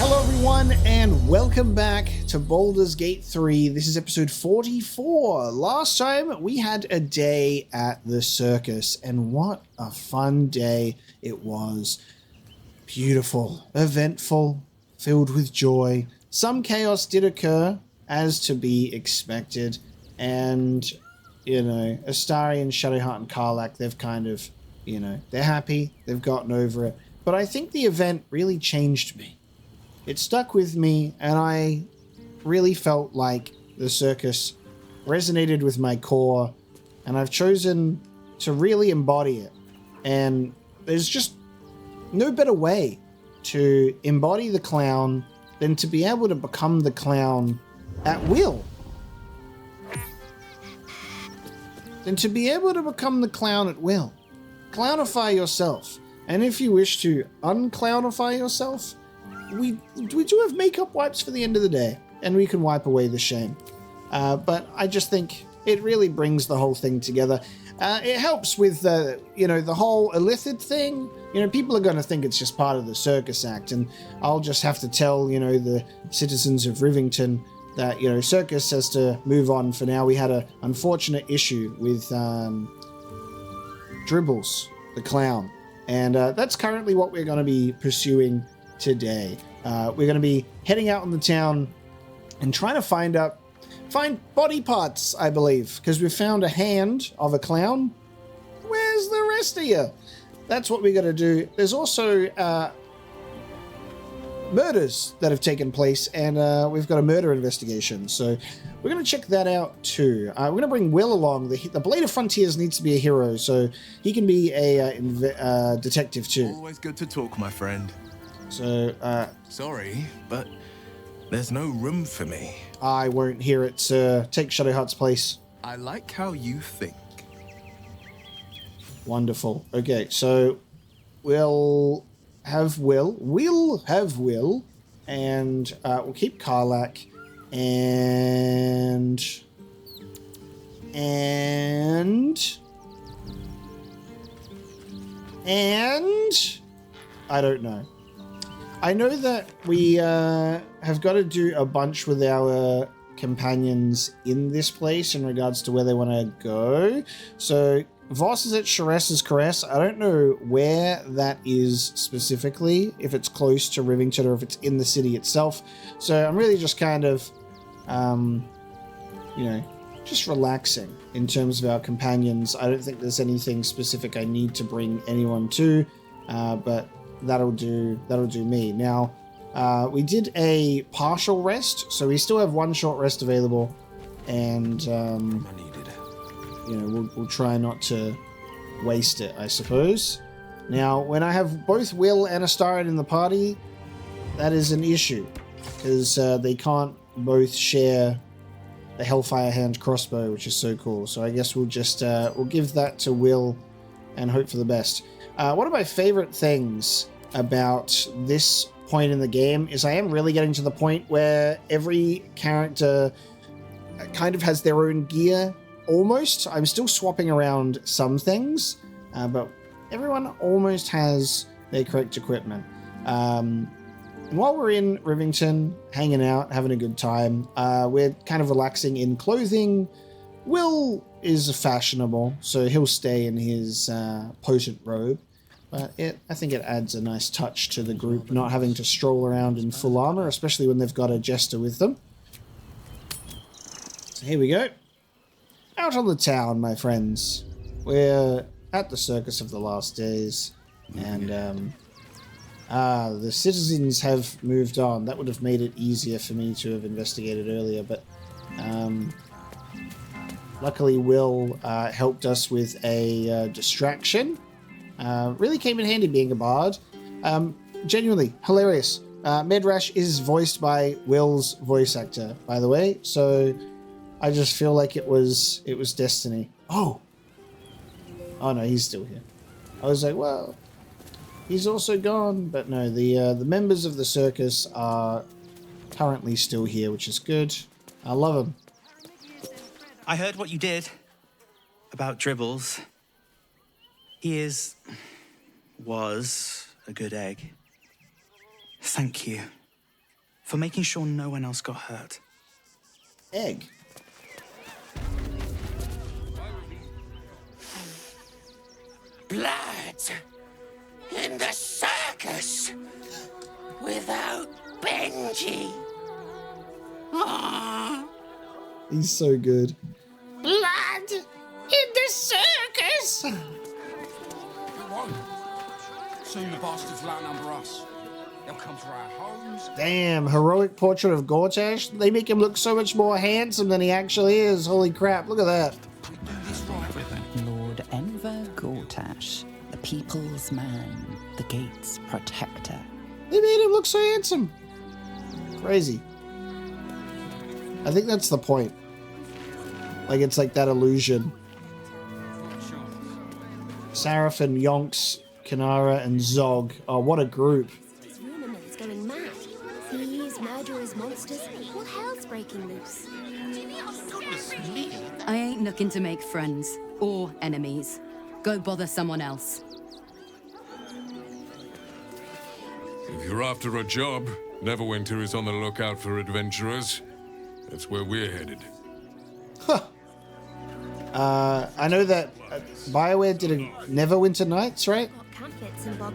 Hello everyone and welcome back to Baldur's Gate 3. This is episode 44. Last time we had a day at the circus and what a fun day it was. Beautiful, eventful, filled with joy. Some chaos did occur as to be expected and, you know, Astari and Shadowheart and Karlach, they've kind of, you know, they're happy, they've gotten over it. But I think the event really changed me. It stuck with me, and I really felt like the circus resonated with my core, and I've chosen to really embody it. And there's just no better way to embody the clown than to be able to become the clown at will. Clownify yourself. And if you wish to unclownify yourself, we do have makeup wipes for the end of the day, and we can wipe away the shame. But I just think it really brings the whole thing together. It helps with the whole illithid thing. You know, people are going to think it's just part of the circus act, and I'll just have to tell, you know, the citizens of Rivington that, you know, Circus has to move on for now. We had an unfortunate issue with Dribbles, the clown, and that's currently what we're going to be pursuing today. We're going to be heading out in the town and trying to find body parts, I believe, because we've found a hand of a clown. Where's the rest of you? That's what we got to do. There's also murders that have taken place, and we've got a murder investigation, so we're going to check that out too. We're going to bring Will along. The Blade of Frontiers needs to be a hero, so he can be a detective too. Always good to talk, my friend. So, Sorry, but there's no room for me. I won't hear it, sir. Take Shadowheart's place. I like how you think. Wonderful. Okay, so we'll have Will, and we'll keep Karlach, and I don't know. I know that we have got to do a bunch with our companions in this place in regards to where they want to go. So Voss is at Sharess's Caress. I don't know where that is specifically, if it's close to Rivington or if it's in the city itself. So I'm really just kind of, just relaxing in terms of our companions. I don't think there's anything specific I need to bring anyone to, but that'll do me. Now, we did a partial rest, so we still have one short rest available, and we'll try not to waste it, I suppose. Now, when I have both Will and Astarion in the party, that is an issue, because they can't both share the Hellfire Hand crossbow, which is so cool. So I guess we'll just we'll give that to Will and hope for the best. One of my favorite things about this point in the game is I am really getting to the point where every character kind of has their own gear, almost. I'm still swapping around some things, but everyone almost has their correct equipment. And while we're in Rivington, hanging out, having a good time, we're kind of relaxing in clothing. Will is fashionable, so he'll stay in his potent robe. But I think it adds a nice touch to the group, not having to stroll around in full armor, especially when they've got a jester with them. So here we go. Out on the town, my friends. We're at the Circus of the Last Days, and the citizens have moved on. That would have made it easier for me to have investigated earlier, but luckily Will helped us with a distraction. Really came in handy being a bard. Genuinely hilarious. Medrash is voiced by Will's voice actor, by the way, so I just feel like it was destiny. Oh no, he's still here. I was like, well, he's also gone, but no, the members of the circus are currently still here, which is good. I love them. I heard what you did about Dribbles. He was a good egg. Thank you. for making sure no one else got hurt. Egg. Blood in the circus without Benji. Aww. He's so good. Blood in the circus. Come on. Soon the bastards will outnumber us. They'll come to our homes. Damn, heroic portrait of Gortash. They make him look so much more handsome than he actually is. Holy crap, look at that. We do this right. Lord Enver Gortash, the people's man, the gate's protector. They made him look so handsome. Crazy. I think that's the point. Like, it's like that illusion. Sarafin, Yonks, Kanara, and Zog. Oh, what a group. This rumor mill's going mad. Thieves, murderers, monsters. What hell's breaking loose? I ain't looking to make friends or enemies. Go bother someone else. If you're after a job, Neverwinter is on the lookout for adventurers. That's where we're headed. Huh. I know that BioWare did a Neverwinter Nights, right? Camp bits and bob.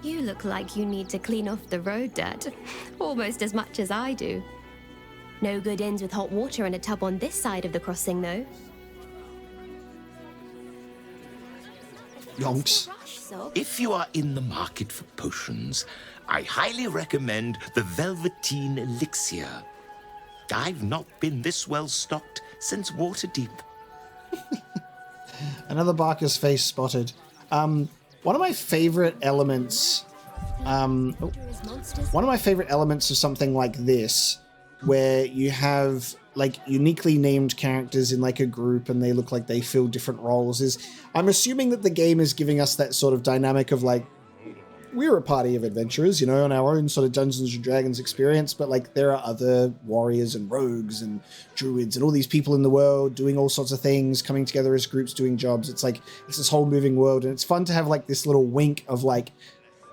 You look like you need to clean off the road dirt. Almost as much as I do. No good inns with hot water and a tub on this side of the crossing, though. Yonks. If you are in the market for potions, I highly recommend the Velveteen Elixir. I've not been this well stocked since Waterdeep. Another Barker's face spotted. One of my favorite elements of something like this, where you have like uniquely named characters in like a group and they look like they fill different roles, is I'm assuming that the game is giving us that sort of dynamic of like, we're a party of adventurers, you know, on our own sort of Dungeons and Dragons experience, but like there are other warriors and rogues and druids and all these people in the world doing all sorts of things, coming together as groups, doing jobs. It's like, it's this whole moving world, and it's fun to have like this little wink of like,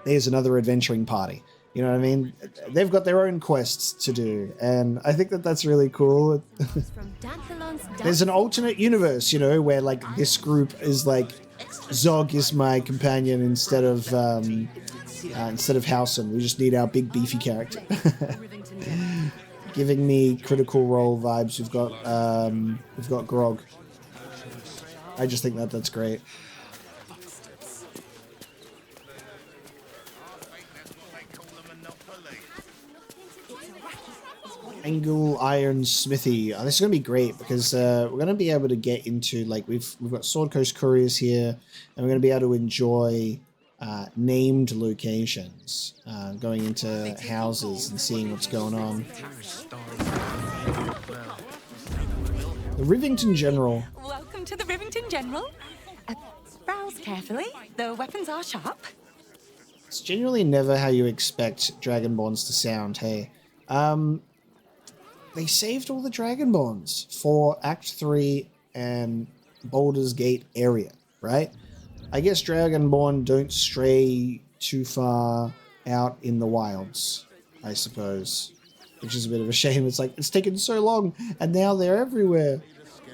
there's another adventuring party. You know what I mean? They've got their own quests to do, and I think that that's really cool. There's an alternate universe, you know, where like this group is like, Zog is my companion instead of Howson. We just need our big beefy character. Giving me Critical Role vibes. We've got Grog. I just think that that's great. Angle Iron Smithy. Oh, this is gonna be great because we're gonna be able to get into like we've got Sword Coast Couriers here, and we're gonna be able to enjoy named locations, going into houses and seeing what's going on. The Rivington General. Welcome to the Rivington General. Browse carefully. The weapons are sharp. It's generally never how you expect Dragonborns to sound. Hey. They saved all the Dragonborns for Act 3 and Baldur's Gate area, right? I guess Dragonborn don't stray too far out in the wilds, I suppose. Which is a bit of a shame. It's like, it's taken so long, and now they're everywhere.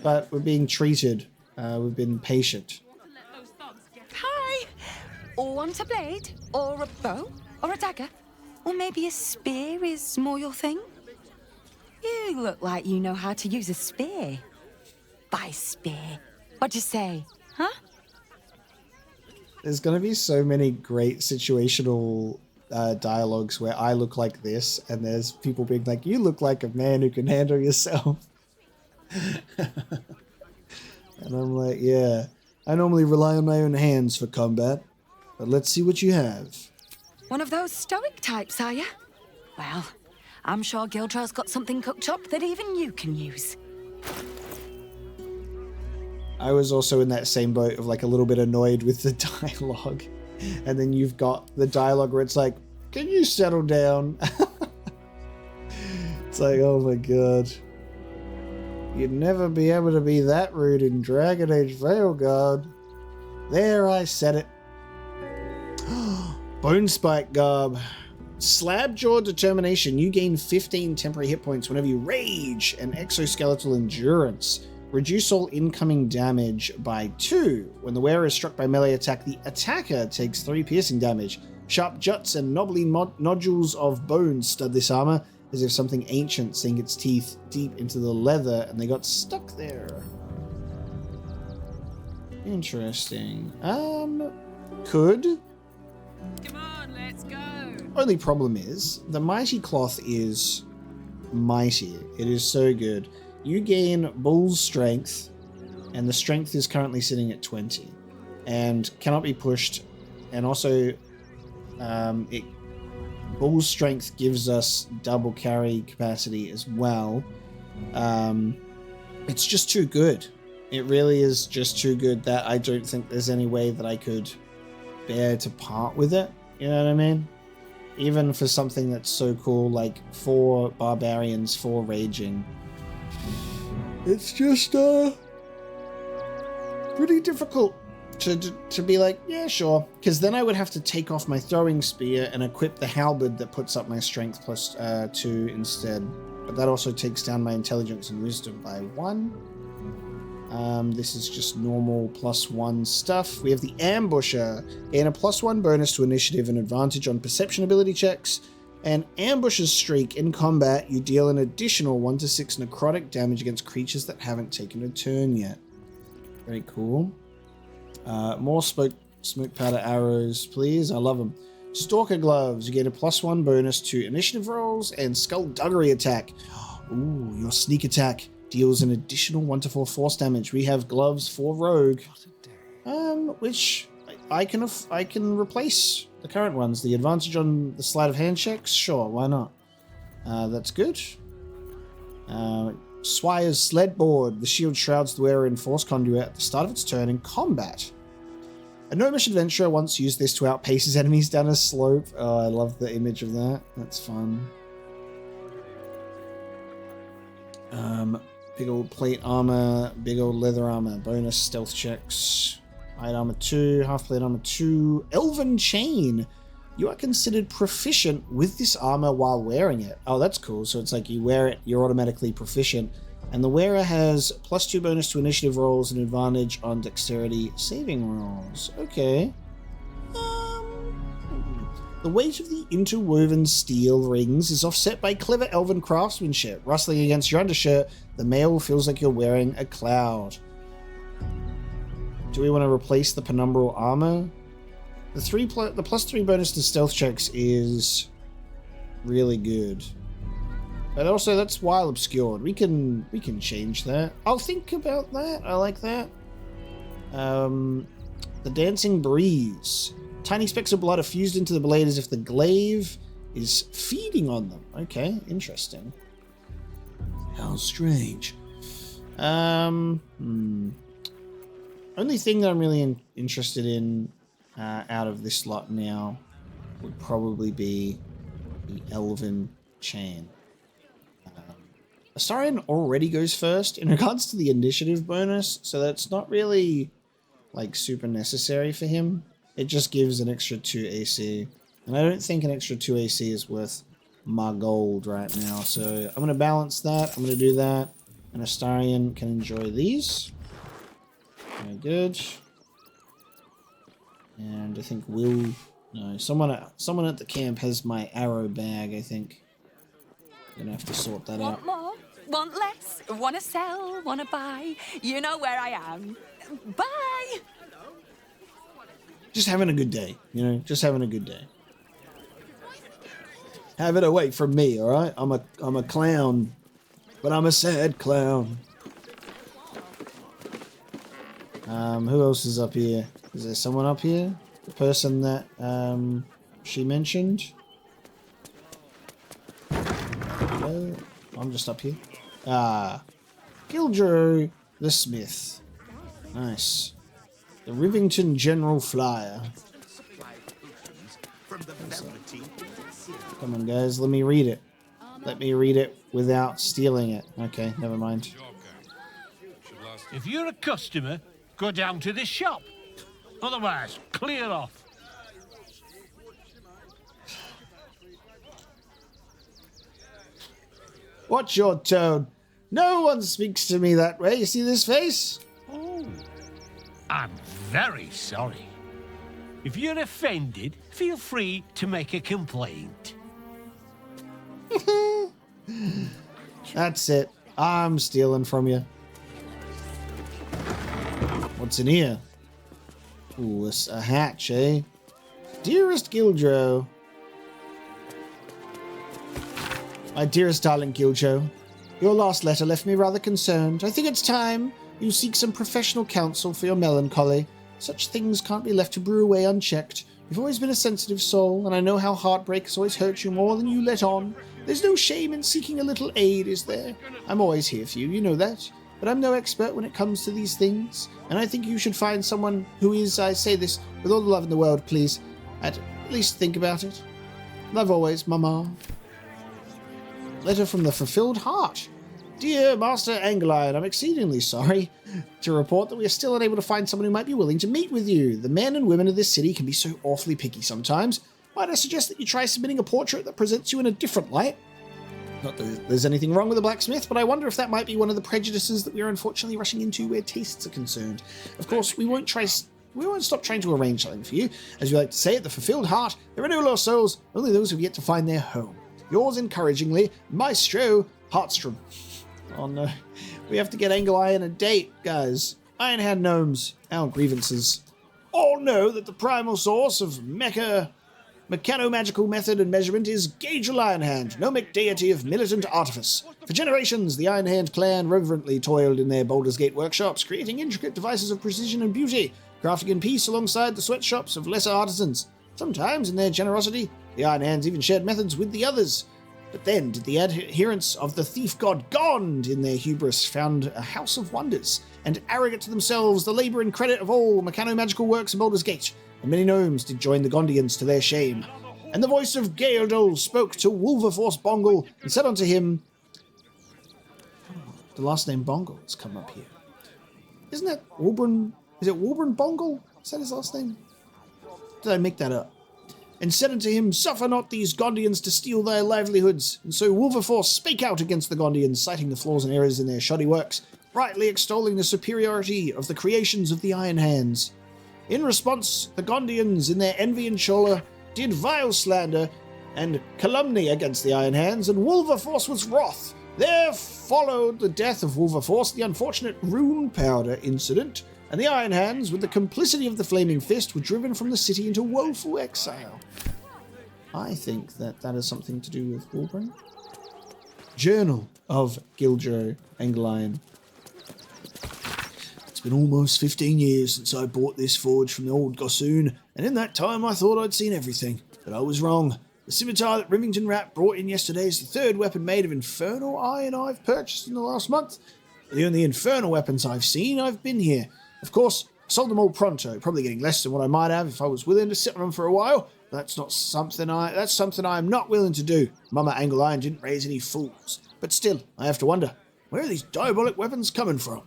But we're being treated. We've been patient. Hi! Want a blade? Or a bow? Or a dagger? Or maybe a spear is more your thing? You look like you know how to use a spear. By spear. What'd you say? Huh? There's going to be so many great situational dialogues where I look like this, and there's people being like, you look like a man who can handle yourself. And I'm like, yeah, I normally rely on my own hands for combat, but let's see what you have. One of those stoic types, are you? Well, I'm sure Gildra's got something cooked up that even you can use. I was also in that same boat of like a little bit annoyed with the dialogue. And then you've got the dialogue where it's like, can you settle down? It's like, oh my god. You'd never be able to be that rude in Dragon Age Veilguard. There, I said it. Bone Spike Garb. Slabjaw Determination. You gain 15 temporary hit points whenever you rage, and exoskeletal endurance. Reduce all incoming damage by 2. When the wearer is struck by melee attack, the attacker takes 3 piercing damage. Sharp juts and knobbly nodules of bone stud this armor, as if something ancient sank its teeth deep into the leather and they got stuck there. Interesting. Could. Come on, let's go. Only problem is, the mighty cloth is mighty. It is so good. You gain bull's strength, and the strength is currently sitting at 20, and cannot be pushed. And also, bull's strength gives us double carry capacity as well. It's just too good. It really is just too good that I don't think there's any way that I could bear to part with it. You know what I mean? Even for something that's so cool, like 4 barbarians, 4 raging. It's just pretty difficult to be like, yeah, sure. Because then I would have to take off my throwing spear and equip the halberd that puts up my strength plus 2 instead. But that also takes down my intelligence and wisdom by 1. This is just normal +1 stuff. We have the Ambusher. Gain a +1 bonus to initiative and advantage on perception ability checks. And Ambusher's streak in combat, you deal an additional 1 to 6 necrotic damage against creatures that haven't taken a turn yet. Very cool. More smoke powder arrows, please. I love them. Stalker gloves. You get a +1 bonus to initiative rolls and skullduggery attack. Ooh, your sneak attack deals an additional 1 to 4 force damage. We have gloves for rogue, which I can replace the current ones. The advantage on the sleight of hand checks, sure, why not? That's good. Swire's Sledboard. The shield shrouds the wearer in force conduit at the start of its turn in combat. A gnomish adventurer once used this to outpace his enemies down a slope. Oh, I love the image of that. That's fun. Big old plate armor, big old leather armor, bonus stealth checks, light armor 2, half plate armor 2, elven chain. You are considered proficient with this armor while wearing it. Oh, that's cool. So it's like you wear it, you're automatically proficient. And the wearer has +2 bonus to initiative rolls and advantage on dexterity saving rolls. Okay. The weight of the interwoven steel rings is offset by clever elven craftsmanship. Rustling against your undershirt, the mail feels like you're wearing a cloud. Do we want to replace the penumbral armor? The +3 bonus to stealth checks is really good. But also that's while obscured. We can change that. I'll think about that. I like that. The dancing breeze. Tiny specks of blood are fused into the blade as if the glaive is feeding on them. Okay, interesting. How strange. Only thing that I'm really interested in out of this lot now would probably be the elven chain. Astarion already goes first in regards to the initiative bonus, so that's not really like super necessary for him. It just gives an extra 2 AC. And I don't think an extra 2 AC is worth my gold right now. So I'm going to balance that. I'm going to do that. And Astarion can enjoy these. Very good. And I think Will... No, someone at the camp has my arrow bag, I think. I'm going to have to sort that out. Want more? Want less? Want to sell? Want to buy? You know where I am. Bye! Just having a good day, you know, just having a good day. Have it away from me, all right? I'm a clown, but I'm a sad clown. Who else is up here? Is there someone up here? The person that she mentioned? Hello? I'm just up here. Gildrew the Smith. Nice. The Rivington General Flyer. Come on, guys. Let me read it. Let me read it without stealing it. Okay, never mind. If you're a customer, go down to this shop. Otherwise, clear off. Watch your tone. No one speaks to me that way. You see this face? Oh, I'm very sorry. If you're offended, feel free to make a complaint. That's it. I'm stealing from you. What's in here? Ooh, it's a hatch, eh? Dearest Gildro. My dearest darling Gildro, your last letter left me rather concerned. I think it's time you seek some professional counsel for your melancholy. Such things can't be left to brew away unchecked. You've always been a sensitive soul, and I know how heartbreak has always hurt you more than you let on. There's no shame in seeking a little aid, is there? I'm always here for you, you know that. But I'm no expert when it comes to these things, and I think you should find someone who is, I say this with all the love in the world, please, at least think about it. Love always, Mama. Letter from the Fulfilled Heart. Dear Master Angline, I'm exceedingly sorry to report that we are still unable to find someone who might be willing to meet with you. The men and women of this city can be so awfully picky sometimes. Might I suggest that you try submitting a portrait that presents you in a different light? Not that there's anything wrong with the blacksmith, but I wonder if that might be one of the prejudices that we are unfortunately rushing into where tastes are concerned. Of course, we won't stop trying to arrange something for you. As we like to say at the Fulfilled Heart, there are no lost souls, only those who have yet to find their home. Yours encouragingly, Maestro Hartstrom. Oh no, we have to get Angleeye a date, guys. Ironhand gnomes, our grievances. All know that the primal source of mechano-magical method and measurement is Gaedril Ironhand, gnomic deity of militant artifice. For generations, the Ironhand clan reverently toiled in their Baldur's Gate workshops, creating intricate devices of precision and beauty, crafting in peace alongside the sweatshops of lesser artisans. Sometimes, in their generosity, the Ironhands even shared methods with the others. But then did the adherents of the thief god Gond, in their hubris, found a house of wonders, and arrogant to themselves the labour and credit of all mechano-magical works in Baldur's Gate, and many gnomes did join the Gondians to their shame. And the voice of Gaeldol spoke to Wilberforce Bongle, and said unto him... The last name Bongle has come up here. Isn't that Wilburn? Is it Wilburn Bongle? Is that his last name? Did I make that up? And said unto him, Suffer not these Gondians to steal thy livelihoods. And so Wilberforce spake out against the Gondians, citing the flaws and errors in their shoddy works, rightly extolling the superiority of the creations of the Iron Hands. In response, the Gondians, in their envy and choler, did vile slander and calumny against the Iron Hands, and Wilberforce was wroth. There followed the death of Wilberforce, the unfortunate rune powder incident, and the Iron Hands, with the complicity of the Flaming Fist, were driven from the city into woeful exile. I think that is something to do with Wilburn. Journal of Gildro Angline. It's been almost 15 years since I bought this forge from the old Gossoon, and in that time I thought I'd seen everything, but I was wrong. The scimitar that Rivington Rat brought in yesterday is the third weapon made of infernal iron I've purchased in the last month. The only infernal weapons I've seen, I've been here. Of course, I sold them all pronto, probably getting less than what I might have if I was willing to sit on them for a while. But that's something I'm not willing to do. Mama Angleline didn't raise any fools. But still, I have to wonder, where are these diabolic weapons coming from?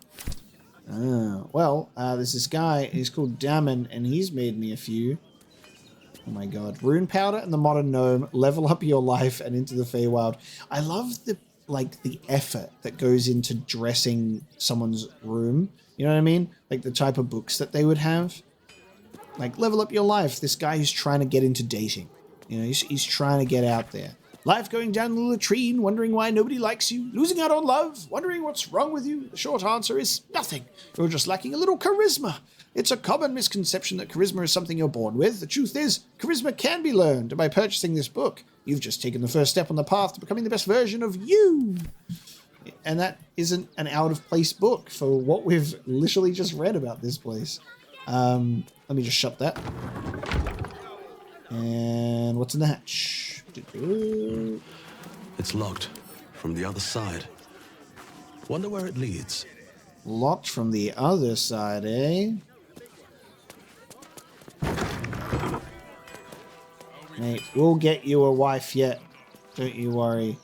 There's this guy, he's called Damon, and he's made me a few. Oh my god. Rune Powder and the Modern Gnome, level up your life and into the Feywild. I love the effort that goes into dressing someone's room. You know what I mean? Like the type of books that they would have. Like, level up your life. This guy who's trying to get into dating. You know, he's trying to get out there. Life going down the latrine, wondering why nobody likes you. Losing out on love, wondering what's wrong with you. The short answer is nothing. You're just lacking a little charisma. It's a common misconception that charisma is something you're born with. The truth is, charisma can be learned. And by purchasing this book, you've just taken the first step on the path to becoming the best version of you. And that isn't an out-of-place book for what we've literally just read about this place. Let me just shut that. And what's in the hatch? It's locked from the other side. Wonder where it leads. Locked from the other side, eh? Mate, we'll get you a wife yet. Don't you worry.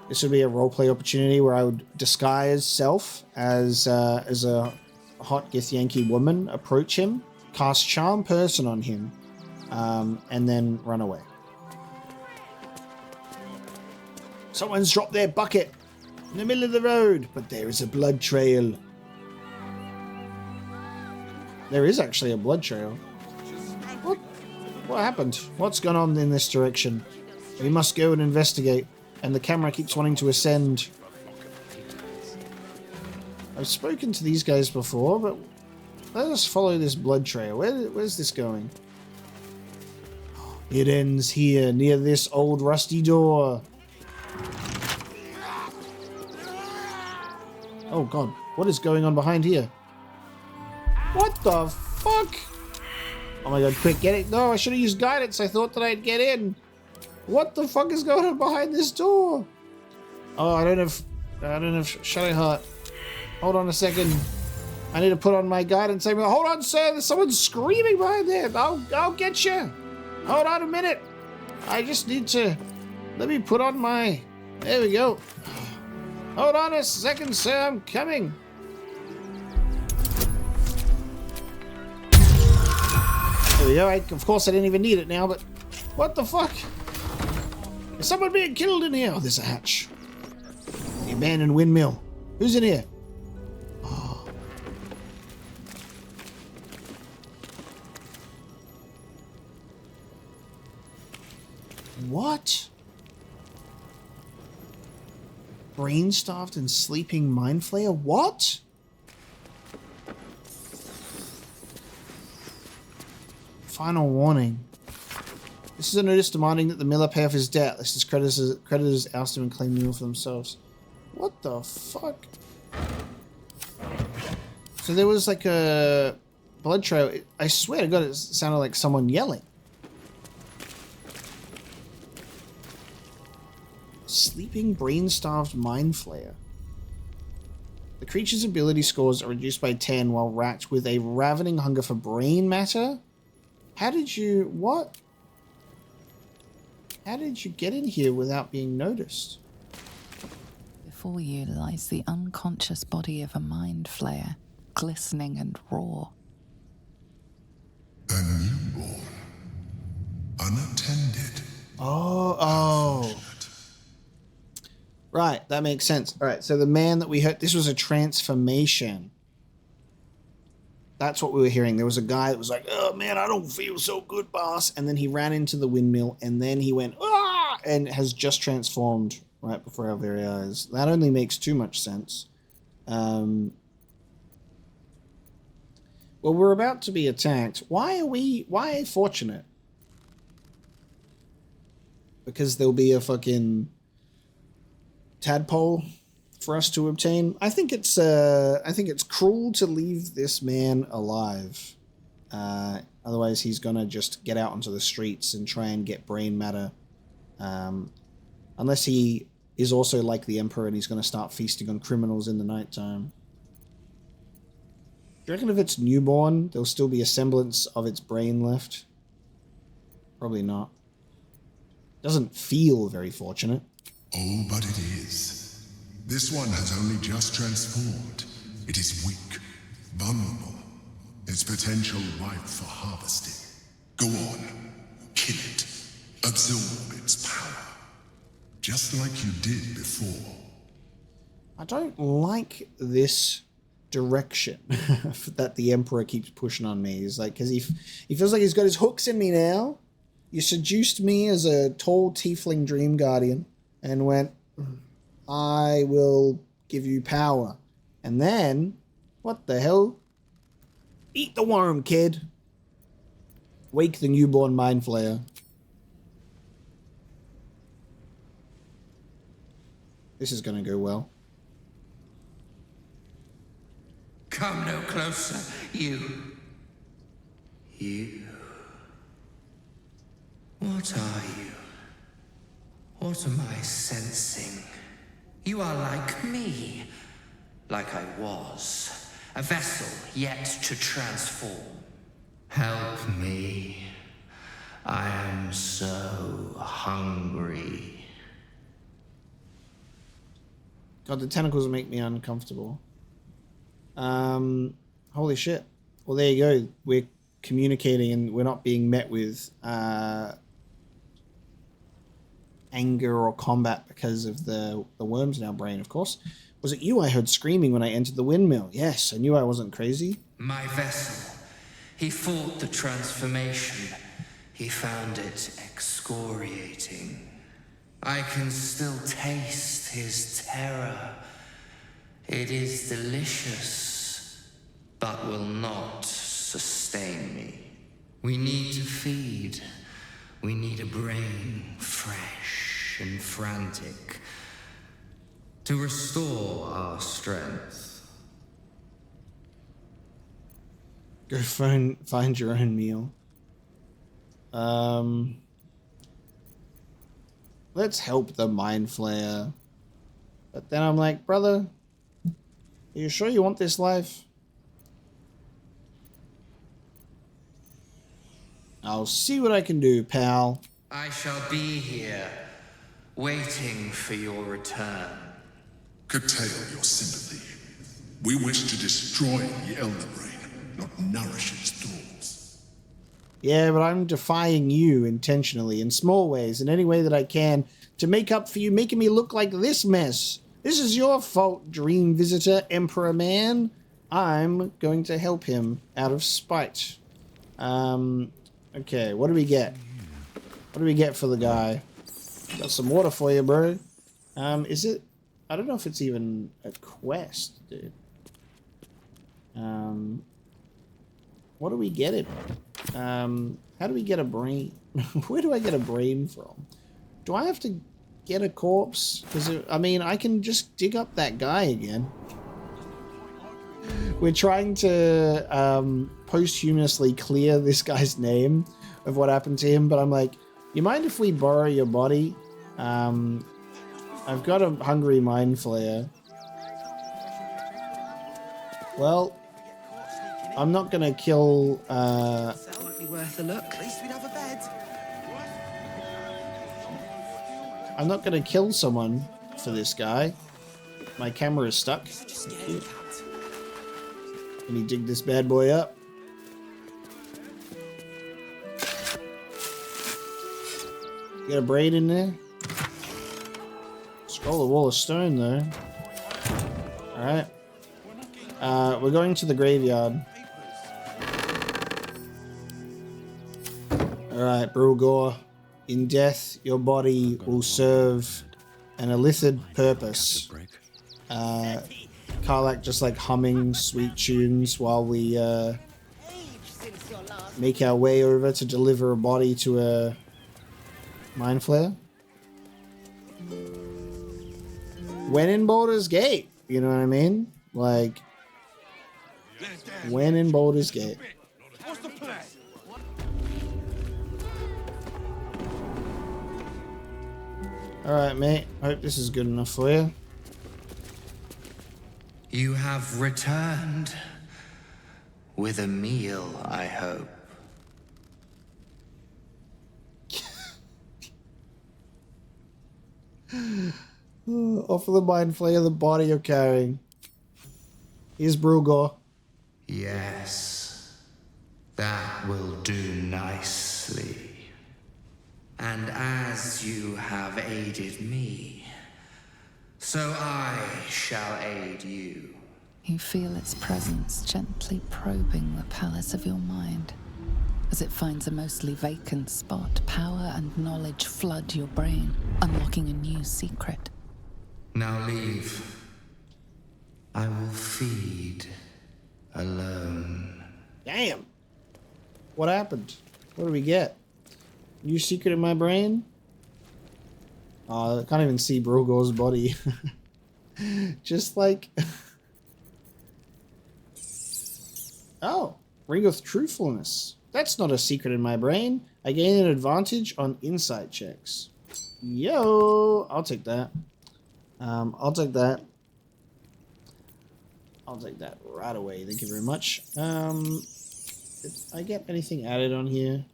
This would be a roleplay opportunity where I would disguise self as a hot Githyanki woman, approach him, cast Charm Person on him, and then run away. Someone's dropped their bucket in the middle of the road, but there is a blood trail. There is actually a blood trail. What happened? What's gone on in this direction? We must go and investigate. And the camera keeps wanting to ascend. I've spoken to these guys before, but let us follow this blood trail. Where's this going? It ends here, near this old rusty door. Oh god, what is going on behind here? What the fuck? Oh my god, quick, get it. No, I should have used guidance. I thought that I'd get in. What the fuck is going on behind this door? Oh, I don't have Shadow Heart. Hold on a second. I need to put on my guidance. Hold on, sir. There's someone screaming behind there. I'll get you. Hold on a minute. I just need to... Let me put on my... There we go. Hold on a second, sir. I'm coming. There we go. Of course, I didn't even need it now, but... What the fuck? Is someone being killed in here? Oh, there's a hatch. The abandoned windmill. Who's in here? Oh. What? Brain-starved and sleeping mind flayer? What? Final warning. This is a notice demanding that the miller pay off his debt, lest his creditors oust him and claim the mill for themselves. What the fuck? So there was like a blood trail. I swear to God, it sounded like someone yelling. Sleeping brain-starved mind flayer. The creature's ability scores are reduced by 10 while racked with a ravening hunger for brain matter. How did you... What? How did you get in here without being noticed? Before you lies the unconscious body of a mind flayer, glistening and raw. A newborn. Unattended. Oh. Right, that makes sense. All right, so the man that we heard, this was a transformation. That's what we were hearing. There was a guy that was like, oh man, I don't feel so good, boss. And then he ran into the windmill and then he went, ah, and has just transformed right before our very eyes. That only makes too much sense. Well, we're about to be attacked. Why fortunate? Because there'll be a fucking tadpole for us to obtain. I think it's cruel to leave this man alive. Otherwise, he's gonna just get out onto the streets and try and get brain matter. Unless he is also like the Emperor and he's gonna start feasting on criminals in the nighttime. Do you reckon if it's newborn, there'll still be a semblance of its brain left? Probably not. Doesn't feel very fortunate. Oh, but it is. This one has only just transformed. It is weak, vulnerable. Its potential ripe for harvesting. Go on, kill it. Absorb its power. Just like you did before. I don't like this direction that the Emperor keeps pushing on me. He's like, because he feels like he's got his hooks in me now. You seduced me as a tall tiefling dream guardian and went, I will give you power. And then, what the hell? Eat the worm, kid. Wake the newborn mind flayer. This is going to go well. Come no closer, you. You. What are you? What am I sensing? You are like me. Like I was. A vessel yet to transform. Help me. I am so hungry. God, the tentacles make me uncomfortable. Holy shit. Well, there you go. We're communicating and we're not being met with anger or combat because of the worms in our brain, of course. Was it you I heard screaming when I entered the windmill? Yes, I knew I wasn't crazy. My vessel. He fought the transformation. He found it excoriating. I can still taste his terror. It is delicious, but will not sustain me. We need to feed. We need a brain, fresh and frantic, to restore our strength. Go find your own meal. Let's help the mind flayer. But then I'm like, brother, are you sure you want this life? I'll see what I can do, pal. I shall be here, waiting for your return. Curtail your sympathy. We wish to destroy the Elder Brain, not nourish its thoughts. Yeah, but I'm defying you intentionally, in small ways, in any way that I can, to make up for you making me look like this mess. This is your fault, Dream Visitor, Emperor Man. I'm going to help him out of spite. Okay, what do we get? What do we get for the guy? Got some water for you, bro. Is it... I don't know if it's even a quest, dude. What do we get him? How do we get a brain? Where do I get a brain from? Do I have to get a corpse? Because, I mean, I can just dig up that guy again. We're trying to posthumously clear this guy's name of what happened to him, but I'm like, you mind if we borrow your body? I've got a hungry mind flayer. Well, I'm not gonna kill. Might be worth a look. At least we'd have a bed. I'm not gonna kill someone for this guy. My camera is stuck. Let me dig this bad boy up. Got a brain in there. Scroll the wall of stone though. Alright. We're going to the graveyard. Alright, Brugor. In death, your body will serve an illithid purpose. Karlak just like humming sweet tunes while we make our way over to deliver a body to a mind flayer. When in Baldur's Gate, you know what I mean? Like, when in Baldur's Gate. What's the plan? Alright, mate. Hope this is good enough for you. You have returned. With a meal, I hope. Offer the mind flayer the body you're carrying. Here's Brugor. Yes. That will do nicely. And as you have aided me, so I shall aid you. You feel its presence gently probing the palace of your mind. As it finds a mostly vacant spot, power and knowledge flood your brain, unlocking a new secret. Now leave. I will feed alone. Damn. What happened? What do we get? New secret in my brain? Oh, I can't even see Brugor's body. Just like... Oh, Ring of Truthfulness. That's not a secret in my brain. I gain an advantage on insight checks. Yo! I'll take that. I'll take that. I'll take that right away. Thank you very much. Did I get anything added on here?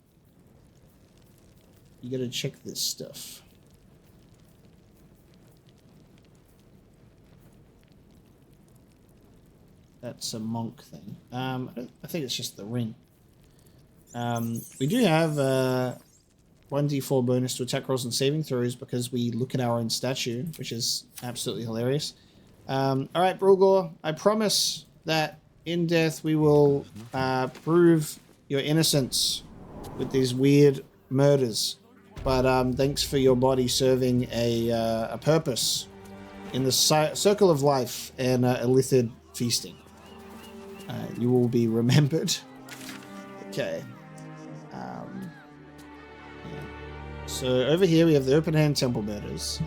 You gotta check this stuff. That's a monk thing. I think it's just the ring. We do have 1d4 bonus to attack rolls and saving throws because we look at our own statue, which is absolutely hilarious. Alright, Brulgor, I promise that in death we will prove your innocence with these weird murders. But thanks for your body serving a purpose in the circle of life and illithid feasting. You will be remembered. Okay. Yeah. So over here we have the open hand temple murders.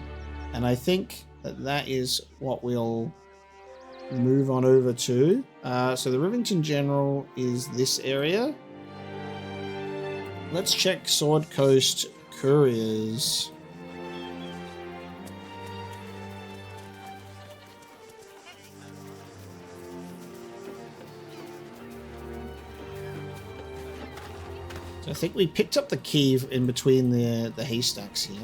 And I think that is what we'll move on over to. So the Rivington General is this area. Let's check Sword Coast Couriers. So I think we picked up the key in between the haystacks here.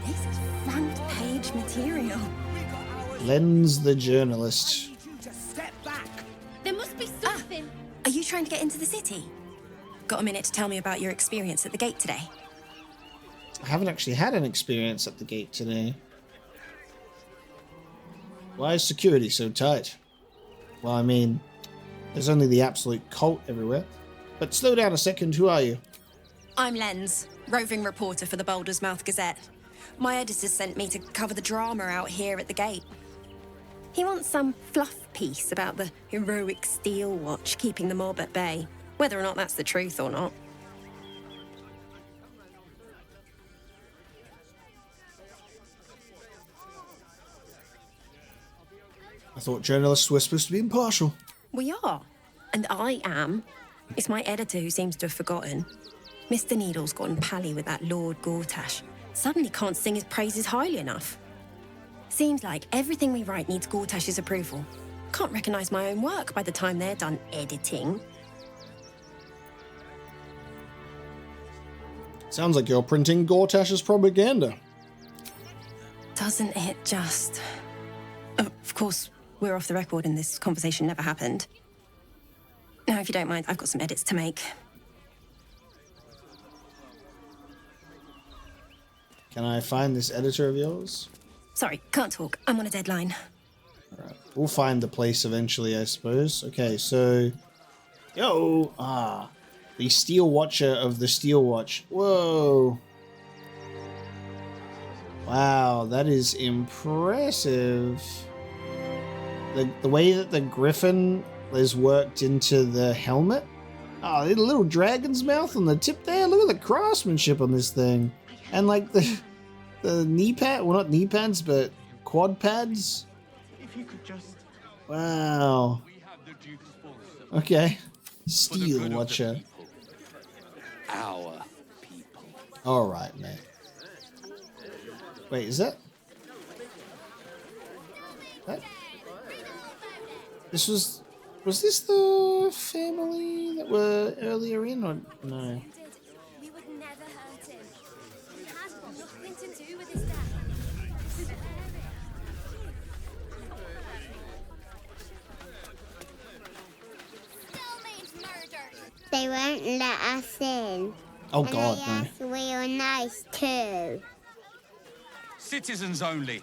This is front page material. Lens the journalist. There must be something. Are you trying to get into the city? Got a minute to tell me about your experience at the gate today? I haven't actually had an experience at the gate today. Why is security so tight? Well, I mean, there's only the absolute cult everywhere. But slow down a second, who are you? I'm Lens, roving reporter for the Baldur's Mouth Gazette. My editor sent me to cover the drama out here at the gate. He wants some fluff piece about the heroic Steel Watch keeping the mob at bay, whether or not that's the truth or not. I thought journalists were supposed to be impartial. We are. And I am. It's my editor who seems to have forgotten. Mr. Needle's gotten pally with that Lord Gortash. Suddenly can't sing his praises highly enough. Seems like everything we write needs Gortash's approval. Can't recognise my own work by the time they're done editing. Sounds like you're printing Gortash's propaganda. Doesn't it just... Of course, we're off the record and this conversation never happened. Now, if you don't mind, I've got some edits to make. Can I find this editor of yours? Sorry, can't talk. I'm on a deadline. Alright, we'll find the place eventually, I suppose. Okay, so... Yo! The Steel Watcher of the Steel Watch. Whoa! Wow, that is impressive. The way that the griffin is worked into the helmet. Oh, the little dragon's mouth on the tip there. Look at the craftsmanship on this thing. And like the knee pad, well not knee pads, but quad pads. If you could just... Wow. Okay. Steel Watcher. Our people. Alright, mate. Wait, is that? What? This was this the family that were earlier in, or no? We would never hurt him. He has got nothing to do with his death. Still means murder. They won't let us in. Oh God, and no. We are nice too. Citizens only.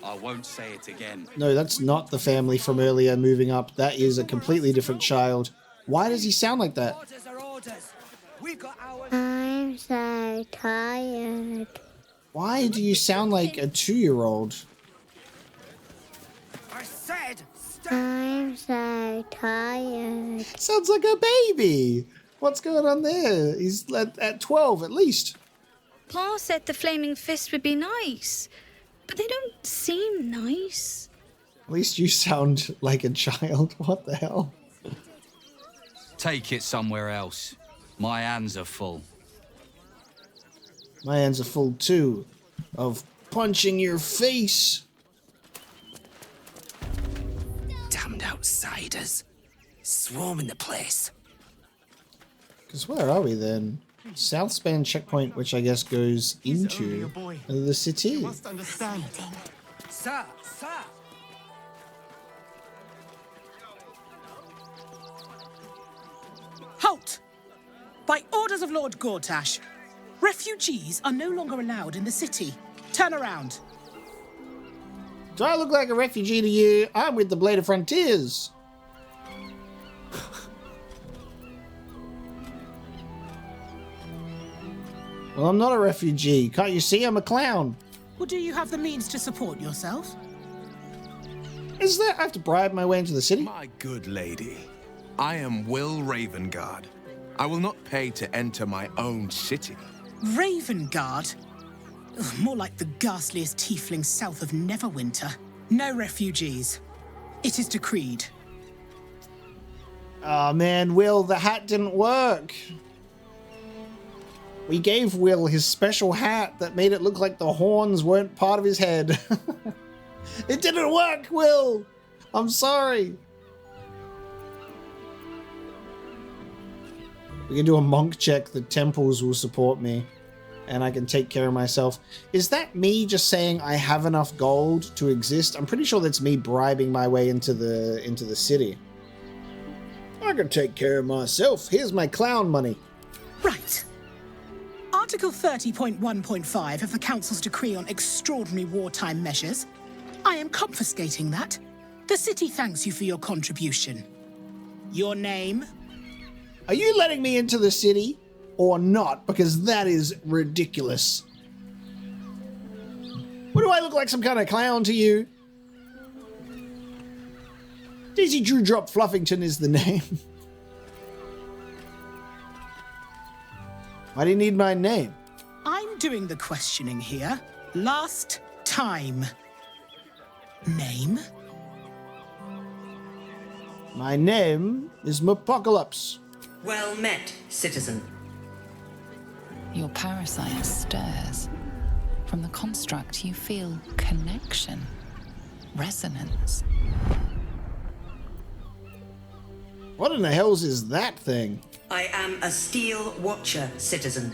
I won't say it again. No, that's not the family from earlier moving up. That is a completely different child. Why does he sound like that? Orders are orders. We've got I'm so tired. Why do you sound like a 2-year-old? I said I'm so tired. Sounds like a baby. What's going on there? He's at 12 at least. Pa said the flaming fist would be nice, but they don't seem nice. At least you sound like a child. What the hell? Take it somewhere else. My hands are full. My hands are full too of punching your face. Damned outsiders. Swarming the place. Because where are we then? Southspan checkpoint, which I guess goes into the city. You must understand. Sir, sir. Halt! Lord Gortash. Refugees are no longer allowed in the city. Turn around. Do I look like a refugee to you? I'm with the Bladed Frontiers. Well, I'm not a refugee. Can't you see I'm a clown? Well, do you have the means to support yourself? Is that I have to bribe my way into the city? My good lady, I am Will Ravengard. I will not pay to enter my own city. Ravengard? Ugh, more like the ghastliest tiefling south of Neverwinter. No refugees. It is decreed. Oh man, Will, the hat didn't work. We gave Will his special hat that made it look like the horns weren't part of his head. It didn't work, Will. I'm sorry. We can do a monk check. The temples will support me and I can take care of myself. Is that me just saying I have enough gold to exist? I'm pretty sure that's me bribing my way into the city. I can take care of myself. Here's my clown money. Right. Article 30.1.5 of the Council's decree on extraordinary wartime measures. I am confiscating that. The city thanks you for your contribution. Your name? Are you letting me into the city or not? Because that is ridiculous. What do I look like, some kind of clown to you? Daisy Dewdrop Fluffington is the name. Why do you need my name? I'm doing the questioning here. Last time. Name? My name is Mapocalypse. Well met, citizen. Your parasite stirs. From the construct, you feel connection, resonance. What in the hells is that thing? I am a Steel Watcher, citizen.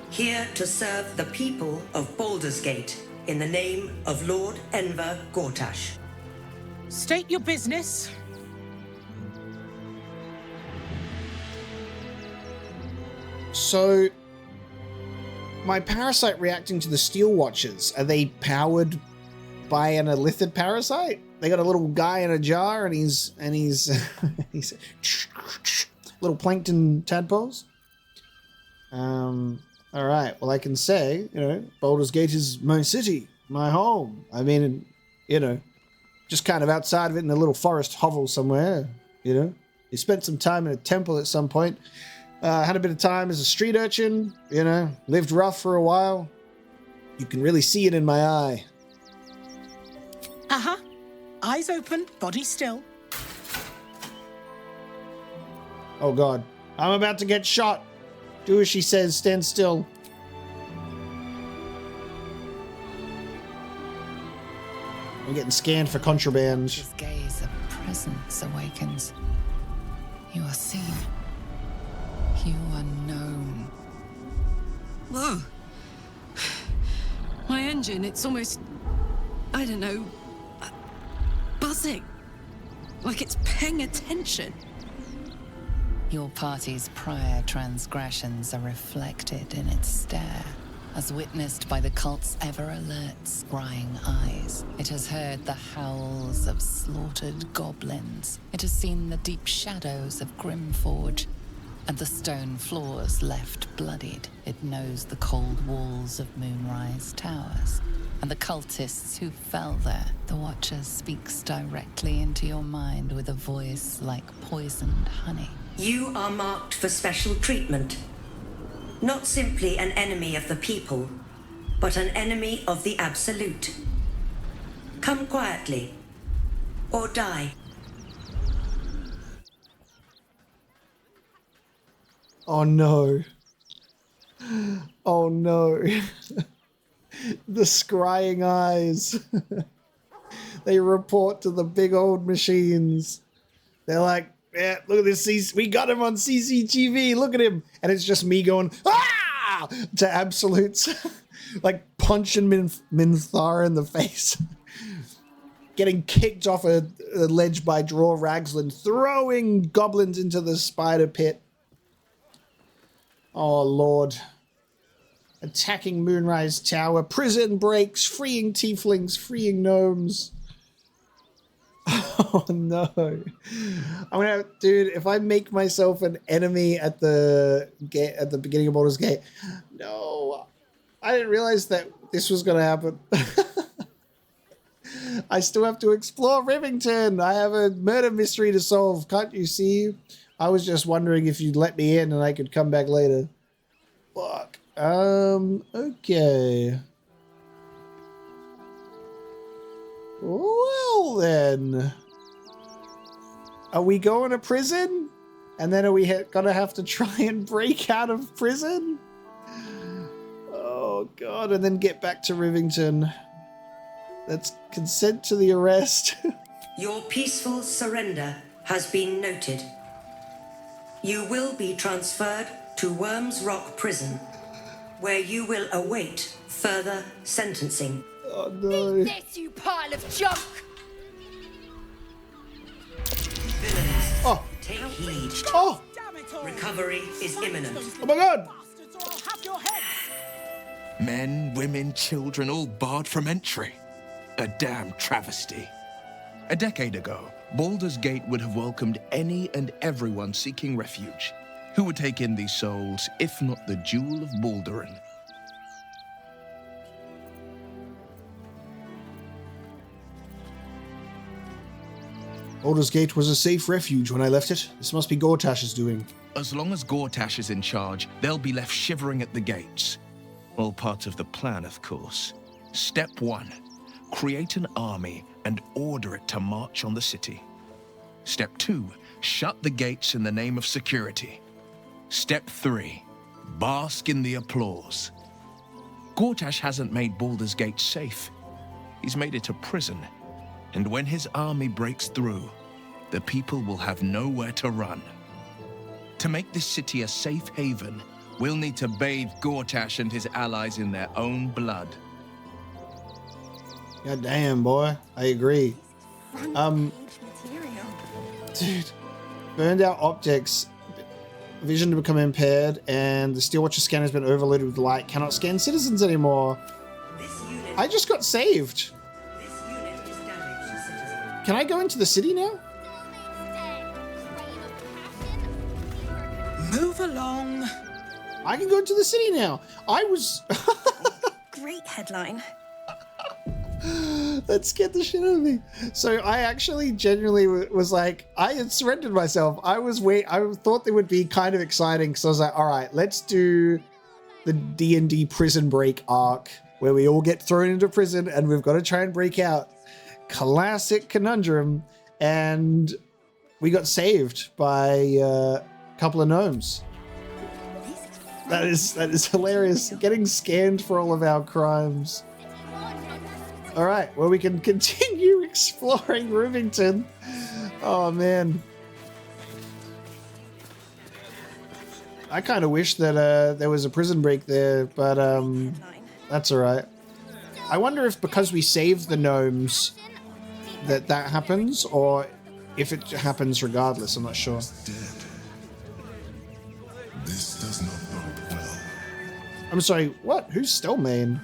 Here to serve the people of Baldur's Gate in the name of Lord Enver Gortash. State your business. So, my parasite reacting to the Steel Watchers, are they powered by an illithid parasite? They got a little guy in a jar and he's he's little plankton tadpoles. All right. Well, I can say, Baldur's Gate is my city, my home. I mean, just kind of outside of it in a little forest hovel somewhere. You spent some time in a temple at some point. Had a bit of time as a street urchin. Lived rough for a while. You can really see it in my eye. Uh-huh. Eyes open, body still. Oh God, I'm about to get shot. Do as she says, stand still. I'm getting scanned for contraband. His gaze of presence awakens. You are seen. You are known. Whoa. My engine, it's almost, I don't know, buzzing. Like it's paying attention. Your party's prior transgressions are reflected in its stare, as witnessed by the cult's ever-alert, scrying eyes. It has heard the howls of slaughtered goblins. It has seen the deep shadows of Grimforge, and the stone floors left bloodied. It knows the cold walls of Moonrise Towers, and the cultists who fell there. The Watcher speaks directly into your mind with a voice like poisoned honey. You are marked for special treatment. Not simply an enemy of the people, but an enemy of the Absolute. Come quietly, or die. Oh no. Oh no. The scrying eyes. They report to the big old machines. They're like, yeah, look at this. We got him on CCTV. Look at him. And it's just me going, ah! To Absolutes. Like punching Minthara in the face. Getting kicked off a ledge by Draw Ragsland. Throwing goblins into the spider pit. Oh, Lord. Attacking Moonrise Tower. Prison breaks. Freeing tieflings. Freeing gnomes. Oh, no. I'm gonna... Dude, if I make myself an enemy at the gate, at the beginning of Baldur's Gate... No. I didn't realize that this was gonna happen. I still have to explore Rivington. I have a murder mystery to solve. Can't you see? I was just wondering if you'd let me in and I could come back later. Fuck. Okay. Well then. Are we going to prison? And then are we gonna have to try and break out of prison? Oh god, and then get back to Rivington. Let's consent to the arrest. Your peaceful surrender has been noted. You will be transferred to Worms Rock Prison, where you will await further sentencing. Oh no. Eat this, you pile of junk! Villains, oh. Take heed. Oh! Recovery is imminent. Oh my god! Men, women, children, all barred from entry. A damn travesty. A decade ago, Baldur's Gate would have welcomed any and everyone seeking refuge. Who would take in these souls, if not the Jewel of Baldurin? Baldur's Gate was a safe refuge when I left it. This must be Gortash's doing. As long as Gortash is in charge, they'll be left shivering at the gates. All part of the plan, of course. Step 1. Create an army and order it to march on the city. Step 2. Shut the gates in the name of security. Step 3. Bask in the applause. Gortash hasn't made Baldur's Gate safe. He's made it a prison. And when his army breaks through, the people will have nowhere to run. To make this city a safe haven, we'll need to bathe Gortash and his allies in their own blood. God damn, boy. I agree. Dude. Burned out optics. Vision to become impaired, and the Steelwatcher scanner has been overloaded with light. Cannot scan citizens anymore. I just got saved. Can I go into the city now? Move along. I can go into the city now. I was... Great headline. That scared the shit out of me. So I actually genuinely was like, I had surrendered myself. I thought they would be kind of exciting because I was like, all right, let's do the D&D prison break arc where we all get thrown into prison and we've got to try and break out. Classic conundrum. And we got saved by a couple of gnomes. That is hilarious. Getting scanned for all of our crimes. All right, well, we can continue exploring Rivington. Oh, man. I kind of wish that there was a prison break there, but that's all right. I wonder if because we saved the gnomes that happens, or if it happens regardless. I'm not sure. This does not bode well. I'm sorry, what? Who's Stillmane?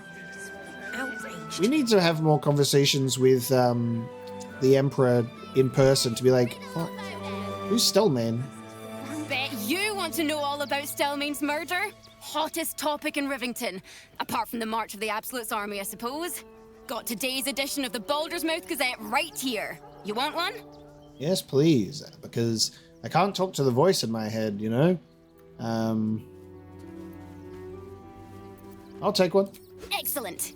We need to have more conversations with the Emperor in person to be like, what? Who's Stillmane? Bet you want to know all about Stillmane's murder? Hottest topic in Rivington. Apart from the March of the Absolute's army, I suppose. Got today's edition of the Baldur's Mouth Gazette right here. You want one? Yes, please. Because I can't talk to the voice in my head, you know? I'll take one. Excellent.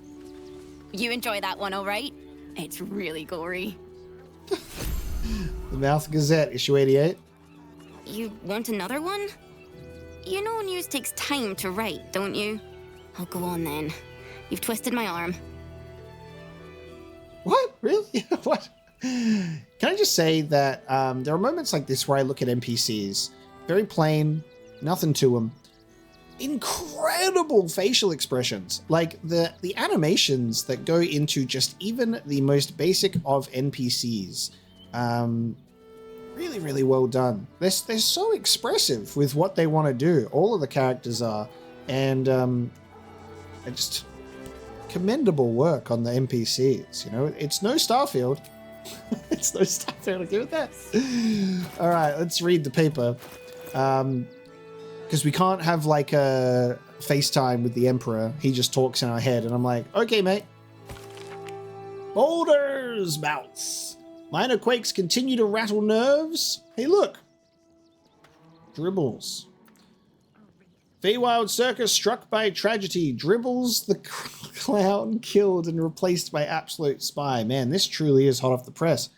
You enjoy that one, all right? It's really gory. The Mouth Gazette, issue 88. You want another one? You know news takes time to write, don't you? I'll go on then. You've twisted my arm. What? Really? What? Can I just say that there are moments like this where I look at NPCs, very plain, nothing to them. Incredible facial expressions. Like the animations that go into just even the most basic of NPCs. Really, really well done. They're so expressive with what they want to do. All of the characters are. And just commendable work on the NPCs. You know, it's no Starfield. It's no Starfield. I'll give it that. All right, let's read the paper. Because we can't have like a FaceTime with the Emperor. He just talks in our head. And I'm like, okay, mate. Boulders bounce. Minor quakes continue to rattle nerves. Hey, look. Dribbles. Feywild Circus struck by tragedy. Dribbles the clown killed and replaced by absolute spy. Man, this truly is hot off the press.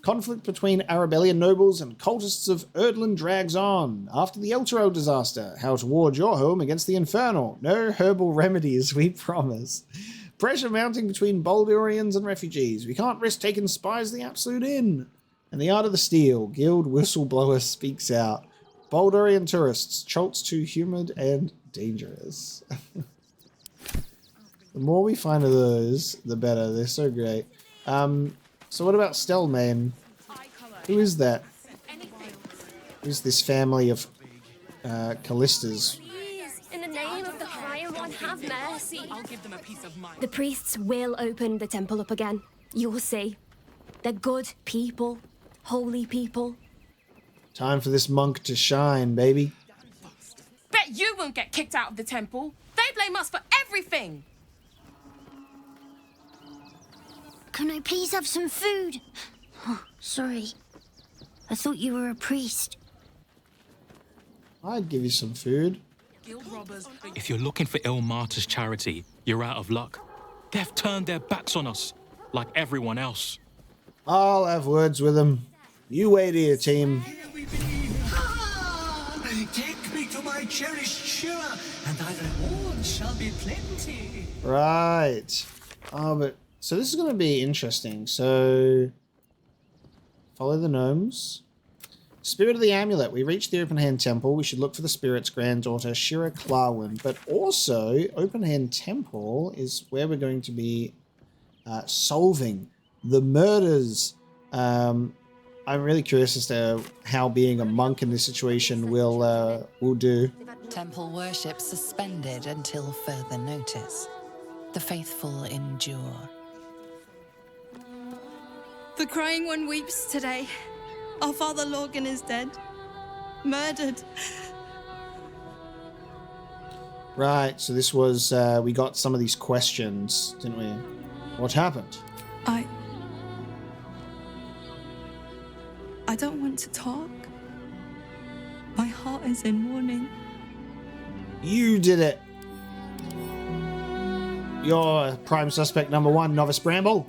Conflict between Arabellian nobles and cultists of Erdland drags on. After the Elturel disaster, how to ward your home against the Infernal. No herbal remedies, we promise. Pressure mounting between Baldurians and refugees. We can't risk taking spies the Absolute in. And the Art of the Steel. Guild whistleblower speaks out. Baldurian tourists. Cholts too humid and dangerous. The more we find of those, the better. They're so great. So what about Stelmane? Who is that? Who's this family of Callistas? In the name of the Crying One, have mercy. I'll give them a piece of mind. The priests will open the temple up again. You'll see. They're good people. Holy people. Time for this monk to shine, baby. Bet you won't get kicked out of the temple. They blame us for everything. Can I please have some food? Oh, sorry. I thought you were a priest. I'd give you some food. If you're looking for Ilmater's charity, you're out of luck. They've turned their backs on us, like everyone else. I'll have words with them. You wait here, team. Take me to my cherished Shira, and thy reward shall be plenty. Right. So this is going to be interesting. So, follow the gnomes. Spirit of the Amulet. We reached the Open Hand Temple. We should look for the Spirit's granddaughter, Shira Klarwin. But also, Open Hand Temple is where we're going to be solving the murders. I'm really curious as to how being a monk in this situation will do. Temple worship suspended until further notice. The faithful endure. The Crying One weeps today. Our father Lorgan is dead. Murdered. Right, so this was, we got some of these questions, didn't we? What happened? I don't want to talk. My heart is in mourning. You did it. You're prime suspect number one, Novice Bramble.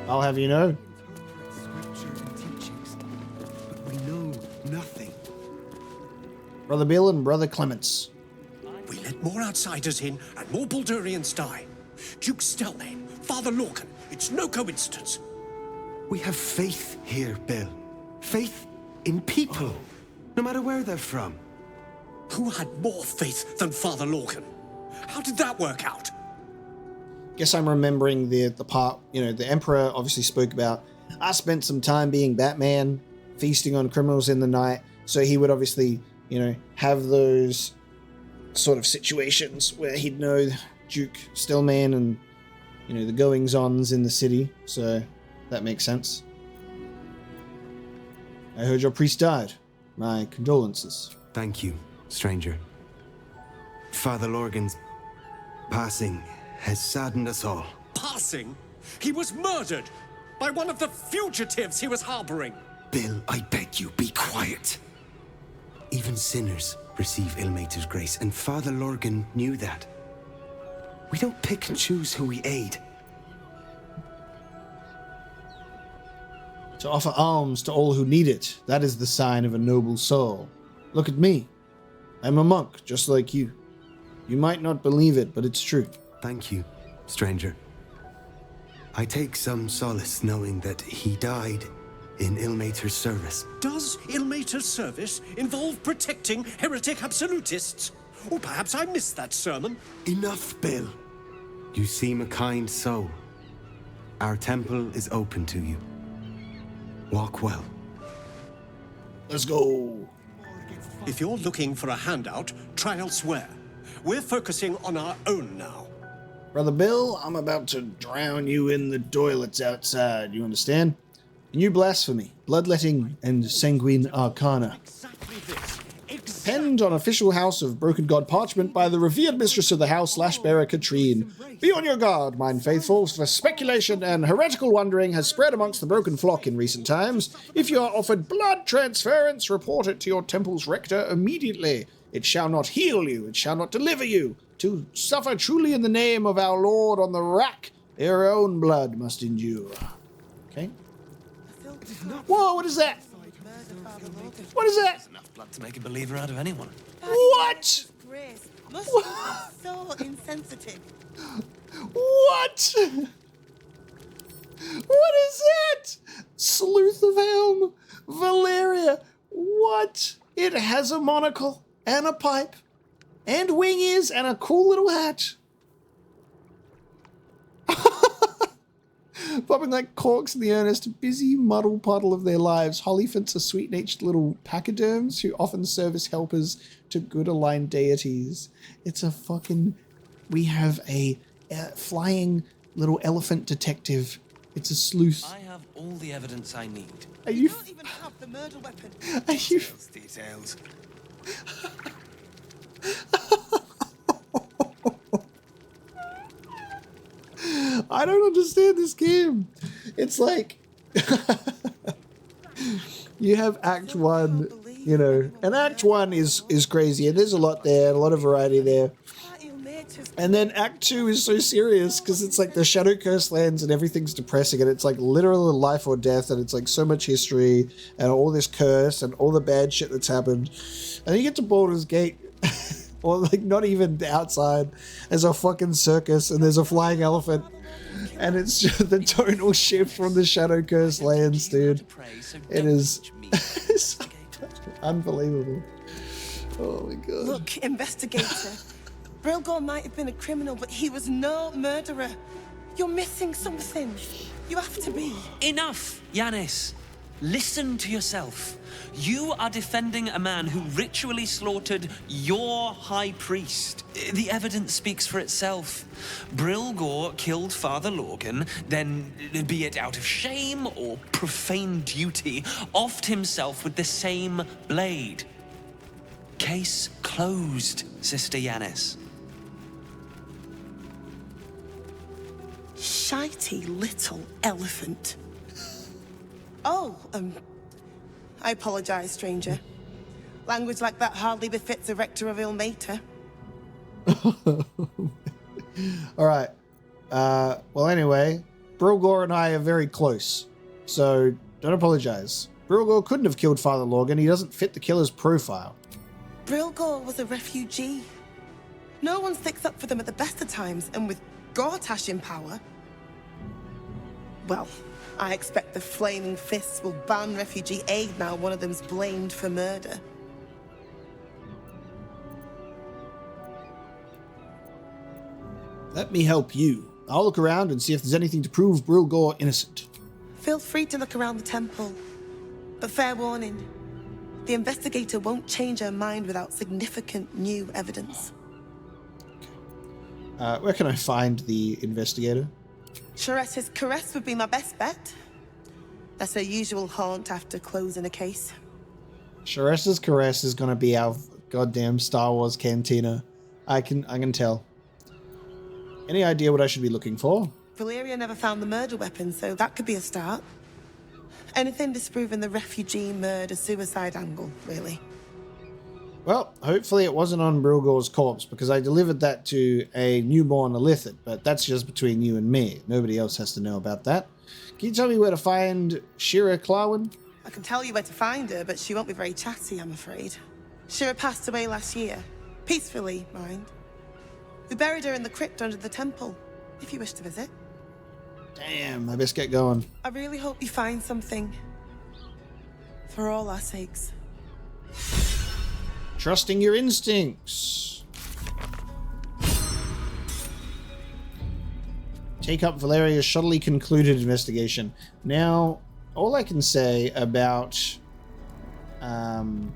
I'll have you know. We know nothing. Brother Bill and Brother Clements. We let more outsiders in and more Baldurians die. Duke Stelmane, Father Lorcan, it's no coincidence. We have faith here, Bill. Faith in people, no matter where they're from. Who had more faith than Father Lorcan? How did that work out? Guess I'm remembering the part, you know, the Emperor obviously spoke about, I spent some time being Batman, feasting on criminals in the night. So he would obviously, you know, have those sort of situations where he'd know Duke Stelmane and, you know, the goings-ons in the city. So that makes sense. I heard your priest died. My condolences. Thank you, stranger. Father Lorgan's passing has saddened us all. Passing? He was murdered by one of the fugitives he was harboring. Bill, I beg you, be quiet. Even sinners receive Ilmater's grace, and Father Lorgan knew that. We don't pick and choose who we aid. To offer alms to all who need it, that is the sign of a noble soul. Look at me. I'm a monk, just like you. You might not believe it, but it's true. Thank you, stranger. I take some solace knowing that he died in Ilmater's service. Does Ilmater's service involve protecting heretic absolutists? Or perhaps I missed that sermon. Enough, Bill. You seem a kind soul. Our temple is open to you. Walk well. Let's go. If you're looking for a handout, try elsewhere. We're focusing on our own now. Brother Bill, I'm about to drown you in the toilets outside, you understand? New blasphemy, bloodletting, and sanguine arcana. Penned on official House of Broken God parchment by the revered mistress of the house, Lashbearer Katrine. Be on your guard, mine faithfuls, for speculation and heretical wandering has spread amongst the broken flock in recent times. If you are offered blood transference, report it to your temple's rector immediately. It shall not heal you, it shall not deliver you. To suffer truly in the name of our Lord on the rack, your own blood must endure. Okay. Whoa, what is that? What is that? Enough blood to make a believer out of anyone. What? Must be so insensitive. What? What is that? Sleuth of Helm, Valeria. What? It has a monocle and a pipe and wing ears and a cool little hat. Popping like corks in the earnest, busy muddle puddle of their lives, Hollyphants are sweet-natured little pachyderms who often serve as helpers to good-aligned deities. It's a fucking... We have a flying little elephant detective. It's a sleuth. I have all the evidence I need. Are you... don't even have the murder weapon. Are you... Details. I don't understand this game. It's like you have Act 1, you know, and Act 1 is crazy, and there's a lot there, a lot of variety there. And then Act 2 is so serious because it's like the Shadow Curse lands and everything's depressing, and it's like literal life or death, and it's like so much history and all this curse and all the bad shit that's happened. And then you get to Baldur's Gate. Or like not even the outside. There's a fucking circus and there's a flying elephant. And it's just the tonal shift from the Shadow Curse lands, dude. It is unbelievable. Oh my god. Look, investigator. Brilgor might have been a criminal, but he was no murderer. You're missing something. You have to be. Enough, Yanis. Listen to yourself. You are defending a man who ritually slaughtered your high priest. The evidence speaks for itself. Brilgor killed Father Lorgan, then, be it out of shame or profane duty, offed himself with the same blade. Case closed, Sister Yanis. Shitey little elephant. Oh, I apologize, stranger. Language like that hardly befits a rector of Ilmater. All right. Well, anyway, Brilgor and I are very close, so don't apologize. Brilgor couldn't have killed Father Lorgan. He doesn't fit the killer's profile. Brilgor was a refugee. No one sticks up for them at the best of times, and with Gortash in power, well, I expect the Flaming Fists will ban refugee aid now one of them's blamed for murder. Let me help you. I'll look around and see if there's anything to prove Brilgor innocent. Feel free to look around the temple. But fair warning, the investigator won't change her mind without significant new evidence. Where can I find the investigator? Chares's Caress would be my best bet. That's her usual haunt after closing a case. Chares's Caress is gonna be our goddamn Star Wars cantina. I can tell. Any idea what I should be looking for? Valeria never found the murder weapon, so that could be a start. Anything disproving the refugee murder-suicide angle, really. Well, hopefully it wasn't on Brilgor's corpse, because I delivered that to a newborn Illithid, but that's just between you and me. Nobody else has to know about that. Can you tell me where to find Shira Clarwin? I can tell you where to find her, but she won't be very chatty, I'm afraid. Shira passed away last year. Peacefully, mind. We buried her in the crypt under the temple, if you wish to visit. Damn, I best get going. I really hope you find something. For all our sakes. Trusting your instincts. Take up Valeria's shoddily concluded investigation. Now, all I can say about All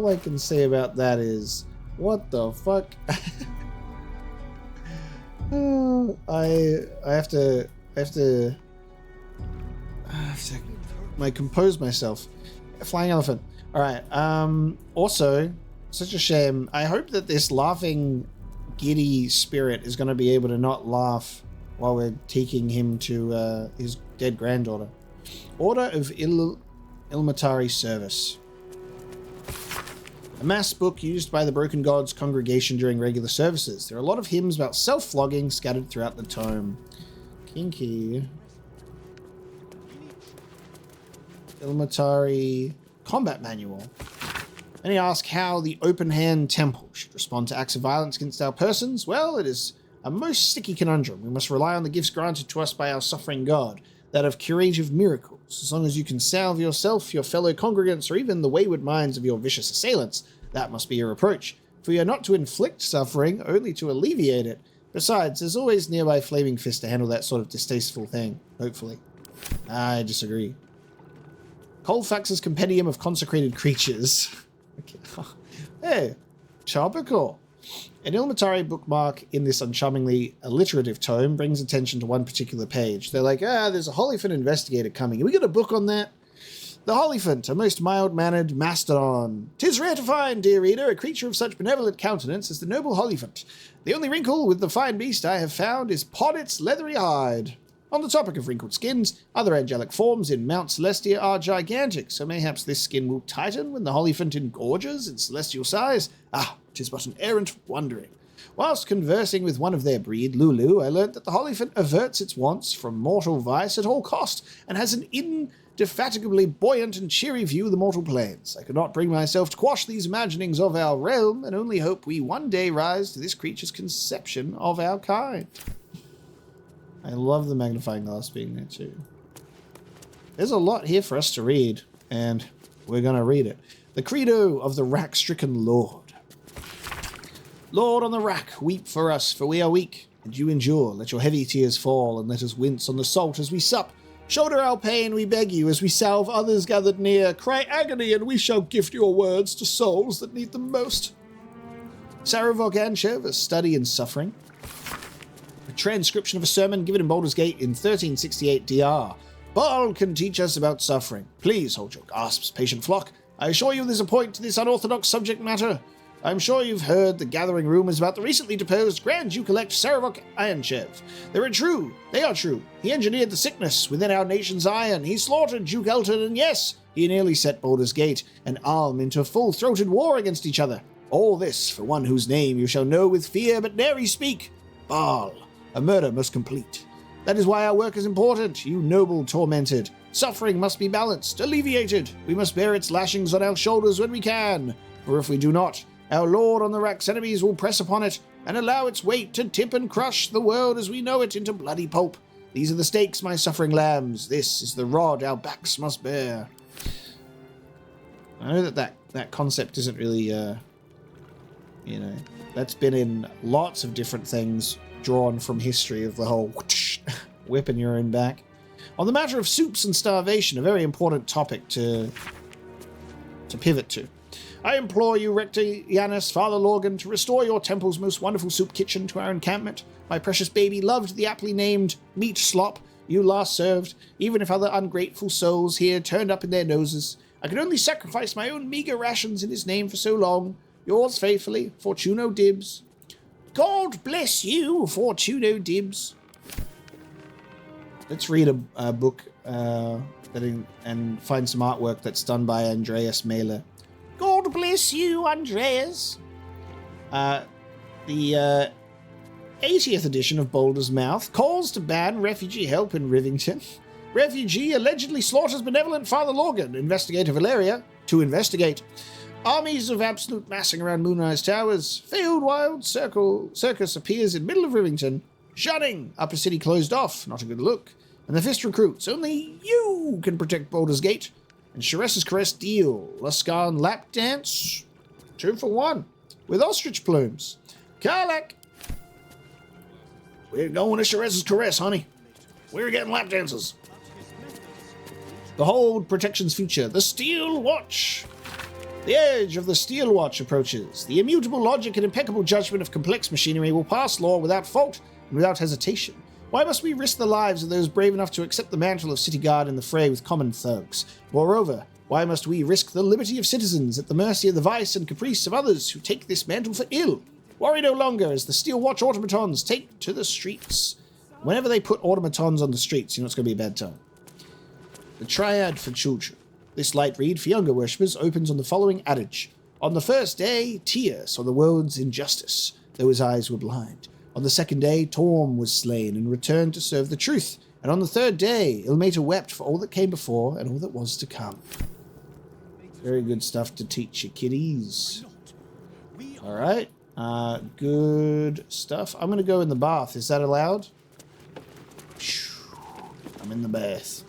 I can say about that is, what the fuck? I have to compose myself. Flying elephant. All right. Also, such a shame. I hope that this laughing, giddy spirit is going to be able to not laugh while we're taking him to his dead granddaughter. Order of Ilmatari Service. A mass book used by the Broken Gods congregation during regular services. There are a lot of hymns about self-flogging scattered throughout the tome. Kinky. Ilmatari Combat Manual. Many ask how the Open Hand Temple should respond to acts of violence against our persons. Well, it is a most sticky conundrum. We must rely on the gifts granted to us by our suffering God, that of curative miracles. As long as you can salve yourself, your fellow congregants, or even the wayward minds of your vicious assailants, that must be your approach. For you are not to inflict suffering, only to alleviate it. Besides, there's always nearby Flaming Fist to handle that sort of distasteful thing, hopefully. I disagree. Colfax's Compendium of Consecrated Creatures. Hey, topical. An Ilmatari bookmark in this uncharmingly alliterative tome brings attention to one particular page. They're like, there's a Hollyphant investigator coming. Have we got a book on that? The Hollyphant, a most mild-mannered mastodon. 'Tis rare to find, dear reader, a creature of such benevolent countenance as the noble Hollyphant. The only wrinkle with the fine beast I have found is Poddit's leathery hide. On the topic of wrinkled skins, other angelic forms in Mount Celestia are gigantic, so mayhaps this skin will tighten when the Hollyphant engorges in celestial size. 'Tis but an errant wondering. Whilst conversing with one of their breed, Lulu, I learnt that the Hollyphant averts its wants from mortal vice at all cost, and has an indefatigably buoyant and cheery view of the mortal planes. I could not bring myself to quash these imaginings of our realm, and only hope we one day rise to this creature's conception of our kind. I love the magnifying glass being there too. There's a lot here for us to read, and we're going to read it. The Credo of the Rack-Stricken Lord. Lord on the rack, weep for us, for we are weak, and you endure. Let your heavy tears fall, and let us wince on the salt as we sup. Shoulder our pain, we beg you, as we salve others gathered near. Cry agony, and we shall gift your words to souls that need them most. Sarah Voganchev, A Study in Suffering. A transcription of a sermon given in Baldur's Gate in 1368 DR. Baal can teach us about suffering. Please hold your gasps, patient flock. I assure you there's a point to this unorthodox subject matter. I'm sure you've heard the gathering rumors about the recently deposed Grand Duke-elect Saravok Ironchev. They are true. He engineered the sickness within our nation's iron. He slaughtered Duke Elton, and yes, he nearly set Baldur's Gate and Alm into full-throated war against each other. All this for one whose name you shall know with fear, but nary speak. Baal, a murder most complete. That is why our work is important, you noble tormented. Suffering must be balanced, alleviated. We must bear its lashings on our shoulders when we can, for if we do not, our Lord on the Rack's enemies will press upon it and allow its weight to tip and crush the world as we know it into bloody pulp. These are the stakes, my suffering lambs. This is the rod our backs must bear. I know that concept isn't really, that's been in lots of different things drawn from history of the whole whipping your own back. On the matter of soups and starvation, a very important topic to pivot to. I implore you, Rector Yanis, Father Lorgan, to restore your temple's most wonderful soup kitchen to our encampment. My precious baby loved the aptly named meat slop you last served, even if other ungrateful souls here turned up in their noses. I could only sacrifice my own meager rations in his name for so long. Yours faithfully, Fortuno Dibbs. God bless you, Fortuno Dibbs. Let's read a book and find some artwork that's done by Andreas Mailer. God bless you, Andreas. The 80th edition of Baldur's Mouth calls to ban refugee help in Rivington. Refugee allegedly slaughters benevolent Father Lorgan, investigator Valeria, to investigate. Armies of absolute massing around Moonrise Towers. Failed wild circus appears in middle of Rivington. Shunning. Upper city closed off. Not a good look. And the Fist recruits. Only you can protect Baldur's Gate. And Sharessa's Caress deal. Luskan lap dance. 2 for 1. With ostrich plumes. Karlak. We're going to Sharessa's Caress, honey. We're getting lap dances. Behold protection's future, the Steel Watch. The age of the Steel Watch approaches. The immutable logic and impeccable judgment of complex machinery will pass law without fault and without hesitation. Why must we risk the lives of those brave enough to accept the mantle of city guard in the fray with common thugs? Moreover, why must we risk the liberty of citizens at the mercy of the vice and caprice of others who take this mantle for ill? Worry no longer as the Steel Watch automatons take to the streets. Whenever they put automatons on the streets, you know it's going to be a bad time. The Triad for Children. This light read for younger worshippers opens on the following adage. On the first day, Tyr saw the world's injustice, though his eyes were blind. On the second day, Torm was slain and returned to serve the truth. And on the third day, Ilmater wept for all that came before and all that was to come. Very good stuff to teach your kiddies. Alright. Good stuff. I'm going to go in the bath. Is that allowed? I'm in the bath.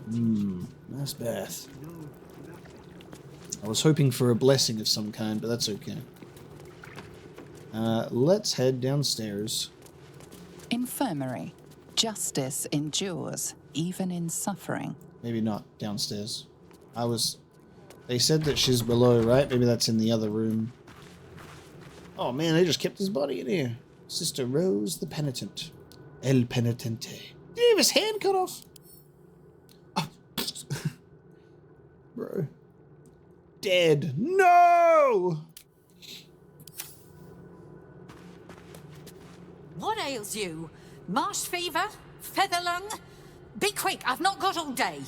Nice bath. I was hoping for a blessing of some kind, but that's okay. Let's head downstairs. Infirmary. Justice endures, even in suffering. Maybe not downstairs. They said that she's below, right? Maybe that's in the other room. Oh man, they just kept his body in here. Sister Rose the Penitent. El Penitente. Did he have his hand cut off? Oh. Bro. Dead. No! What ails you? Marsh fever? Feather lung? Be quick, I've not got all day.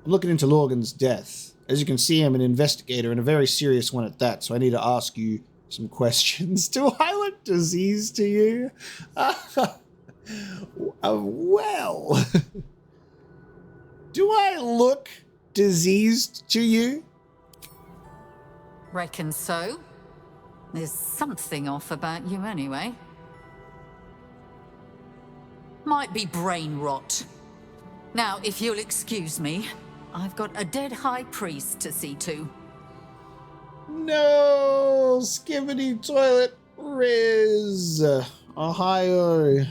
I'm looking into Lorgan's death. As you can see, I'm an investigator, and a very serious one at that, so I need to ask you some questions. Do I look diseased to you? Well. Do I look diseased to you? Reckon so. There's something off about you anyway. Might be brain rot. Now, if you'll excuse me, I've got a dead high priest to see to. No! Skibbity toilet Riz! Ohio.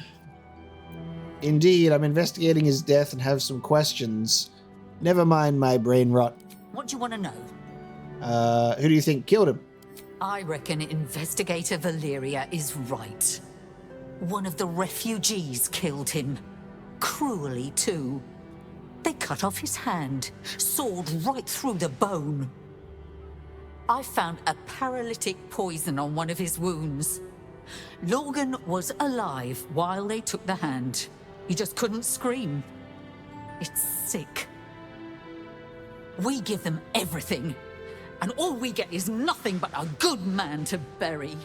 Indeed, I'm investigating his death and have some questions. Never mind my brain rot. What do you want to know? Who do you think killed him? I reckon Investigator Valeria is right. One of the refugees killed him. Cruelly, too. They cut off his hand, sawed right through the bone. I found a paralytic poison on one of his wounds. Logan was alive while they took the hand. He just couldn't scream. It's sick. We give them everything, and all we get is nothing but a good man to bury.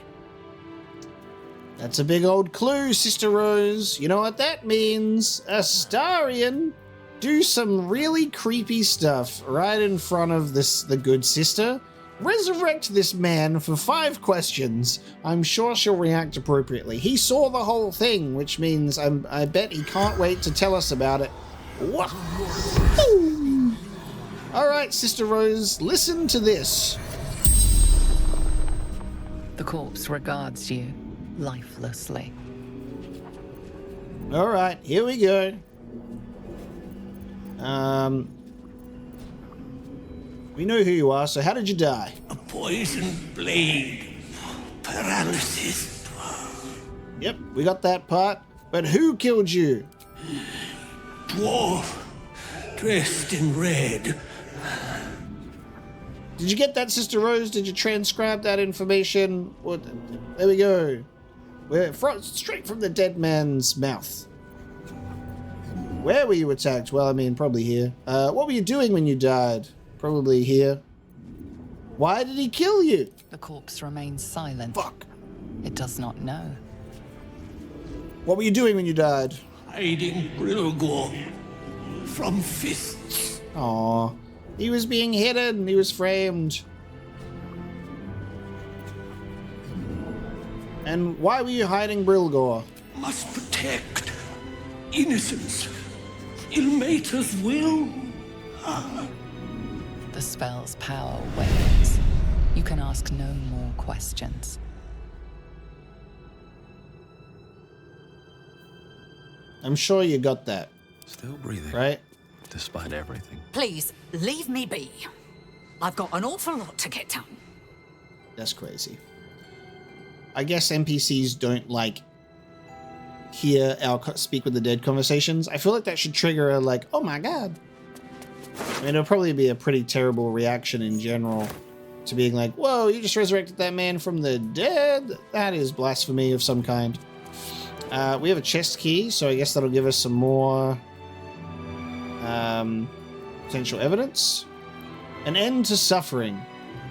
That's a big old clue, Sister Rose. You know what that means? Astarion do some really creepy stuff right in front of the good sister. Resurrect this man for 5 questions. I'm sure she'll react appropriately. He saw the whole thing, which means I bet he can't wait to tell us about it. What? All right, Sister Rose, listen to this. The corpse regards you lifelessly. All right, here we go. We know who you are, so how did you die? A poisoned blade. Paralysis. Yep, we got that part. But who killed you? Dwarf. Dressed in red. Did you get that, Sister Rose? Did you transcribe that information? There we go. We're straight from the dead man's mouth. Where were you attacked? Well, I mean, probably here. What were you doing when you died? Probably here. Why did he kill you? The corpse remains silent. Fuck. It does not know. What were you doing when you died? Hiding Brilgor from fists. Aw. He was being hidden. He was framed. And why were you hiding Brilgor? Must protect innocence. Ilmater's will. The spell's power wanes. You can ask no more questions. I'm sure you got that. Still breathing. Right? Despite everything. Please, leave me be. I've got an awful lot to get done. That's crazy. I guess NPCs don't, like, hear our speak with the dead conversations. I feel like that should trigger a, like, oh my god. I mean, it'll probably be a pretty terrible reaction in general to being like, whoa, you just resurrected that man from the dead? That is blasphemy of some kind. We have a chest key, so I guess that'll give us some more potential evidence. An end to suffering.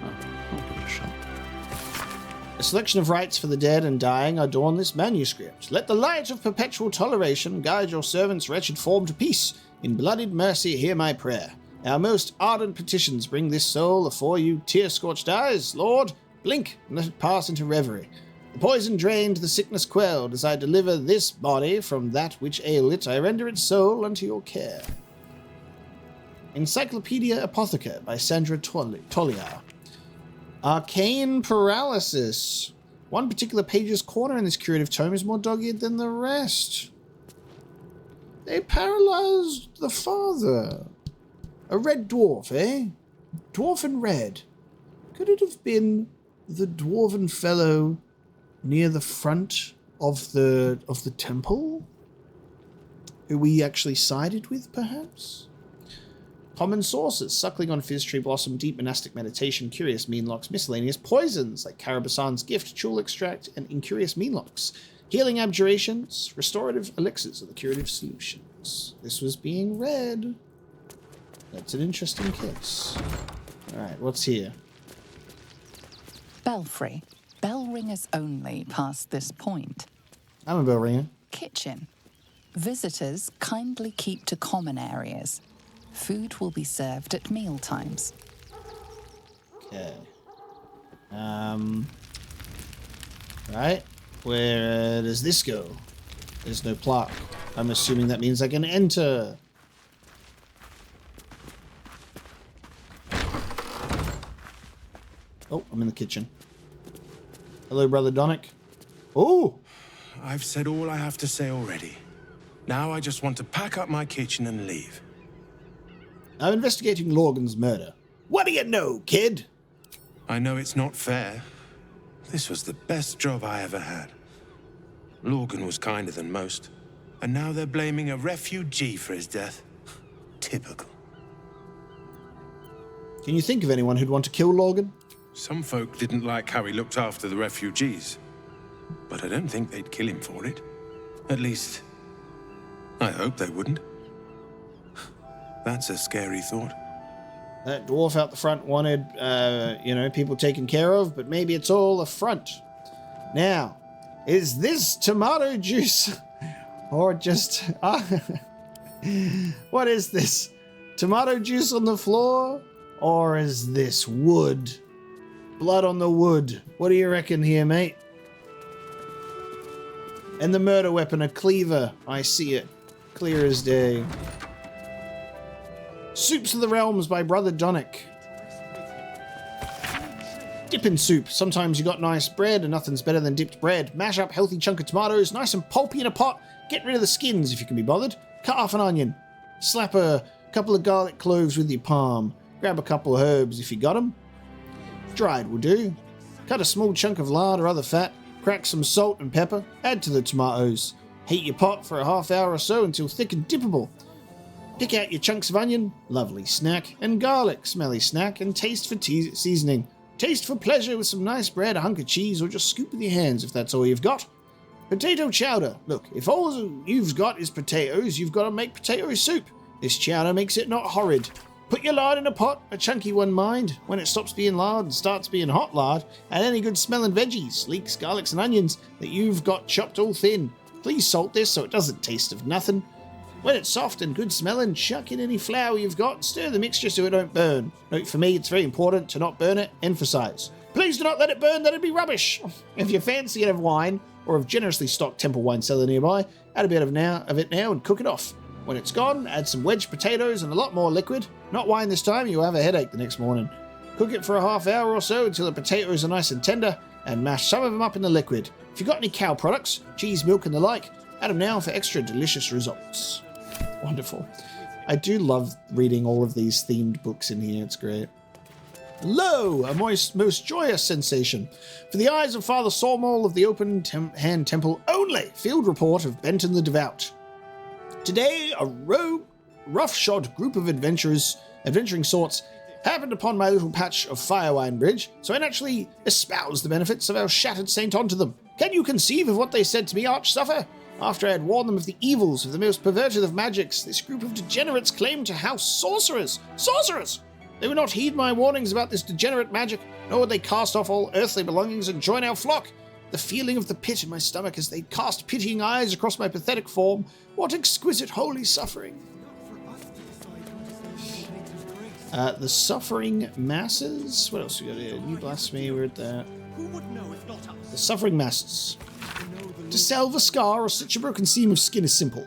I'll give it a shot. A selection of rites for the dead and dying adorn this manuscript. Let the light of perpetual toleration guide your servant's wretched form to peace. In blooded mercy, hear my prayer. Our most ardent petitions bring this soul afore you tear-scorched eyes. Lord, blink and let it pass into reverie. The poison drained, the sickness quelled. As I deliver this body from that which ail it, I render its soul unto your care. Encyclopedia Apotheca by Sandra Tolliar. Arcane Paralysis. One particular page's corner in this curative tome is more dog-eared than the rest. They paralyzed the father. A red dwarf, eh? Dwarf and red. Could it have been the dwarven fellow near the front of the temple? Who we actually sided with, perhaps? Common sources, suckling on fizz tree blossom, deep monastic meditation, curious meanlocks, miscellaneous poisons like Carabasan's gift, chul extract, and incurious meanlocks, healing abjurations, restorative elixirs are the curative solutions. This was being read. That's an interesting case. Alright, what's here? Belfry. Bell ringers only past this point. I'm a bell ringer. Kitchen. Visitors kindly keep to common areas. Food will be served at meal times. Okay. Right. Where does this go? There's no plaque. I'm assuming that means I can enter. Oh, I'm in the kitchen. Hello, Brother Donick. Oh! I've said all I have to say already. Now I just want to pack up my kitchen and leave. I'm investigating Lorgan's murder. What do you know, kid? I know it's not fair. This was the best job I ever had. Lorgan was kinder than most. And now they're blaming a refugee for his death. Typical. Can you think of anyone who'd want to kill Lorgan? Some folk didn't like how he looked after the refugees. But I don't think they'd kill him for it. At least, I hope they wouldn't. That's a scary thought. That dwarf out the front wanted, people taken care of, but maybe it's all a front. Now, is this tomato juice or just... what is this? Tomato juice on the floor? Or is this wood? Blood on the wood. What do you reckon here, mate? And the murder weapon, a cleaver. I see it. Clear as day. Soups of the Realms by Brother Donick. Dippin' soup. Sometimes you got nice bread and nothing's better than dipped bread. Mash up healthy chunk of tomatoes, nice and pulpy in a pot. Get rid of the skins if you can be bothered. Cut off an onion. Slap a couple of garlic cloves with your palm. Grab a couple of herbs if you got them. Dried will do. Cut a small chunk of lard or other fat. Crack some salt and pepper. Add to the tomatoes. Heat your pot for a half hour or so until thick and dippable. Pick out your chunks of onion, lovely snack, and garlic, smelly snack, and taste for seasoning. Taste for pleasure with some nice bread, a hunk of cheese, or just scoop with your hands if that's all you've got. Potato chowder. Look, if all you've got is potatoes, you've got to make potato soup. This chowder makes it not horrid. Put your lard in a pot, a chunky one mind. When it stops being lard and starts being hot lard, add any good smelling veggies, leeks, garlics, and onions that you've got chopped all thin. Please salt this so it doesn't taste of nothing. When it's soft and good smelling, chuck in any flour you've got and stir the mixture so it don't burn. Note for me, it's very important to not burn it. Emphasize. Please do not let it burn, that'd be rubbish. If you fancy it of wine, or of generously stocked temple wine cellar nearby, add a bit of it now and cook it off. When it's gone, add some wedged potatoes and a lot more liquid. Not wine this time, you'll have a headache the next morning. Cook it for a half hour or so until the potatoes are nice and tender, and mash some of them up in the liquid. If you've got any cow products, cheese, milk and the like, add them now for extra delicious results. Wonderful. I do love reading all of these themed books in here. It's great. Lo, a most joyous sensation. For the eyes of Father Sawmall of the Open Hand Temple only. Field report of Benton the Devout. Today, a roughshod group of adventuring sorts, happened upon my little patch of Firewine Bridge, so I naturally espoused the benefits of our shattered saint onto them. Can you conceive of what they said to me, Archsuffer? After I had warned them of the evils of the most perverted of magics, this group of degenerates claimed to house sorcerers. Sorcerers! They would not heed my warnings about this degenerate magic, nor would they cast off all earthly belongings and join our flock. The feeling of the pit in my stomach as they cast pitying eyes across my pathetic form. What exquisite holy suffering. The Suffering Masses. What else we got here? New Blasphemy, we're at that. The Suffering Masses. To salve a scar or stitch a broken seam of skin is simple,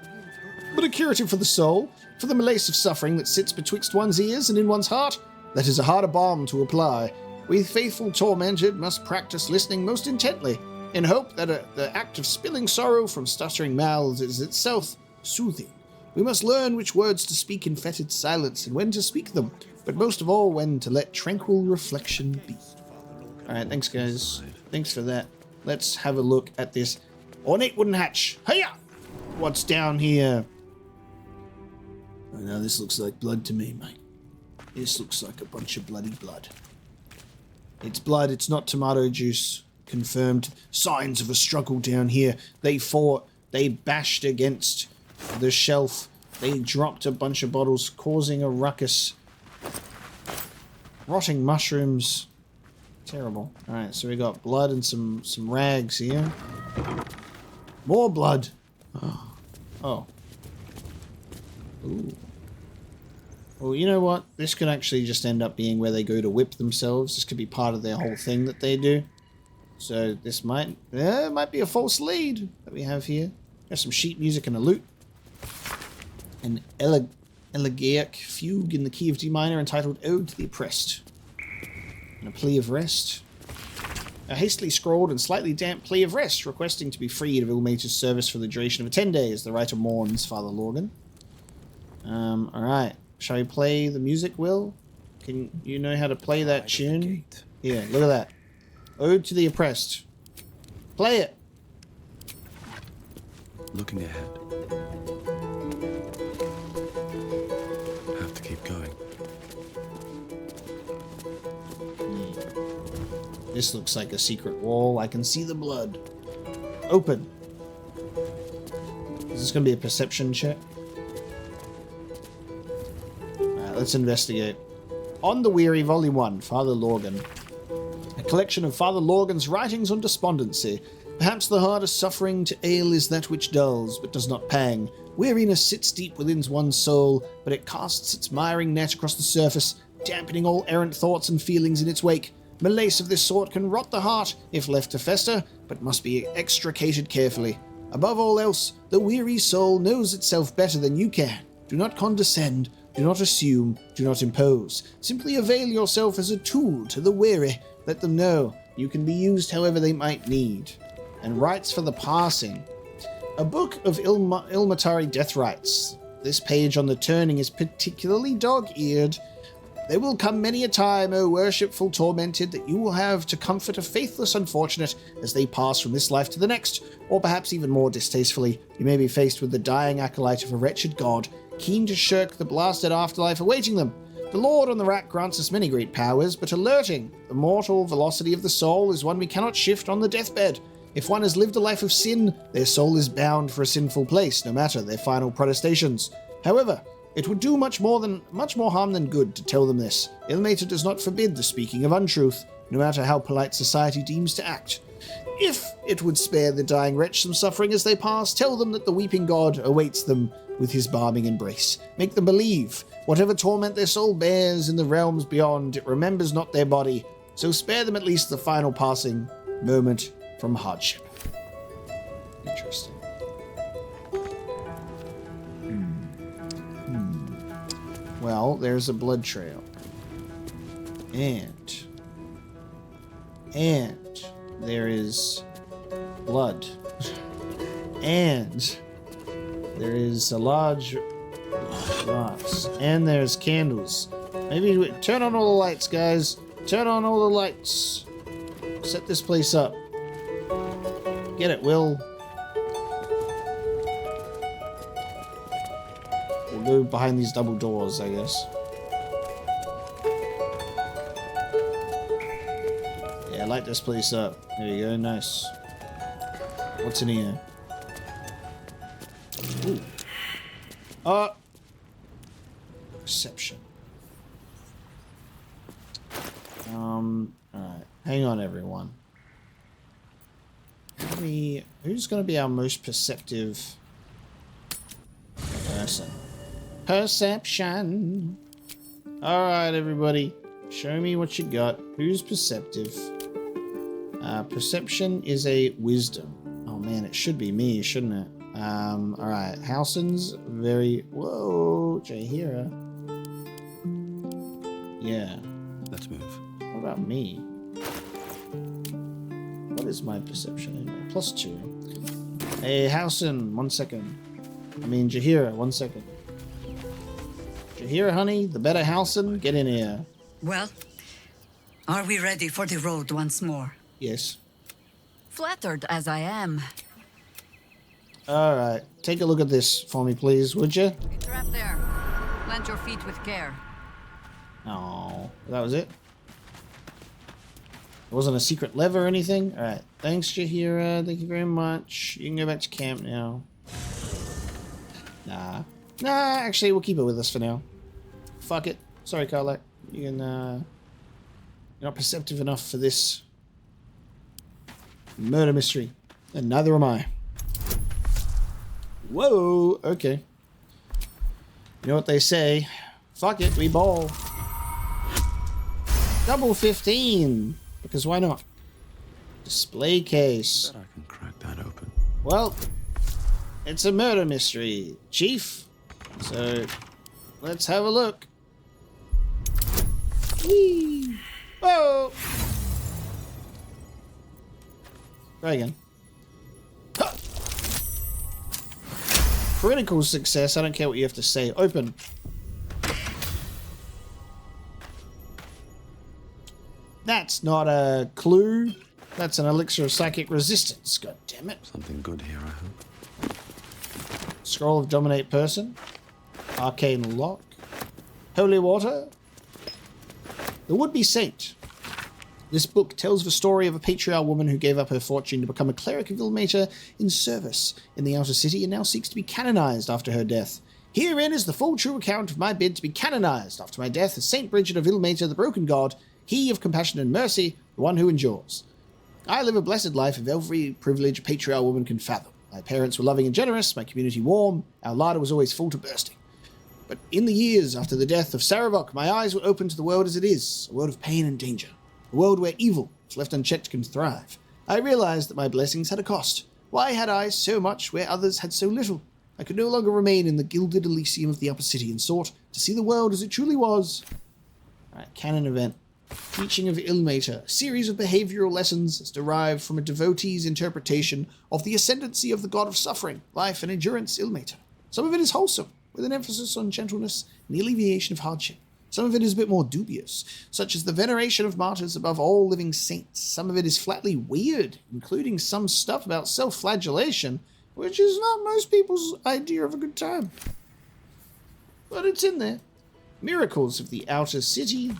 but a curative for the soul, for the malaise of suffering that sits betwixt one's ears and in one's heart, that is a harder balm to apply. We faithful tormented must practice listening most intently, in hope that the act of spilling sorrow from stuttering mouths is itself soothing. We must learn which words to speak in fettered silence and when to speak them, but most of all when to let tranquil reflection be. Alright, thanks guys. Thanks for that. Let's have a look at this ornate wooden hatch. Hiya! What's down here? Oh no, this looks like blood to me, mate. This looks like a bunch of bloody blood. It's blood, it's not tomato juice. Confirmed signs of a struggle down here. They fought, they bashed against the shelf. They dropped a bunch of bottles, causing a ruckus. Rotting mushrooms. Terrible. Alright, so we got blood and some rags here. More blood. Oh. Ooh. Well, you know what? This could actually just end up being where they go to whip themselves. This could be part of their whole thing that they do. So this might be a false lead that we have here. There's some sheet music and a lute. An elegiac fugue in the key of D minor entitled Ode to the Oppressed. And a plea of rest. A hastily scrawled and slightly damp plea of rest, requesting to be freed of Ilmater's service for the duration of 10 days. The writer mourns Father Lorgan. Alright. Shall we play the music, Will? Can you know how to play that tune? Here, look at that. Ode to the Oppressed. Play it! Looking ahead. Have to keep going. This looks like a secret wall. I can see the blood. Open. Is this going to be a perception check? Alright, let's investigate. On the Weary, Volume 1, Father Lorgan. A collection of Father Lorgan's writings on despondency. Perhaps the hardest suffering to ail is that which dulls, but does not pang. Weariness sits deep within one's soul, but it casts its miring net across the surface, dampening all errant thoughts and feelings in its wake. Malaise of this sort can rot the heart, if left to fester, but must be extricated carefully. Above all else, the weary soul knows itself better than you can. Do not condescend, do not assume, do not impose. Simply avail yourself as a tool to the weary. Let them know you can be used however they might need. And rites for the passing. A book of Ilmatari death rites. This page on the turning is particularly dog-eared. There will come many a time, O worshipful tormented, that you will have to comfort a faithless unfortunate as they pass from this life to the next, or perhaps even more distastefully, you may be faced with the dying acolyte of a wretched god, keen to shirk the blasted afterlife awaiting them. The Lord on the rack grants us many great powers, but alerting, the mortal velocity of the soul is one we cannot shift on the deathbed. If one has lived a life of sin, their soul is bound for a sinful place, no matter their final protestations. However, it would do much more harm than good to tell them this. Ilmater does not forbid the speaking of untruth, no matter how polite society deems to act. If it would spare the dying wretch some suffering as they pass, tell them that the weeping God awaits them with his balming embrace. Make them believe, whatever torment their soul bears in the realms beyond, it remembers not their body, so spare them at least the final passing moment from hardship. Interesting. Well, there's a blood trail. And there is blood. And there is a large Nice. And there's candles. Maybe we turn on all the lights, guys. Turn on all the lights. Set this place up. Get it, Will. We'll go behind these double doors, I guess. Yeah, light this place up. There you go, nice. What's in here? Ooh. Perception. Alright. Hang on, everyone. Who's going to be our most perceptive person? Perception. Alright, everybody. Show me what you got. Who's perceptive? Perception is a wisdom. Oh man, it should be me, shouldn't it? Alright. Howson's very... Whoa, Jahira. Yeah. Let's move. What about me? What is my perception anyway? +2. Hey, Howson, 1 second. I mean, Jahira, 1 second. Jahira, honey, the better Howson, get in here. Well, are we ready for the road once more? Yes. Flattered as I am. Alright, take a look at this for me, please, would you? A trap there. Plant your feet with care. Oh, that was it? It wasn't a secret lever or anything? Alright, thanks, Jahira. Thank you very much. You can go back to camp now. Nah, actually, we'll keep it with us for now. Fuck it. Sorry, Karlak. You can, you're not perceptive enough for this murder mystery. And neither am I. Whoa, okay. You know what they say? Fuck it, we ball. Double 15. Because why not? Display case. I can crack that open. Well, it's a murder mystery, Chief. So, let's have a look. Whee! Whoa! Try again. Ha! Critical success. I don't care what you have to say. Open. That's not a clue. That's an elixir of psychic resistance. God damn it. Something good here, I hope. Scroll of dominate person. Arcane lock. Holy water. The would-be saint. This book tells the story of a patriarchal woman who gave up her fortune to become a cleric of Ilmater in service in the outer city and now seeks to be canonized after her death. Herein is the full true account of my bid to be canonized after my death as Saint Bridget of Ilmater, the broken god, he of compassion and mercy, the one who endures. I live a blessed life of every privilege a patriarchal woman can fathom. My parents were loving and generous, my community warm, our larder was always full to bursting. But in the years after the death of Saravok, my eyes were opened to the world as it is, a world of pain and danger, a world where evil, if left unchecked, can thrive. I realized that my blessings had a cost. Why had I so much where others had so little? I could no longer remain in the gilded Elysium of the upper city and sought to see the world as it truly was. Alright, canon event. Teaching of Ilmater, a series of behavioral lessons as derived from a devotee's interpretation of the ascendancy of the god of suffering, life, and endurance, Ilmater. Some of it is wholesome, with an emphasis on gentleness and the alleviation of hardship. Some of it is a bit more dubious, such as the veneration of martyrs above all living saints. Some of it is flatly weird, including some stuff about self-flagellation, which is not most people's idea of a good time. But it's in there. Miracles of the outer city.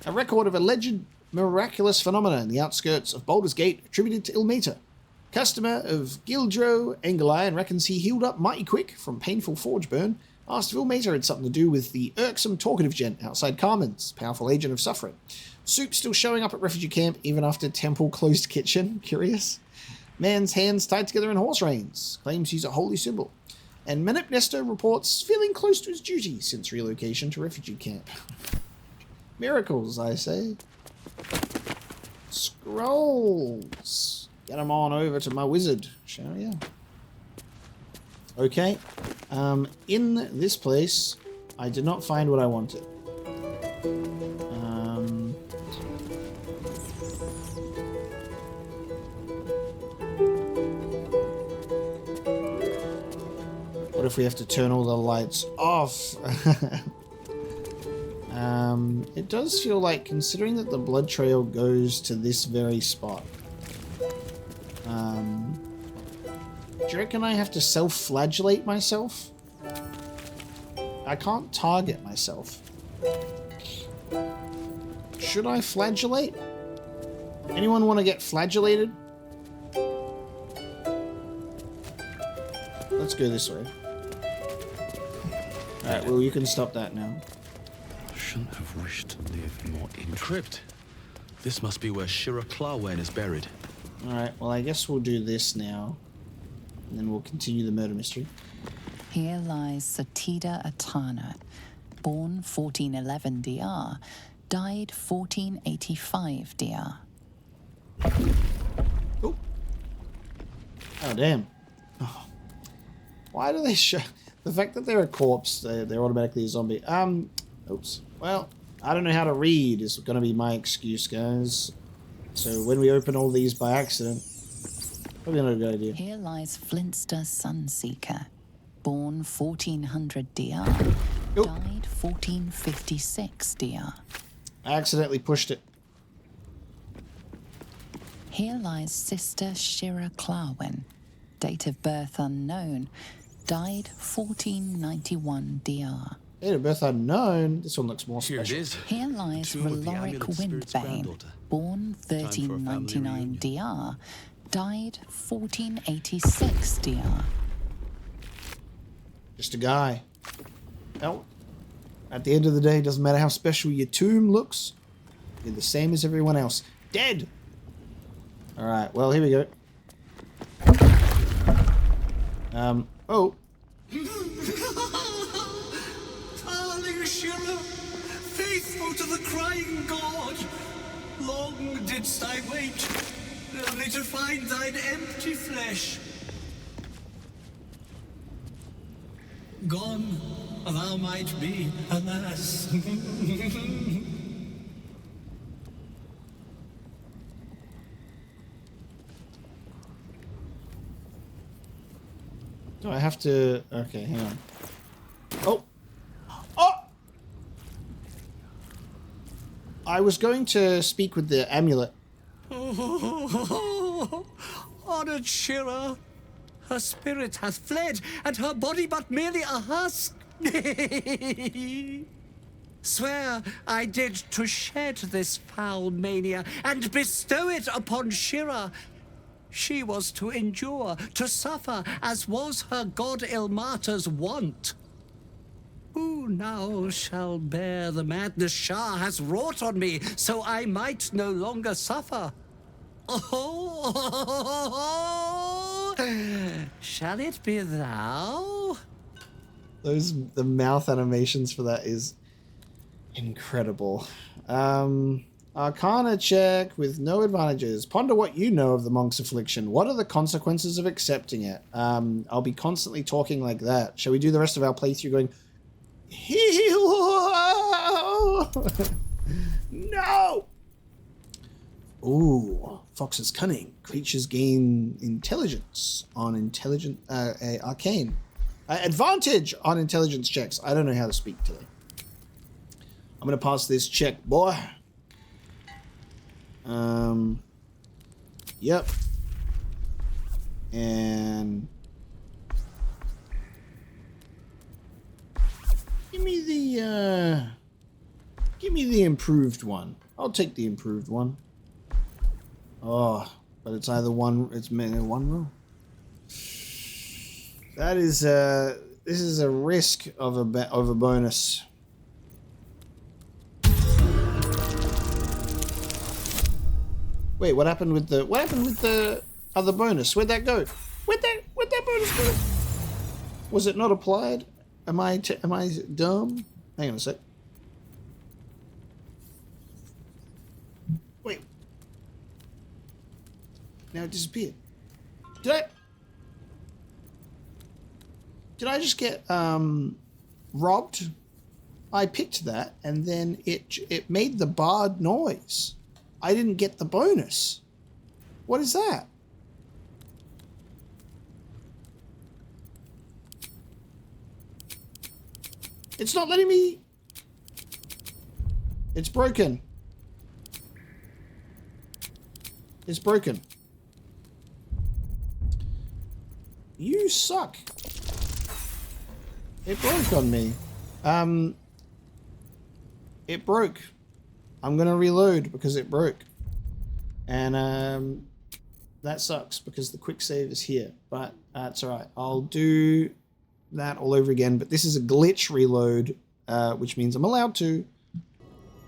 A record of alleged miraculous phenomena in the outskirts of Baldur's Gate attributed to Ilmater. Customer of Gildro Angelion reckons he healed up mighty quick from painful forge burn. Asked if Ilmater had something to do with the irksome talkative gent outside Carmen's, powerful agent of suffering. Soup still showing up at refugee camp even after temple closed kitchen. Curious. Man's hands tied together in horse reins. Claims he's a holy symbol. And Menip Nestor reports feeling close to his duty since relocation to refugee camp. Miracles, I say. Scrolls. Get them on over to my wizard, shall ya? Okay. In this place, I did not find what I wanted. What if we have to turn all the lights off? It does feel like, considering that the blood trail goes to this very spot. Do you reckon I have to self-flagellate myself? I can't target myself. Should I flagellate? Anyone want to get flagellated? Let's go this way. Alright, well, you can stop that now. Shouldn't have wished to live more in crypt. This must be where Shira Clawen is buried. Alright, well, I guess we'll do this now. And then we'll continue the murder mystery. Here lies Satida Atana, born 1411 DR, died 1485 DR. Oh, damn. Oh. Why do they show... The fact that they're a corpse, they're automatically a zombie. Oops. Well, I don't know how to read is going to be my excuse, guys. So when we open all these by accident, probably not a good idea. Here lies Flintster Sunseeker, born 1400 DR, died 1456 DR. I accidentally pushed it. Here lies Sister Shira Clawen, date of birth unknown, died 1491 DR. Date of birth unknown. This one looks more Here special. it is. Here lies Valoric Windbane, born 1399 DR, died 1486 DR. Just a guy. Well, at the end of the day, it doesn't matter how special your tomb looks. You're the same as everyone else. Dead! Alright, well, here we go. Oh. Darling Shira, faithful to the crying god, long didst I wait, only to find thine empty flesh. Gone thou might be, alas. Do I have to... Okay, hang on. Oh! Oh! I was going to speak with the amulet. Honored Shira, her spirit hath fled, and her body but merely a husk. Swear I did to shed this foul mania, and bestow it upon Shira. She was to endure, to suffer, as was her god Ilmater's wont. Who now shall bear the madness Shah has wrought on me, so I might no longer suffer? Oh, shall it be thou? The mouth animations for that is incredible. Arcana check with no advantages. Ponder what you know of the monk's affliction. What are the consequences of accepting it? I'll be constantly talking like that. Shall we do the rest of our playthrough going, heal? No! Ooh, Fox's cunning. Creatures gain intelligence on arcane. Advantage on intelligence checks. I don't know how to speak today. I'm going to pass this check, boy. Yep. And give me the improved one. I'll take the improved one. Oh, but it's either one, it's one roll. That is this is a risk of a bonus. Wait, what happened with the other bonus? Where'd that go? Where'd that bonus go? Was it not applied? Am I dumb? Hang on a sec. Wait. Now it disappeared. Did I just get robbed? I picked that and then it made the barred noise. I didn't get the bonus. What is that? It's not letting me. It's broken. It's broken. You suck. It broke on me. It broke. I'm gonna reload because it broke. And that sucks because the quick save is here. But it's alright. I'll do that all over again. But this is a glitch reload, which means I'm allowed to.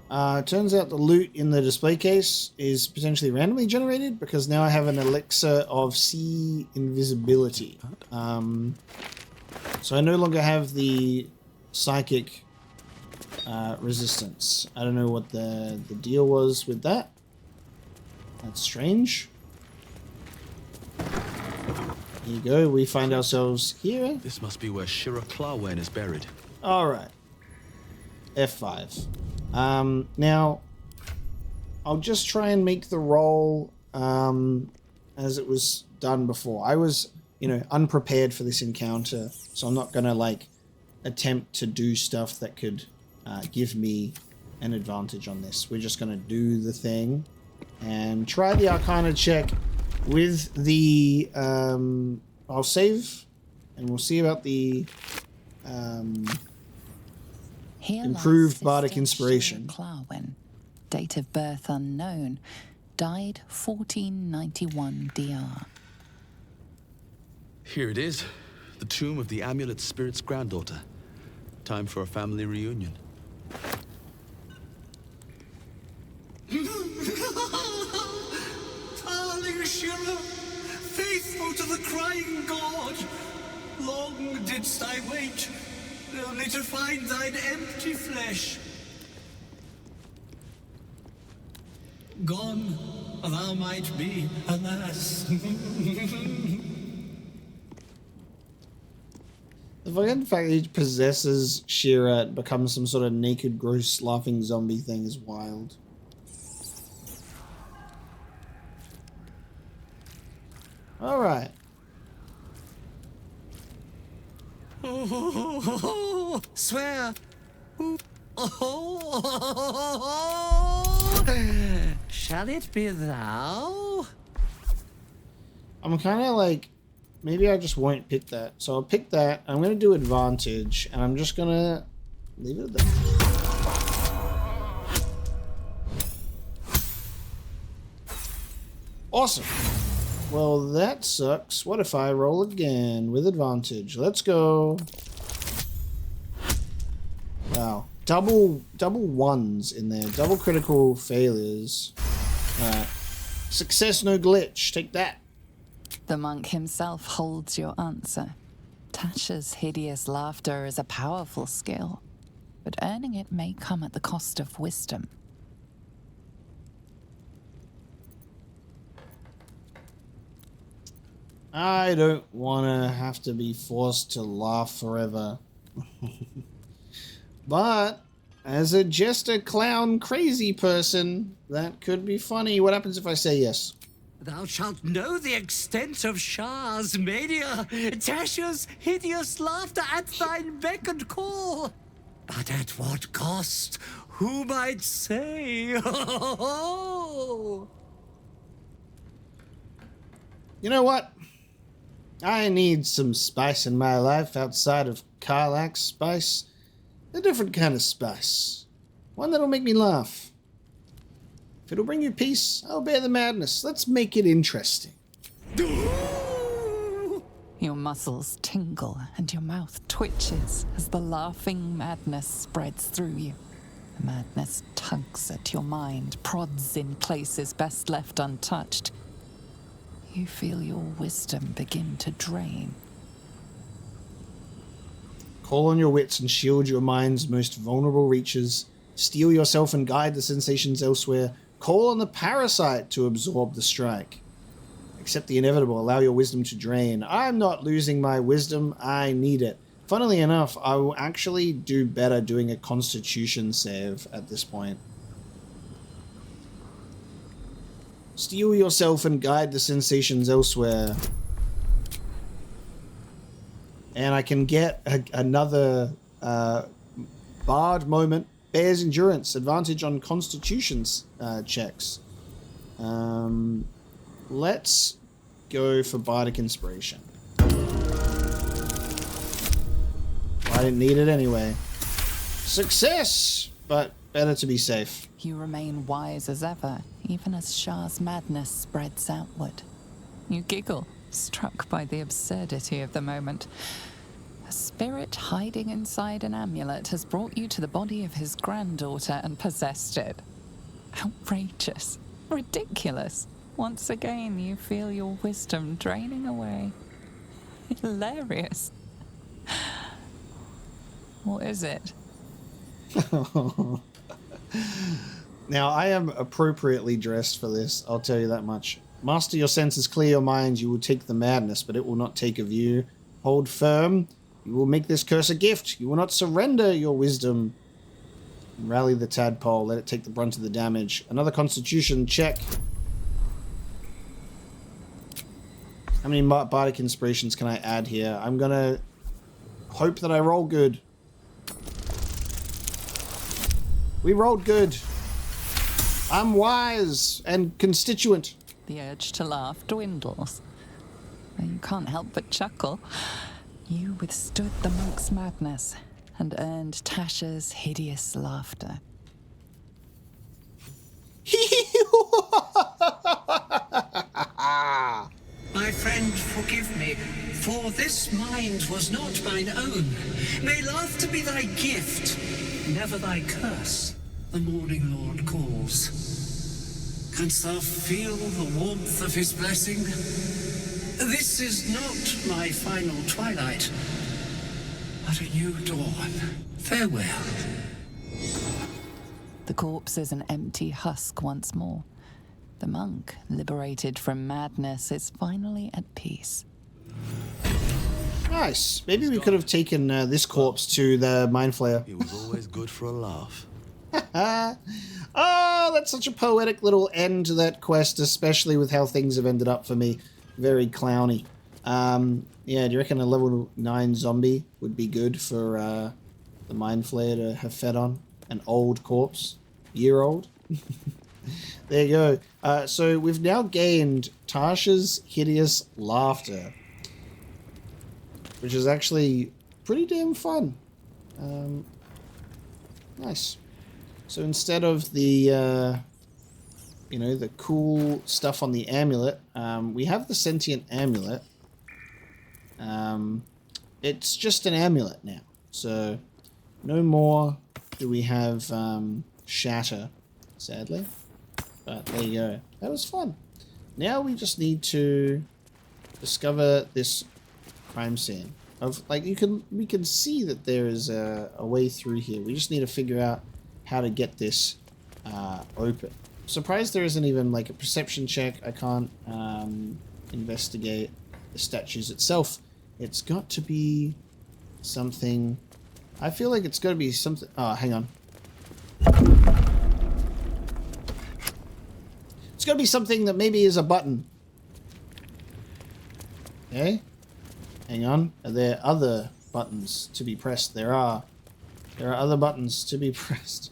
Turns out the loot in the display case is potentially randomly generated because now I have an elixir of sea invisibility. So I no longer have the psychic resistance. I don't know what the deal was with that. That's strange. Here you go. We find ourselves here. This must be where Shira Clawwen is buried. All right. F5. Now, I'll just try and make the roll as it was done before. I was, unprepared for this encounter, so I'm not going to, attempt to do stuff that could give me an advantage on this. We're just going to do the thing and try the Arcana check with the... I'll save, and we'll see about the... improved bardic inspiration. Clawwen, date of birth unknown, died 1491 DR. Here it is, the tomb of the Amulet Spirit's granddaughter. Time for a family reunion. Darling Shira, faithful to the crying god, long didst I wait, only to find thine empty flesh. Gone thou might be, alas. The fucking fact that he possesses Shira and becomes some sort of naked, gross, laughing zombie thing is wild. Alright. Oh, swear. Shall it be thou? I'm kind of maybe I just won't pick that. So I'll pick that. I'm going to do advantage, and I'm just going to leave it at that. Awesome. Well, that sucks. What if I roll again with advantage? Let's go. Wow. Double ones in there. Double critical failures. Alright. Success, no glitch. Take that. The monk himself holds your answer. Tasha's hideous laughter is a powerful skill, but earning it may come at the cost of wisdom. I don't want to have to be forced to laugh forever. But, as a jester, clown, crazy person, that could be funny. What happens if I say yes? Thou shalt know the extent of Shah's mania, Tasha's hideous laughter at thine beck and call. But at what cost? Who might say? You know what? I need some spice in my life outside of Karlak's spice. A different kind of spice. One that'll make me laugh. If it'll bring you peace, I'll bear the madness. Let's make it interesting. Your muscles tingle and your mouth twitches as the laughing madness spreads through you. The madness tugs at your mind, prods in places best left untouched. You feel your wisdom begin to drain. Call on your wits and shield your mind's most vulnerable reaches. Steel yourself and guide the sensations elsewhere. Call on the parasite to absorb the strike. Accept the inevitable. Allow your wisdom to drain. I'm not losing my wisdom. I need it. Funnily enough, I will actually do better doing a constitution save at this point. Steel yourself and guide the sensations elsewhere. And I can get another Bard moment. Bears endurance. Advantage on constitutions checks. Let's go for Bardic Inspiration. I didn't need it anyway. Success! But better to be safe. You remain wise as ever, even as Shah's madness spreads outward. You giggle, struck by the absurdity of the moment. A spirit hiding inside an amulet has brought you to the body of his granddaughter and possessed it. Outrageous. Ridiculous. Once again, you feel your wisdom draining away. Hilarious. What is it? Now, I am appropriately dressed for this, I'll tell you that much. Master your senses, clear your mind, you will take the madness, but it will not take of you. Hold firm, you will make this curse a gift. You will not surrender your wisdom. Rally the tadpole, let it take the brunt of the damage. Another constitution check. How many bardic inspirations can I add here? I'm gonna hope that I roll good. We rolled good. I'm wise and constituent. The urge to laugh dwindles. You can't help but chuckle. You withstood the monk's madness and earned Tasha's hideous laughter. My friend, forgive me, for this mind was not mine own. May laughter be thy gift, never thy curse. The morning Lord calls. Canst thou feel the warmth of his blessing? This is not my final twilight, but a new dawn. Farewell. The corpse is an empty husk once more. The monk, liberated from madness, is finally at peace. Nice. Maybe we could have taken this corpse to the Mind Flayer. It was always good for a laugh. Oh, that's such a poetic little end to that quest, especially with how things have ended up for me. Very clowny. Yeah, do you reckon a level 9 zombie would be good for the Mind Flayer to have fed on? An old corpse? Year-old? There you go. So we've now gained Tasha's hideous laughter, which is actually pretty damn fun. Nice. So instead of the, you know, the cool stuff on the amulet, we have the sentient amulet. It's just an amulet now. So no more do we have shatter, sadly. But there you go. That was fun. Now we just need to discover this crime scene. Like we can see that there is a way through here. We just need to figure out how to get this open. I'm surprised there isn't even like a perception check. I can't investigate the statues itself. It's got to be something. I feel like it's got to be something. Oh, hang on. It's got to be something that maybe is a button. Okay. Hang on. Are there other buttons to be pressed? There are. There are other buttons to be pressed.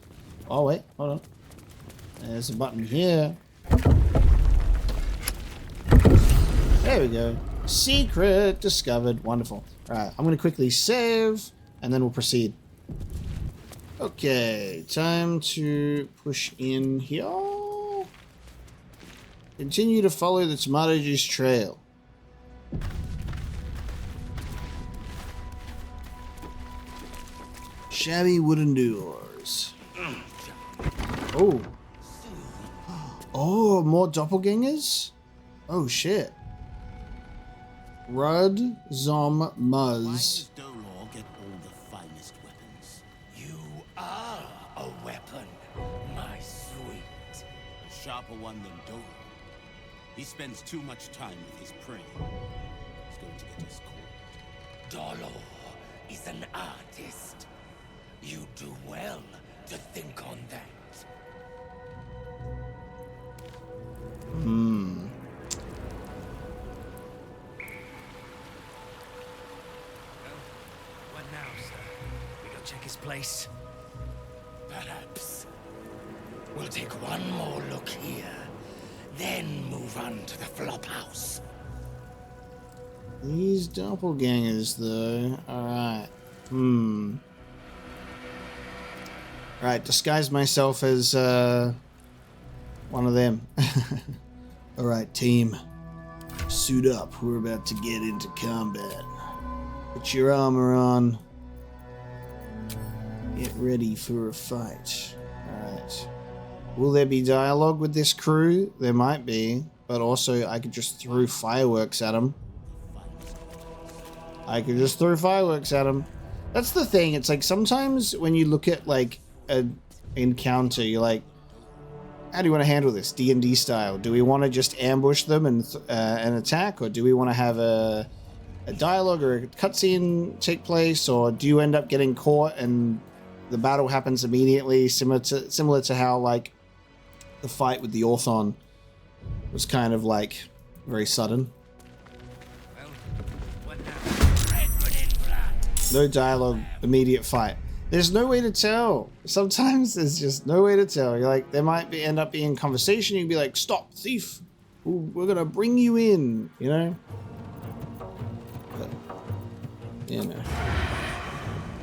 Oh, wait. Hold on. There's a button here. There we go. Secret discovered. Wonderful. Alright, I'm going to quickly save, and then we'll proceed. Okay, time to push in here. Continue to follow the tomato juice trail. Shabby wooden doors. Oh. Oh, more doppelgangers? Oh, shit. Rudd, Zom, Muzz. Dolor get all the finest weapons? You are a weapon, my sweet. A sharper one than Dolor. He spends too much time with his prey. He's going to get us caught. Dolor is an artist. You do well to think on that. What now, sir? We go check his place? troops. We'll take one more look here, then move on to the flophouse. These doppelgangers, though. Alright. Right, disguise myself as one of them. Alright, team. Suit up. We're about to get into combat. Put your armor on. Get ready for a fight. Alright. Will there be dialogue with this crew? There might be, but also I could just throw fireworks at them. That's the thing. It's like sometimes when you look at like an encounter, you're like, how do you want to handle this? D&D style. Do we want to just ambush them and attack, or do we want to have a dialogue or a cutscene take place, or do you end up getting caught and the battle happens immediately, similar to how like the fight with the Orthon was kind of like very sudden. No dialogue, immediate fight. There's no way to tell. Sometimes there's just no way to tell. You're like, there might end up being conversation. You'd be like, stop, thief. Ooh, we're gonna bring you in, you know? But, you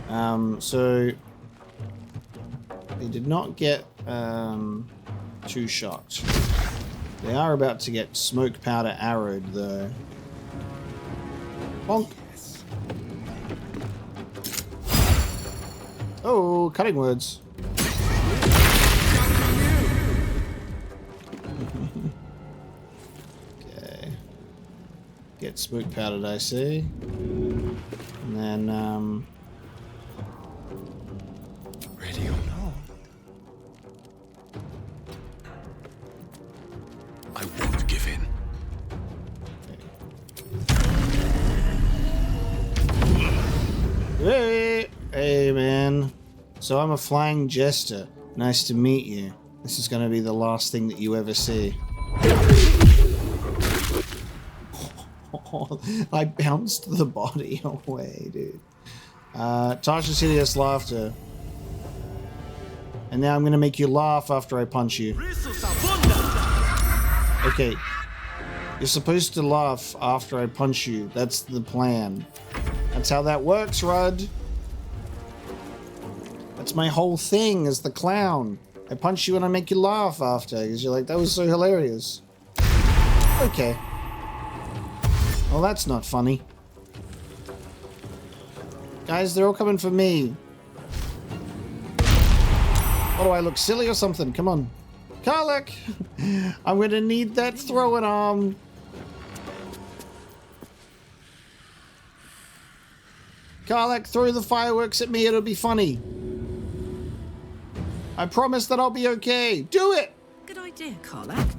know. So they did not get too shocked. They are about to get smoke powder arrowed though. Bonk. Oh, cutting words. Okay. Get smoke powdered, I see. And then, ready or not? I won't give in. Hey, man. So I'm a flying jester. Nice to meet you. This is going to be the last thing that you ever see. Oh, I bounced the body away, dude. Tasha's hideous laughter. And now I'm going to make you laugh after I punch you. Okay. You're supposed to laugh after I punch you. That's the plan. That's how that works, Rudd. That's my whole thing as the clown. I punch you and I make you laugh after, because you're like, that was so hilarious. Okay. Well, that's not funny. Guys, they're all coming for me. What, do I look silly or something? Come on. Karlach! I'm gonna need that throwing arm. Karlach, throw the fireworks at me, it'll be funny. I promise that I'll be okay. Do it! Good idea, Karlach.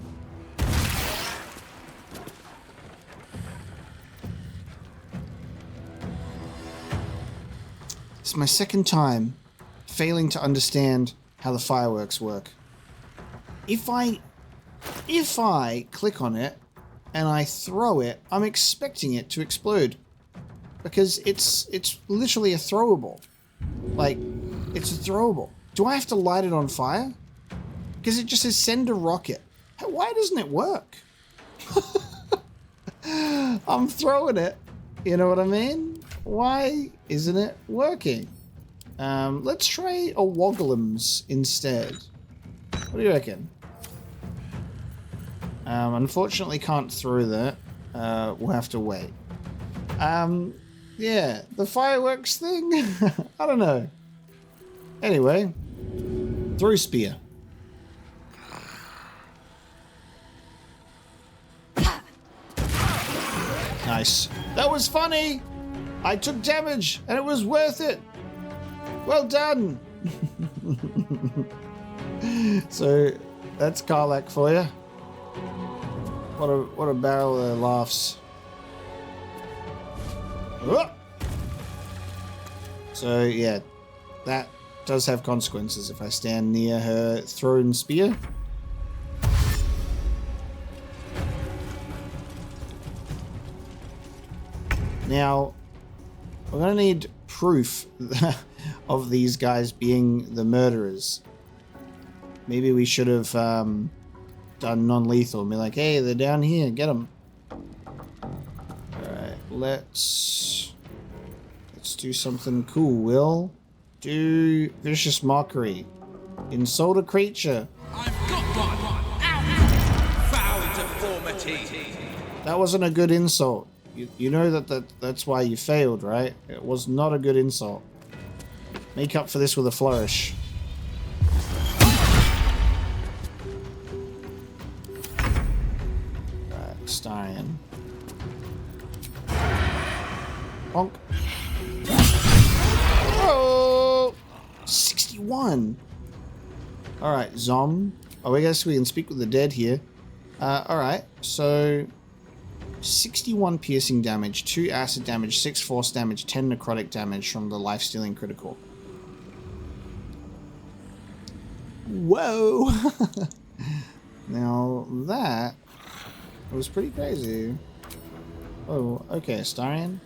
It's my second time failing to understand how the fireworks work. If I click on it and I throw it, I'm expecting it to explode. Because it's literally a throwable. Like, it's a throwable. Do I have to light it on fire? Because it just says send a rocket. Why doesn't it work? I'm throwing it. You know what I mean? Why isn't it working? Let's try a Wogglums instead. What do you reckon? Unfortunately can't throw that. We'll have to wait. Yeah, the fireworks thing? I don't know. Anyway, throw spear. Nice. That was funny! I took damage and it was worth it. Well done. So that's Karlach for you. What a barrel of laughs. Oh! So yeah, that does have consequences if I stand near her thrown spear. Now, we're going to need proof of these guys being the murderers. Maybe we should have done non-lethal and be like, hey, they're down here, get them. Alright, let's do something cool, Will. Do vicious mockery. Insult a creature. Foul deformity. That wasn't a good insult. You know that's why you failed, right? It was not a good insult. Make up for this with a flourish. Right, Starion. Bonk. Oh! 61! Alright, Zom. Oh, I guess we can speak with the dead here. Alright, so 61 piercing damage, 2 acid damage, 6 force damage, 10 necrotic damage from the life-stealing critical. Whoa! Now that was pretty crazy. Oh, okay, Starion.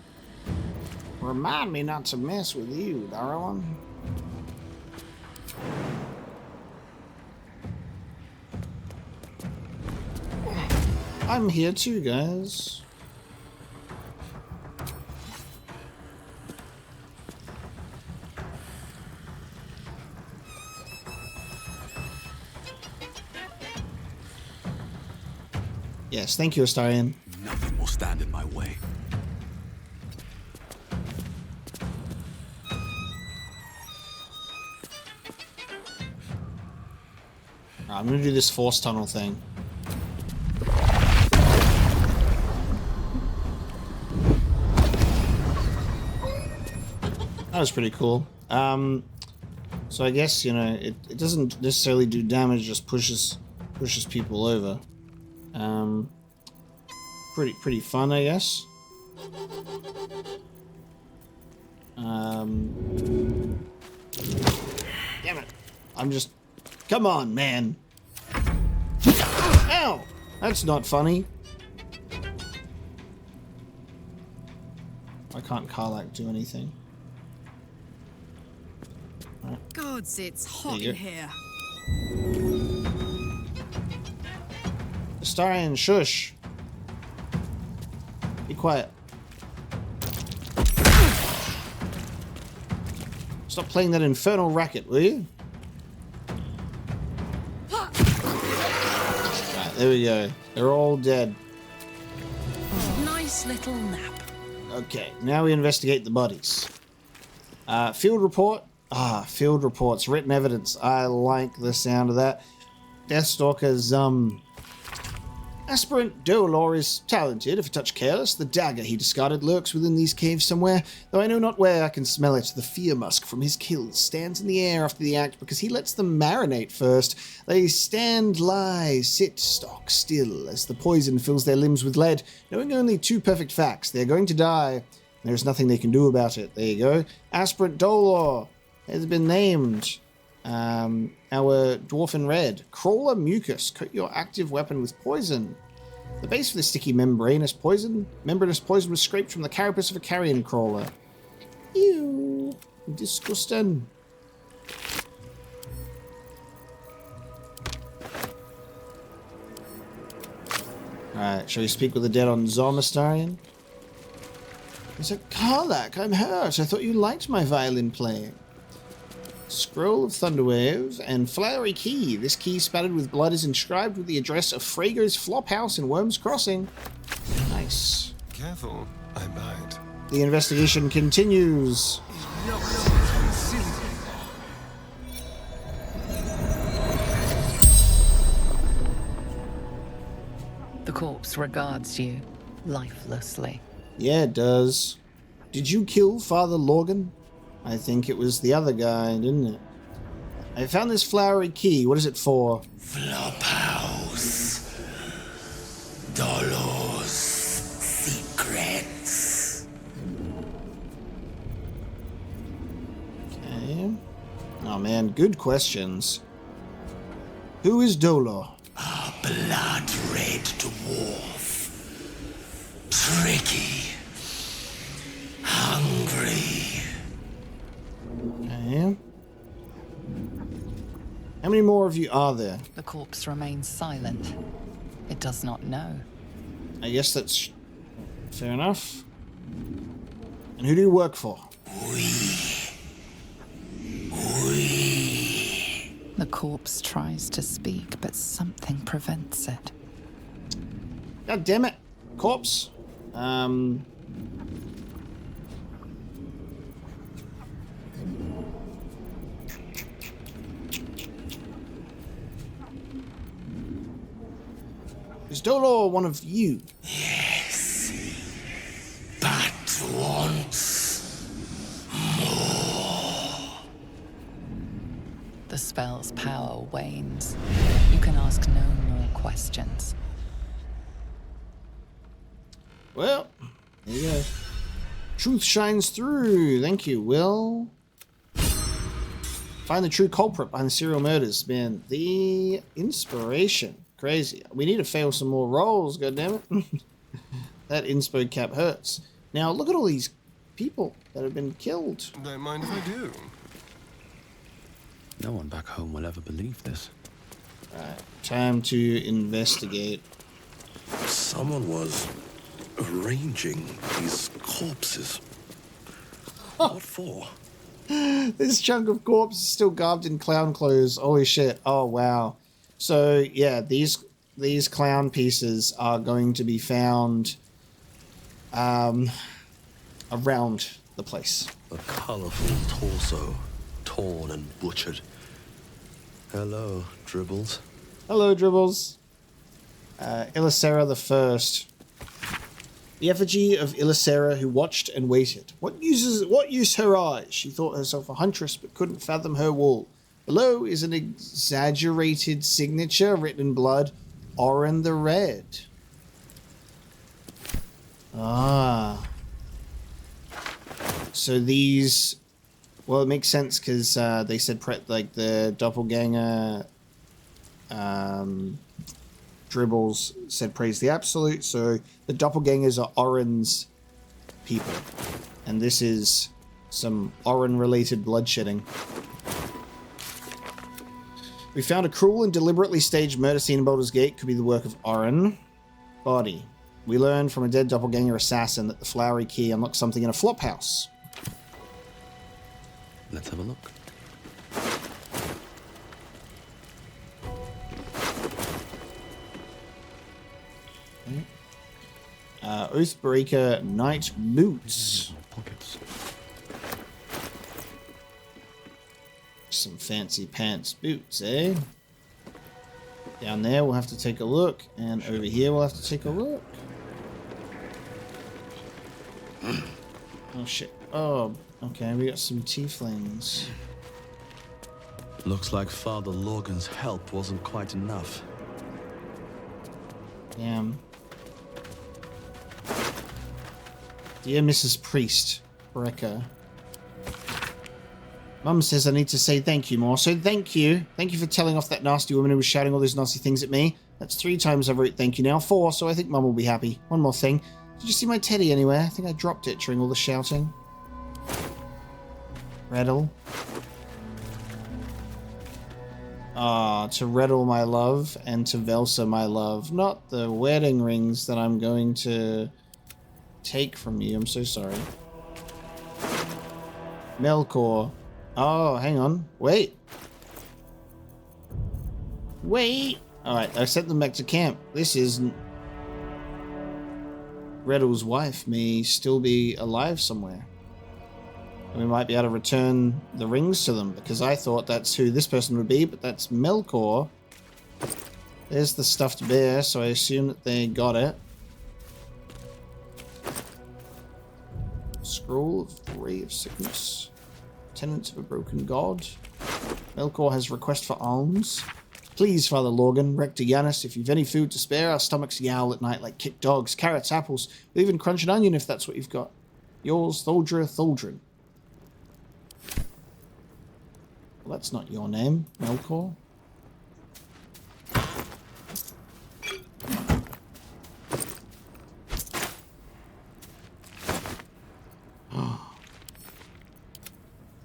Remind me not to mess with you, darling. I'm here too, guys. Yes, thank you, Astarion. Nothing will stand in my way. I'm gonna do this force tunnel thing. That was pretty cool. So I guess, you know, it doesn't necessarily do damage, just pushes people over. Pretty fun, I guess. Damn it. I'm just... Come on, man. Ow! That's not funny. Why can't Karlak do anything? Right. Gods, it's hot in here. Astarion, shush. Be quiet. Stop playing that infernal racket, will you? Right, there we go. They're all dead. Nice little nap. Okay, now we investigate the bodies. Field report. Field reports. Written evidence. I like the sound of that. Deathstalker's, Aspirant Dolor is talented, if a touch careless. The dagger he discarded lurks within these caves somewhere, though I know not where. I can smell it. The fear musk from his kills stands in the air after the act because he lets them marinate first. They stand, lie, sit, stock still as the poison fills their limbs with lead, knowing only 2 perfect facts. They're going to die. There's nothing they can do about it. There you go. Aspirant Dolor has been named. Our Dwarfen Red. Crawler Mucus. Coat your active weapon with poison. The base of the sticky membranous poison was scraped from the carapace of a carrion crawler. Ew. Disgusting. Alright, shall we speak with the dead on Zormastarian? He said, Karlak, I'm hurt. I thought you liked my violin playing. Scroll of Thunderwave and Flowery Key. This key spattered with blood is inscribed with the address of Frago's Flophouse in Worm's Crossing. Nice. Careful, I might. The investigation continues. The corpse regards you lifelessly. Yeah, it does. Did you kill Father Lorgan? I think it was the other guy, didn't it? I found this flowery key. What is it for? Flophouse. Dolor's secrets. Okay. Oh man, good questions. Who is Dolor? A blood-red dwarf. Tricky. Hungry. Okay. How many more more of you are there? The corpse remains silent. It does not know. I guess that's fair enough. And who do you work for? The corpse tries to speak, but something prevents it. God damn it, corpse. Is Dolor one of you? Yes, but once more. The spell's power wanes. You can ask no more questions. Well, there you go. Truth shines through. Thank you, Will. Find the true culprit behind the serial murders. Man, the inspiration. Crazy. We need to fail some more rolls, goddammit. That inspo cap hurts. Now, look at all these people that have been killed. Don't mind if I do. No one back home will ever believe this. Alright, time to investigate. Someone was arranging these corpses. What for? This chunk of corpse is still garbed in clown clothes. Holy shit. Oh, wow. So, yeah, these clown pieces are going to be found around the place. A colorful torso, torn and butchered. Hello, Dribbles. Hello, Dribbles. Ilisera the First. The effigy of Ilisera who watched and waited. What use her eyes? She thought herself a huntress but couldn't fathom her wool. Below is an exaggerated signature written in blood, Orin the Red. Ah. So these... Well, it makes sense because they said like the Doppelganger Dribbles said praise the absolute. So the Doppelgangers are Orin's people. And this is some Orin-related bloodshedding. We found a cruel and deliberately staged murder scene in Baldur's Gate. Could be the work of Orin. Body. We learned from a dead doppelganger assassin that the flowery key unlocks something in a flop house. Let's have a look. Oathbreaker Night Boots. Pockets. Some fancy pants boots, eh? Down there we'll have to take a look, and over here we'll have to take a look. Oh shit. Oh, okay, we got some tieflings. Looks like Father Logan's help wasn't quite enough. Damn. Dear Mrs. Priest, Brecca. Mum says I need to say thank you more, so thank you. Thank you for telling off that nasty woman who was shouting all those nasty things at me. That's 3 times I've wrote thank you now. 4, so I think Mum will be happy. One more thing. Did you see my teddy anywhere? I think I dropped it during all the shouting. Redle. Ah, to Redle my love, and to Velsa my love. Not the wedding rings that I'm going to take from you. I'm so sorry. Melkor. Oh, hang on. Wait. Wait. Alright, I sent them back to camp. This isn't... Redle's wife may still be alive somewhere. We might be able to return the rings to them, because I thought that's who this person would be, but that's Melkor. There's the stuffed bear, so I assume that they got it. Scroll of the Ray of Sickness. Tenants of a broken god. Melkor has request for alms. Please, Father Lorgan, Rector Yanis, if you've any food to spare, our stomachs yowl at night like kicked dogs, carrots, apples, we'll even crunch an onion if that's what you've got. Yours, Tholdra Tholdrin. Well, that's not your name, Melkor.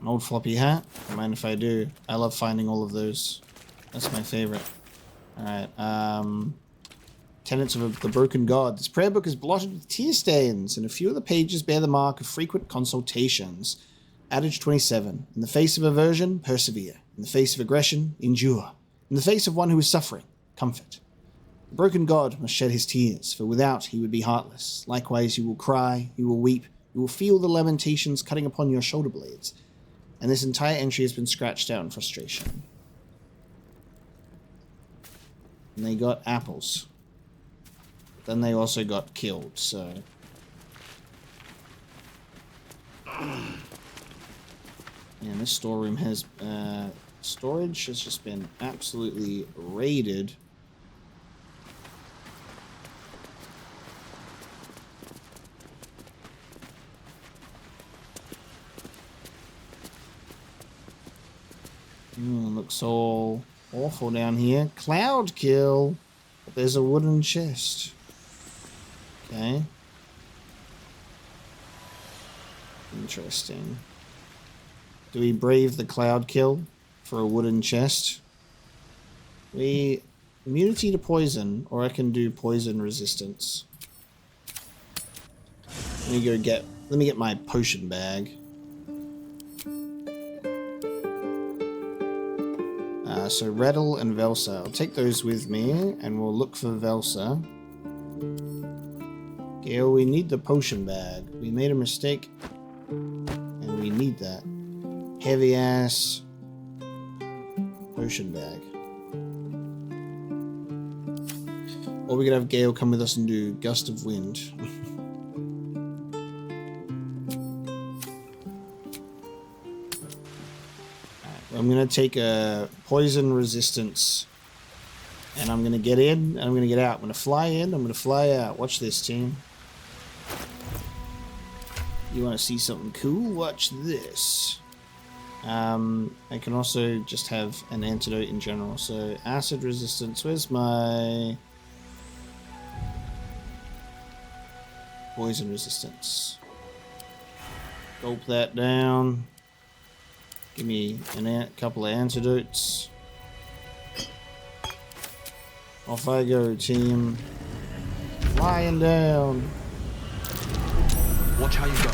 An old floppy hat? Don't mind if I do. I love finding all of those. That's my favorite. Alright, Tenets of the Broken God. This prayer book is blotted with tear stains, and a few of the pages bear the mark of frequent consultations. Adage 27. In the face of aversion, persevere. In the face of aggression, endure. In the face of one who is suffering, comfort. The broken God must shed his tears, for without he would be heartless. Likewise you will cry, you will weep, you will feel the lamentations cutting upon your shoulder blades. And this entire entry has been scratched out in frustration. And they got apples. Then they also got killed, so... And this storeroom has... storage has just been absolutely raided. Looks all awful down here. Cloud kill! But there's a wooden chest. Okay. Interesting. Do we brave the cloud kill for a wooden chest? Immunity to poison, or I can do poison resistance. Let me get my potion bag. So Rettle and Velsa. I'll take those with me, and we'll look for Velsa. Gale, we need the potion bag. We made a mistake, and we need that. Heavy ass potion bag. Or we could have Gale come with us and do Gust of Wind. I'm going to take a poison resistance, and I'm going to get in, and I'm going to get out. I'm going to fly in, I'm going to fly out. Watch this, team. You want to see something cool? Watch this. I can also just have an antidote in general. So, acid resistance. Where's my poison resistance? Gulp that down. Give me a couple of antidotes. Off I go, team. Flying down. Watch how you go.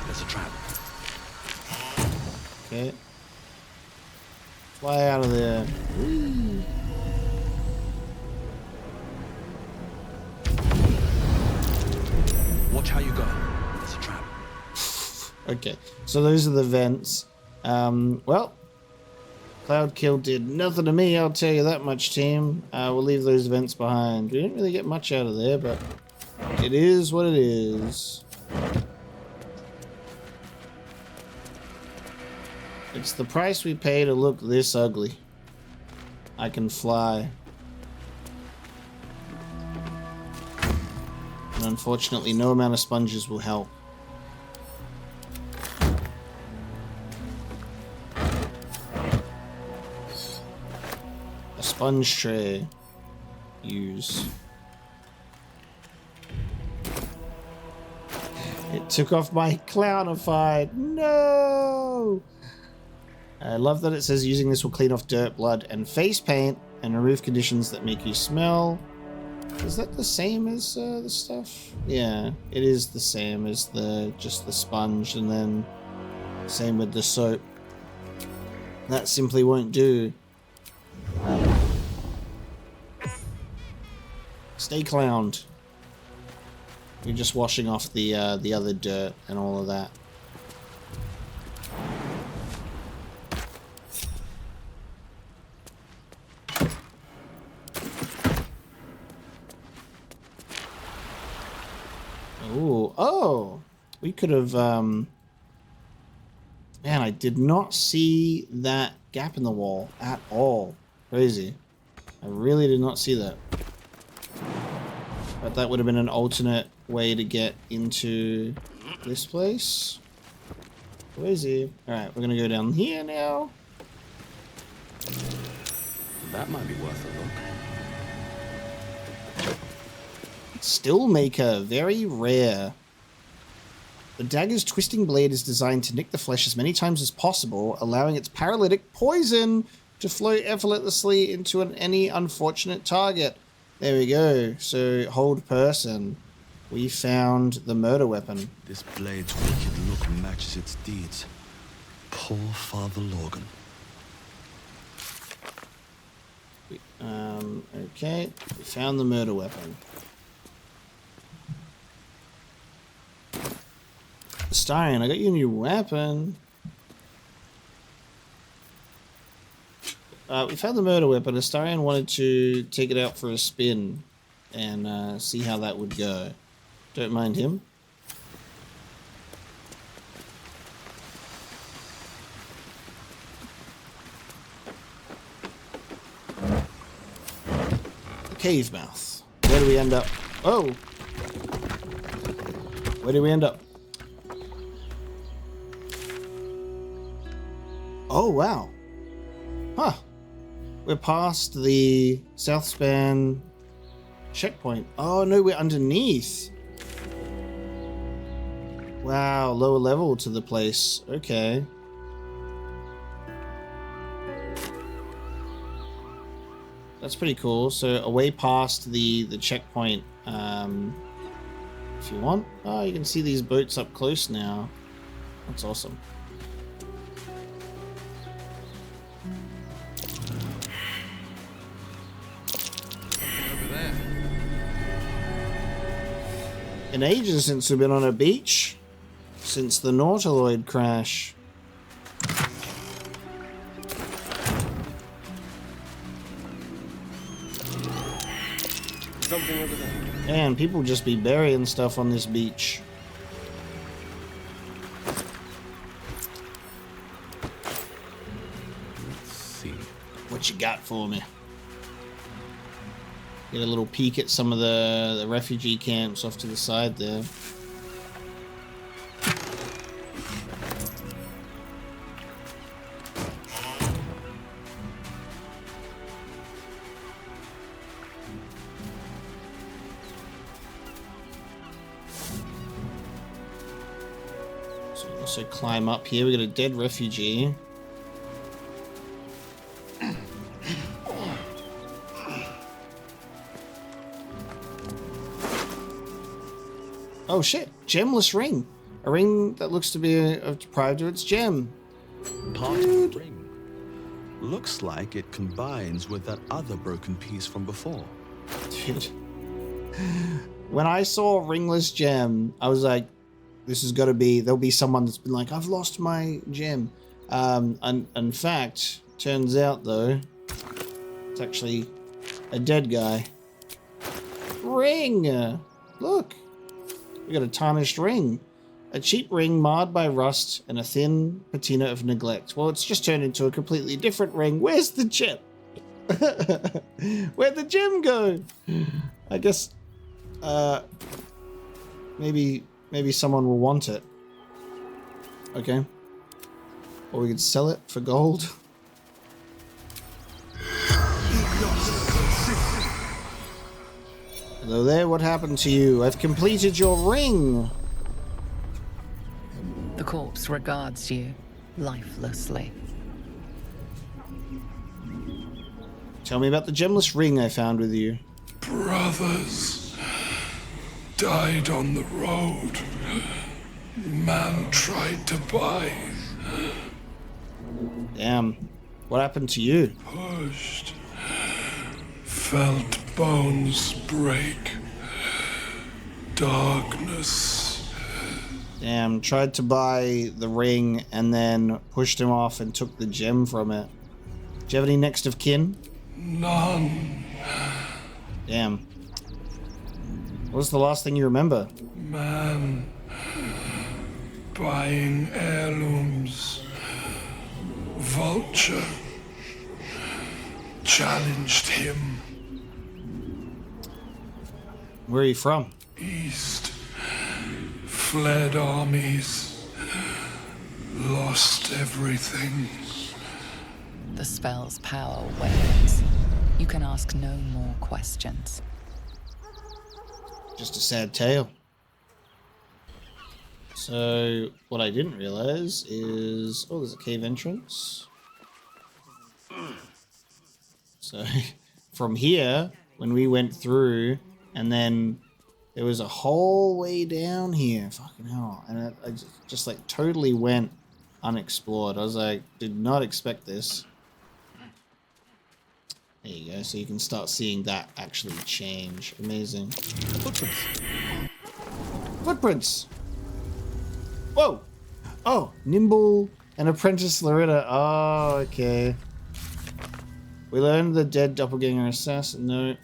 There's a trap. Okay. Fly out of there. Whee. Watch how you go. There's a trap. Okay, so those are the vents. Well, Cloud Kill did nothing to me, I'll tell you that much, team. We'll leave those vents behind. We didn't really get much out of there, but it is what it is. It's the price we pay to look this ugly. I can fly. And unfortunately, no amount of sponges will help. A sponge tray. Use. It took off my clownify. No! I love that it says using this will clean off dirt, blood, and face paint and remove conditions that make you smell. Is that the same as the stuff? Yeah, it is the same as just the sponge, and then same with the soap. That simply won't do. Stay clowned. You're just washing off the other dirt and all of that. Ooh, oh! We could have, Man, I did not see that gap in the wall at all. Crazy. I really did not see that. But that would have been an alternate way to get into this place. Where is he? Alright, we're gonna go down here now. That might be worth a look. Steelmaker, very rare. The dagger's twisting blade is designed to nick the flesh as many times as possible, allowing its paralytic poison to float effortlessly into any unfortunate target. There we go. So hold person. We found the murder weapon. This blade's wicked look matches its deeds. Poor Father Lorgan. Okay, we found the murder weapon. Stein, I got you a new weapon. We found the murder weapon. Astarion wanted to take it out for a spin and see how that would go. Don't mind him. The cave mouth. Where do we end up? Oh! Where do we end up? Oh, wow. Huh. We're past the South Span checkpoint. Oh, no, we're underneath. Wow, lower level to the place. Okay. That's pretty cool. So, away past the checkpoint, if you want. Oh, you can see these boats up close now. That's awesome. In ages since we've been on a beach. Since the Nautiloid crash. Something over there. Man, people just be burying stuff on this beach. Let's see. What you got for me? Get a little peek at some of the refugee camps off to the side there. So we also climb up here. We got a dead refugee. Oh shit, gemless ring. A ring that looks to be deprived of its gem. Part of the ring. Looks like it combines with that other broken piece from before. Dude. When I saw a ringless gem, I was like, this has got to be, there'll be someone that's been like, I've lost my gem. And in fact, turns out though, it's actually a dead guy. Ring! Look. We got a tarnished ring. A cheap ring marred by rust and a thin patina of neglect. Well, it's just turned into a completely different ring. Where's the gem? Where'd the gem go? I guess, maybe someone will want it. Okay. Or we could sell it for gold. Hello there, what happened to you? I've completed your ring! The corpse regards you lifelessly. Tell me about the gemless ring I found with you. Brothers died on the road. Man tried to buy. Damn. What happened to you? Pushed. Felt bones break. Darkness. Damn, tried to buy the ring and then pushed him off and took the gem from it. Do you have any next of kin? None. Damn. What was the last thing you remember? Man buying heirlooms. Vulture challenged him. Where are you from? East. Fled armies. Lost everything. The spell's power wanes. You can ask no more questions. Just a sad tale. So, what I didn't realize is... Oh, there's a cave entrance. So from here, when we went through, and then there was a whole way down here. Fucking hell. And I just like totally went unexplored. I was like, did not expect this. There you go. So you can start seeing that actually change. Amazing. Footprints. Footprints. Whoa. Oh, Nimble and Apprentice Loretta. Oh, okay. We learned the dead Doppelganger assassin. No.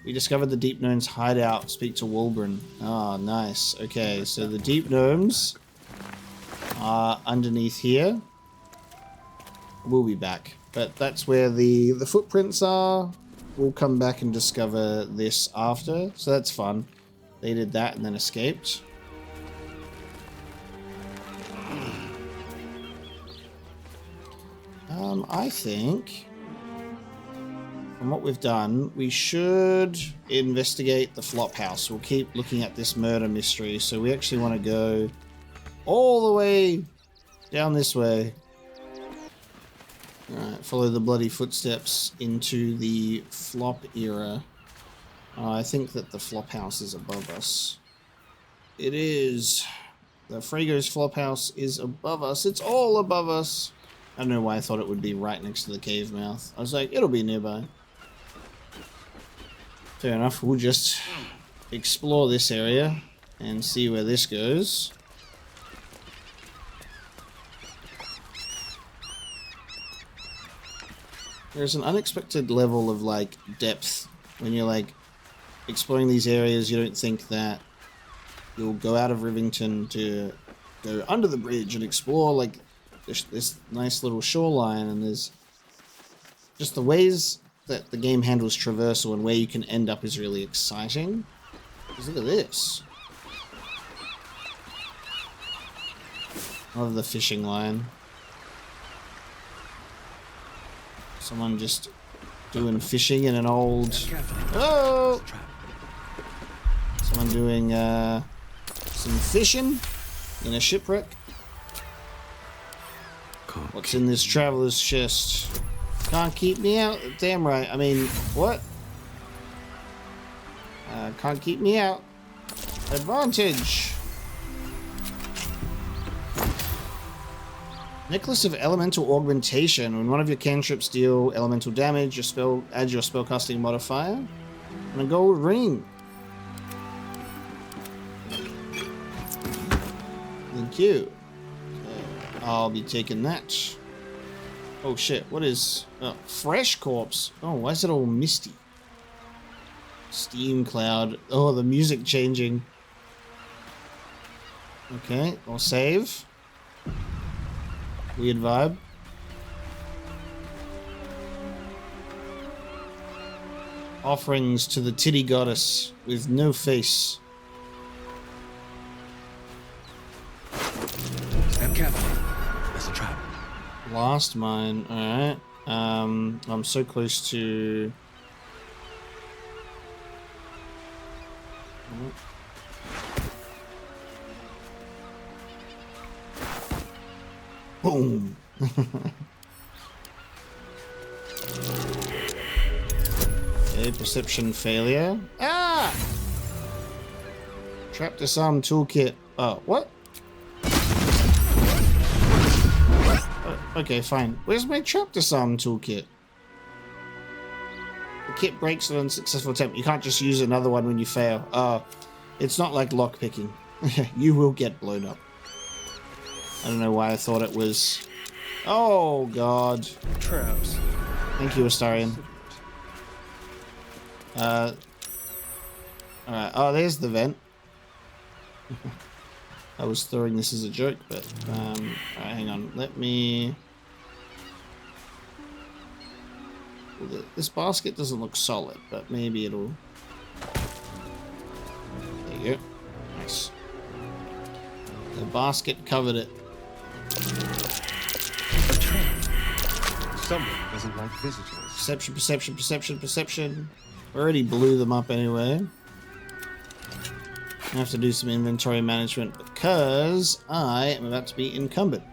We discovered the Deep Gnome's hideout. Speak to Wulbren. Oh, nice. Okay, so the Deep Gnomes are underneath here. We'll be back. But that's where the footprints are. We'll come back and discover this after. So that's fun. They did that and then escaped. I think from what we've done, we should investigate the flop house. We'll keep looking at this murder mystery. So we actually want to go all the way down this way. Alright, follow the bloody footsteps into the flop era. I think that the flop house is above us. It is. The Frago's flop house is above us. It's all above us. I don't know why I thought it would be right next to the cave mouth. I was like, it'll be nearby. Fair enough, we'll just explore this area and see where this goes. There's an unexpected level of like depth when you're like exploring these areas. You don't think that you'll go out of Rivington to go under the bridge and explore like this nice little shoreline, and there's just the ways that the game handles traversal and where you can end up is really exciting. Because look at this. I love the fishing line. Someone just doing fishing in an old... Oh! Someone doing some fishing in a shipwreck. What's in this traveler's chest? Can't keep me out. Damn right. I mean, what? Can't keep me out. Advantage. Necklace of Elemental Augmentation. When one of your cantrips deal elemental damage, your spell add your spellcasting modifier. And a gold ring. Thank you. I'll be taking that. Oh shit, what is... Oh, fresh corpse. Oh, why is it all misty? Steam cloud. Oh, the music changing. Okay, I'll save. Weird vibe. Offerings to the titty goddess with no face. Step carefully. There's a trap. Last mine. Alright. I'm so close to... Boom. Okay, perception failure. Ah! Trap disarm toolkit. Oh, what? Okay, fine. Where's my trap disarm toolkit? The kit breaks on unsuccessful attempt. You can't just use another one when you fail. It's not like lockpicking. You will get blown up. I don't know why I thought it was... Oh, God. Traps. Thank you, Astarion. Alright. Oh, there's the vent. I was throwing this as a joke, but... Alright, hang on. Let me... Well, this basket doesn't look solid, but maybe it'll... There you go. Nice. The basket covered it. Someone doesn't like visitors. Perception, perception, perception, perception. Already blew them up anyway. I have to do some inventory management because I am about to be encumbered.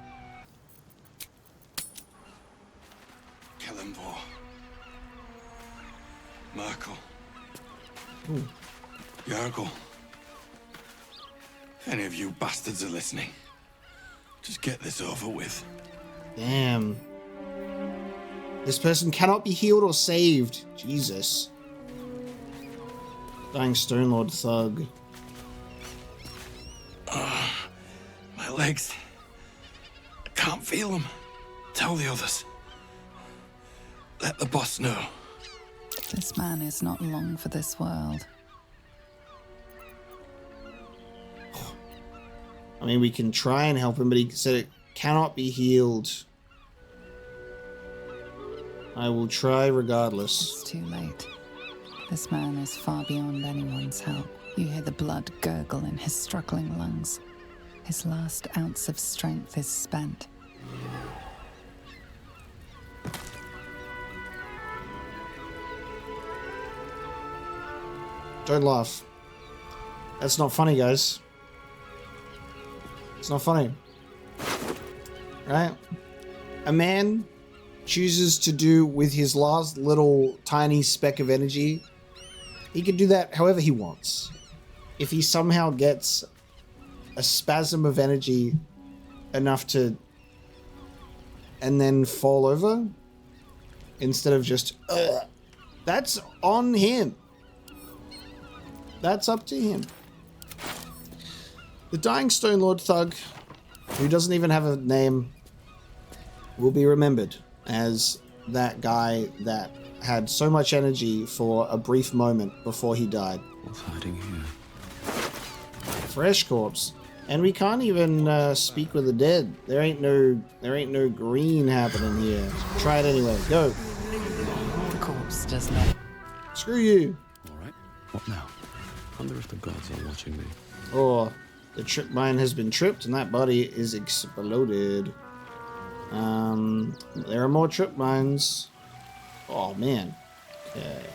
protocol. If any of you bastards are listening, just get this over with. Damn. This person cannot be healed or saved. Jesus. Dying Stone Lord thug. My legs. I can't feel them. Tell the others. Let the boss know. This man is not long for this world. I mean, we can try and help him, but he said it cannot be healed. I will try regardless. It's too late. This man is far beyond anyone's help. You hear the blood gurgle in his struggling lungs. His last ounce of strength is spent. Don't laugh. That's not funny, guys. It's not funny. Right? A man chooses to do with his last little tiny speck of energy. He can do that however he wants. If he somehow gets a spasm of energy enough to and then fall over instead of just that's on him. That's up to him. The Dying Stone Lord thug, who doesn't even have a name, will be remembered as that guy that had so much energy for a brief moment before he died. What's hiding here? Fresh corpse. And we can't even speak with the dead. There ain't no green happening here. Try it anyway. Go. The corpse does not. Screw you. All right. What now? Wonder if the gods are watching me. Or the trip mine has been tripped and that body is exploded. There are more trip mines. Oh man. Okay.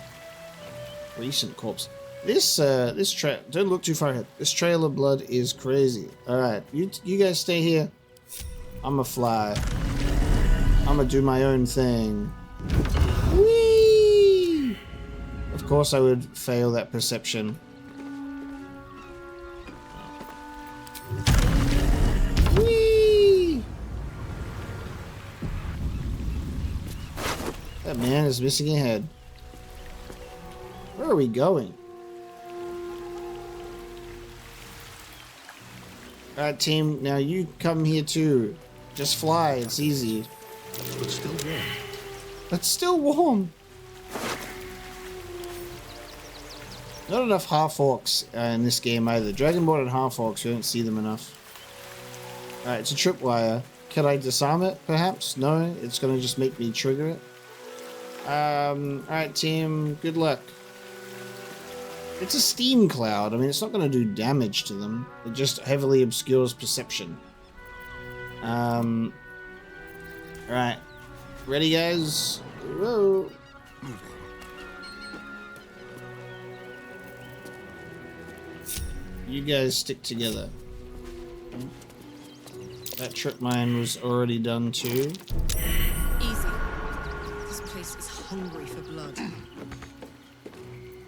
Recent corpse. This don't look too far ahead. This trail of blood is crazy. Alright, you guys stay here. I'ma fly. I'ma do my own thing. Whee! Of course I would fail that perception. Whee! That man is missing a head. Where are we going? Alright, team, now you come here too. Just fly, it's easy. It's still warm. It's still warm. Not enough half-orcs in this game either. Dragonborn and half-orcs, we don't see them enough. Alright, it's a tripwire. Can I disarm it, perhaps? No, it's gonna just make me trigger it. Alright, team, good luck. It's a steam cloud. I mean, it's not going to do damage to them. It just heavily obscures perception. Right. Ready, guys? Whoa. You guys stick together. That trip mine was already done too. Easy. This place is hungry for blood.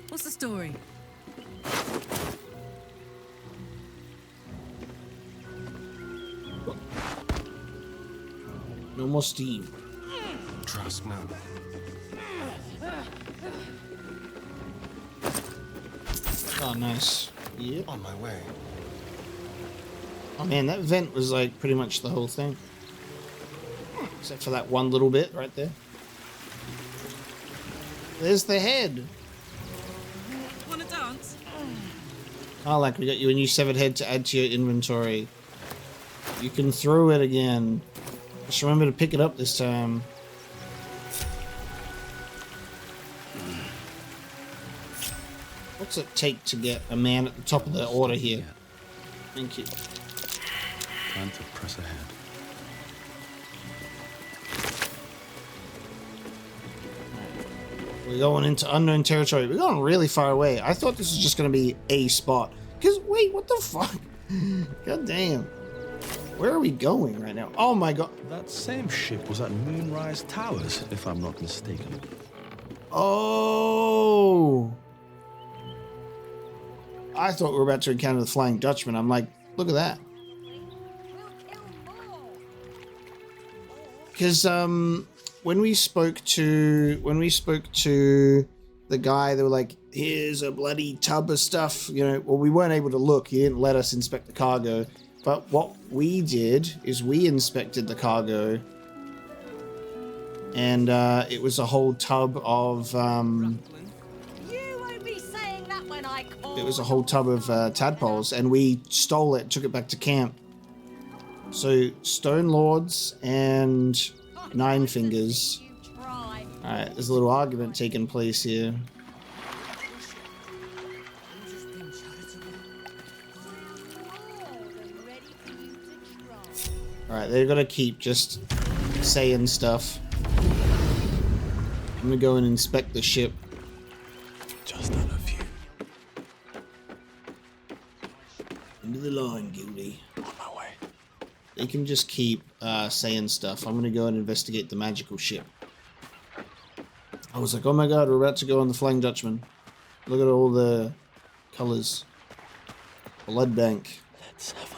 What's the story? No more steam. Trust no. Oh, nice. Yep. On my way. Oh man, that vent was like pretty much the whole thing. Except for that one little bit right there. There's the head. Wanna dance? Oh, like we got you a new severed head to add to your inventory. You can throw it again. Just remember to pick it up this time. What's it take to get a man at the top of the order here? Thank you. Time to press ahead. We're going into unknown territory. We're going really far away. I thought this was just going to be a spot. Because, wait, what the fuck? God damn. Where are we going right now? Oh my god. That same ship was at Moonrise Towers, if I'm not mistaken. Oh. I thought we were about to encounter the Flying Dutchman. I'm like, look at that. Because when we spoke to the guy, they were like, here's a bloody tub of stuff. You know, well, we weren't able to look. He didn't let us inspect the cargo. But what we did is we inspected the cargo, and it was a whole tub of tadpoles, and we stole it, took it back to camp. So Stone Lords and Nine Fingers. Alright, there's a little argument taking place here. Alright, they're gonna keep just saying stuff. I'm gonna go and inspect the ship. Just out of view. Into the line, Gildy. On my way. They can just keep saying stuff. I'm gonna go and investigate the magical ship. I was like, oh my god, we're about to go on the Flying Dutchman. Look at all the colors. Blood bank. Let's have a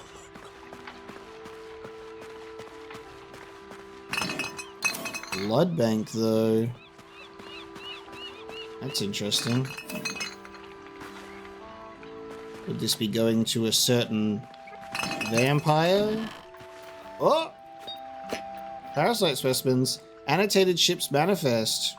Blood bank, though. That's interesting. Would this be going to a certain vampire? Oh! Parasite specimens. Annotated ship's manifest.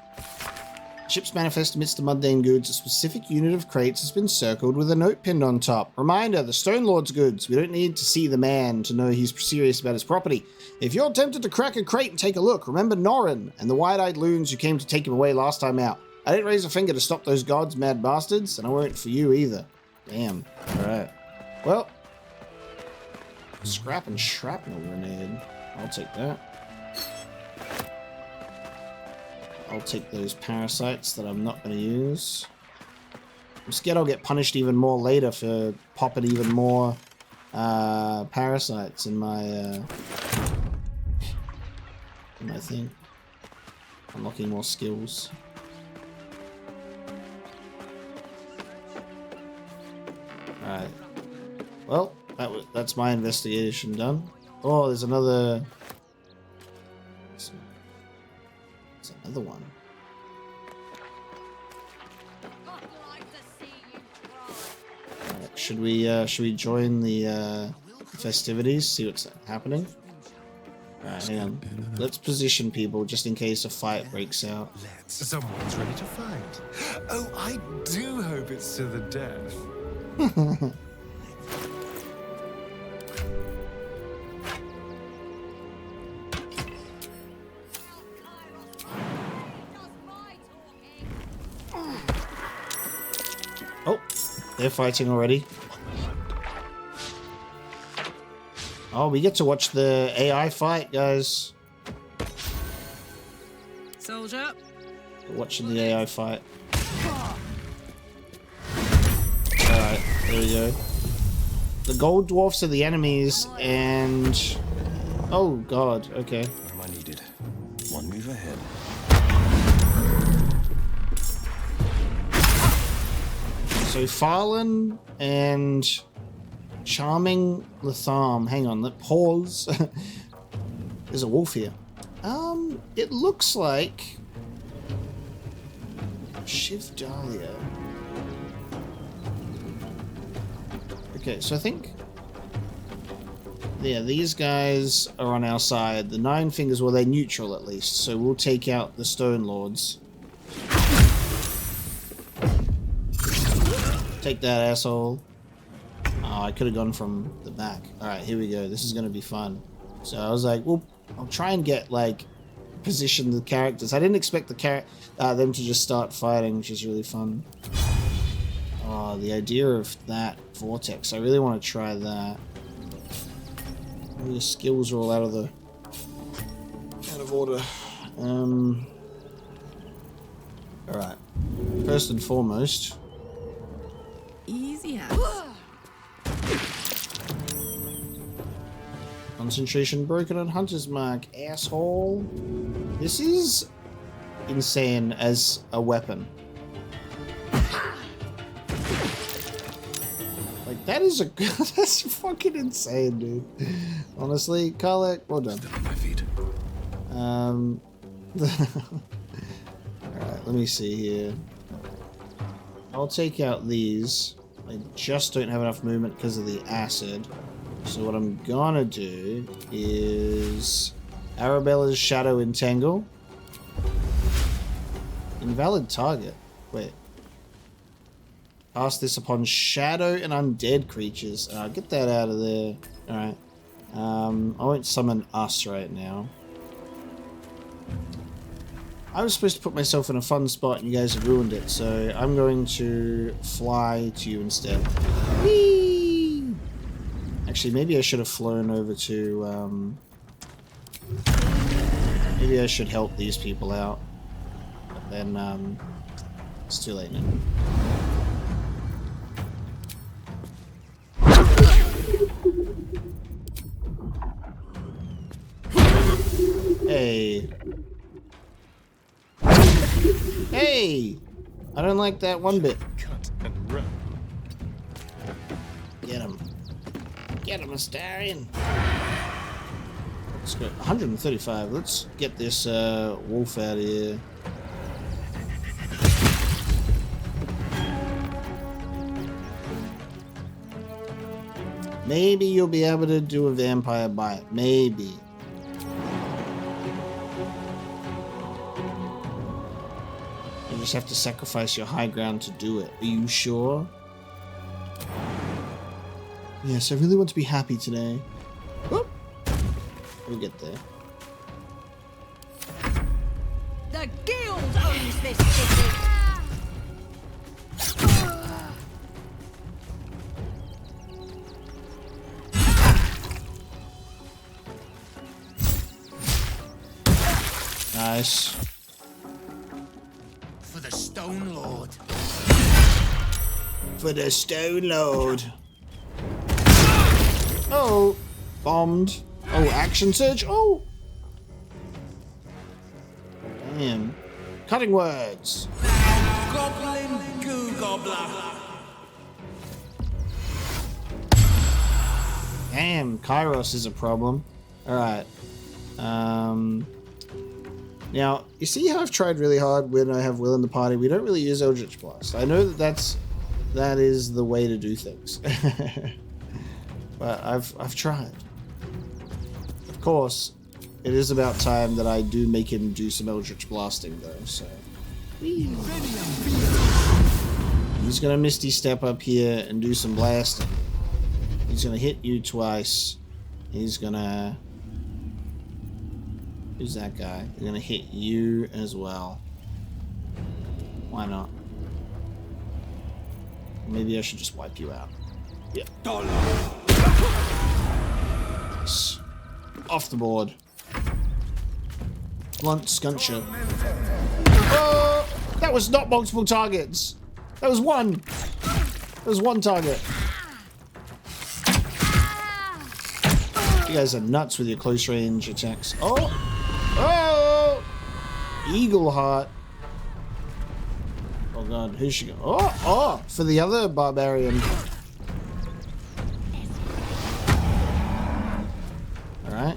Ship's manifest amidst the mundane goods. A specific unit of crates has been circled with a note pinned on top. Reminder, the Stone Lord's goods. We don't need to see the man to know he's serious about his property. If you're tempted to crack a crate and take a look, remember Norrin and the wide-eyed loons who came to take him away last time out. I didn't raise a finger to stop those gods, mad bastards, and I won't for you either. Damn. Alright. Well. Scrap and shrapnel grenade. I'll take that. I'll take those parasites that I'm not going to use. I'm scared I'll get punished even more later for popping even more parasites in my thing. Unlocking more skills. Alright. Well, that's my investigation done. Oh, there's another... There's another one. Alright, should we join the festivities? See what's happening? Alright, hang on. Let's position people just in case a fight breaks out. Someone's ready to fight. Oh, I do hope it's to the death. Oh, they're fighting already. Oh, we get to watch the AI fight, guys. Soldier. We're watching the AI fight. Alright, there we go. The gold dwarfs are the enemies, and... Oh, God, okay. What am I needed? One move ahead. So Farlan and Charming Letharm. Hang on, let pause. There's a wolf here. It looks like Shiv Dahlia. Okay, so I think yeah, these guys are on our side. The Nine Fingers, well, they're neutral at least, so we'll take out the Stone Lords. Take that, asshole. Oh, I could have gone from the back. Alright, here we go. This is going to be fun. So I was like, well, I'll try and get, like, position the characters. I didn't expect them to just start fighting, which is really fun. Oh, the idea of that vortex. I really want to try that. All your skills are all out of order. Alright. First and foremost... Easy as. Concentration broken on Hunter's Mark, asshole. This is insane as a weapon. That is a that's fucking insane, dude. Honestly, Karlek, well done. Alright, let me see here. I'll take out these. I just don't have enough movement because of the acid. So what I'm gonna do is Arabella's Shadow Entangle. Invalid target. Wait. Cast this upon shadow and undead creatures. Get that out of there. Alright. I won't summon us right now. I was supposed to put myself in a fun spot and you guys have ruined it, so I'm going to fly to you instead. Whee! Actually, maybe I should have flown over to, maybe I should help these people out. But then, it's too late now. Hey. Hey! I don't like that one bit. Cut and run. Get him. Get him, Astarion. Let's go. 135. Let's get this wolf out of here. Maybe you'll be able to do a vampire bite. Maybe. You just have to sacrifice your high ground to do it. Are you sure? Yes, I really want to be happy today. Whoop. We'll get there. The guild owns this city. Nice. For the Stone Lord. For the Stone Lord. Oh, bombed. Oh, action surge. Oh. Damn. Cutting words. Goblin Goo Gobbler. Damn, Kairos is a problem. Alright. Now, you see how I've tried really hard when I have Will in the party? We don't really use Eldritch Blast. I know that is the way to do things. But I've tried. Of course, it is about time that I do make him do some Eldritch Blasting though, so. Whee. He's gonna Misty Step up here and do some blasting. He's gonna hit you twice. He's gonna... Who's that guy? He's gonna hit you as well. Why not? Maybe I should just wipe you out. Yep. Nice. Off the board. Blunt Scuncher. Oh! That was not multiple targets. That was one. That was one target. You guys are nuts with your close range attacks. Oh! Oh! Eagle Heart. Oh god, who's she going? Oh! Oh! For the other barbarian. Alright.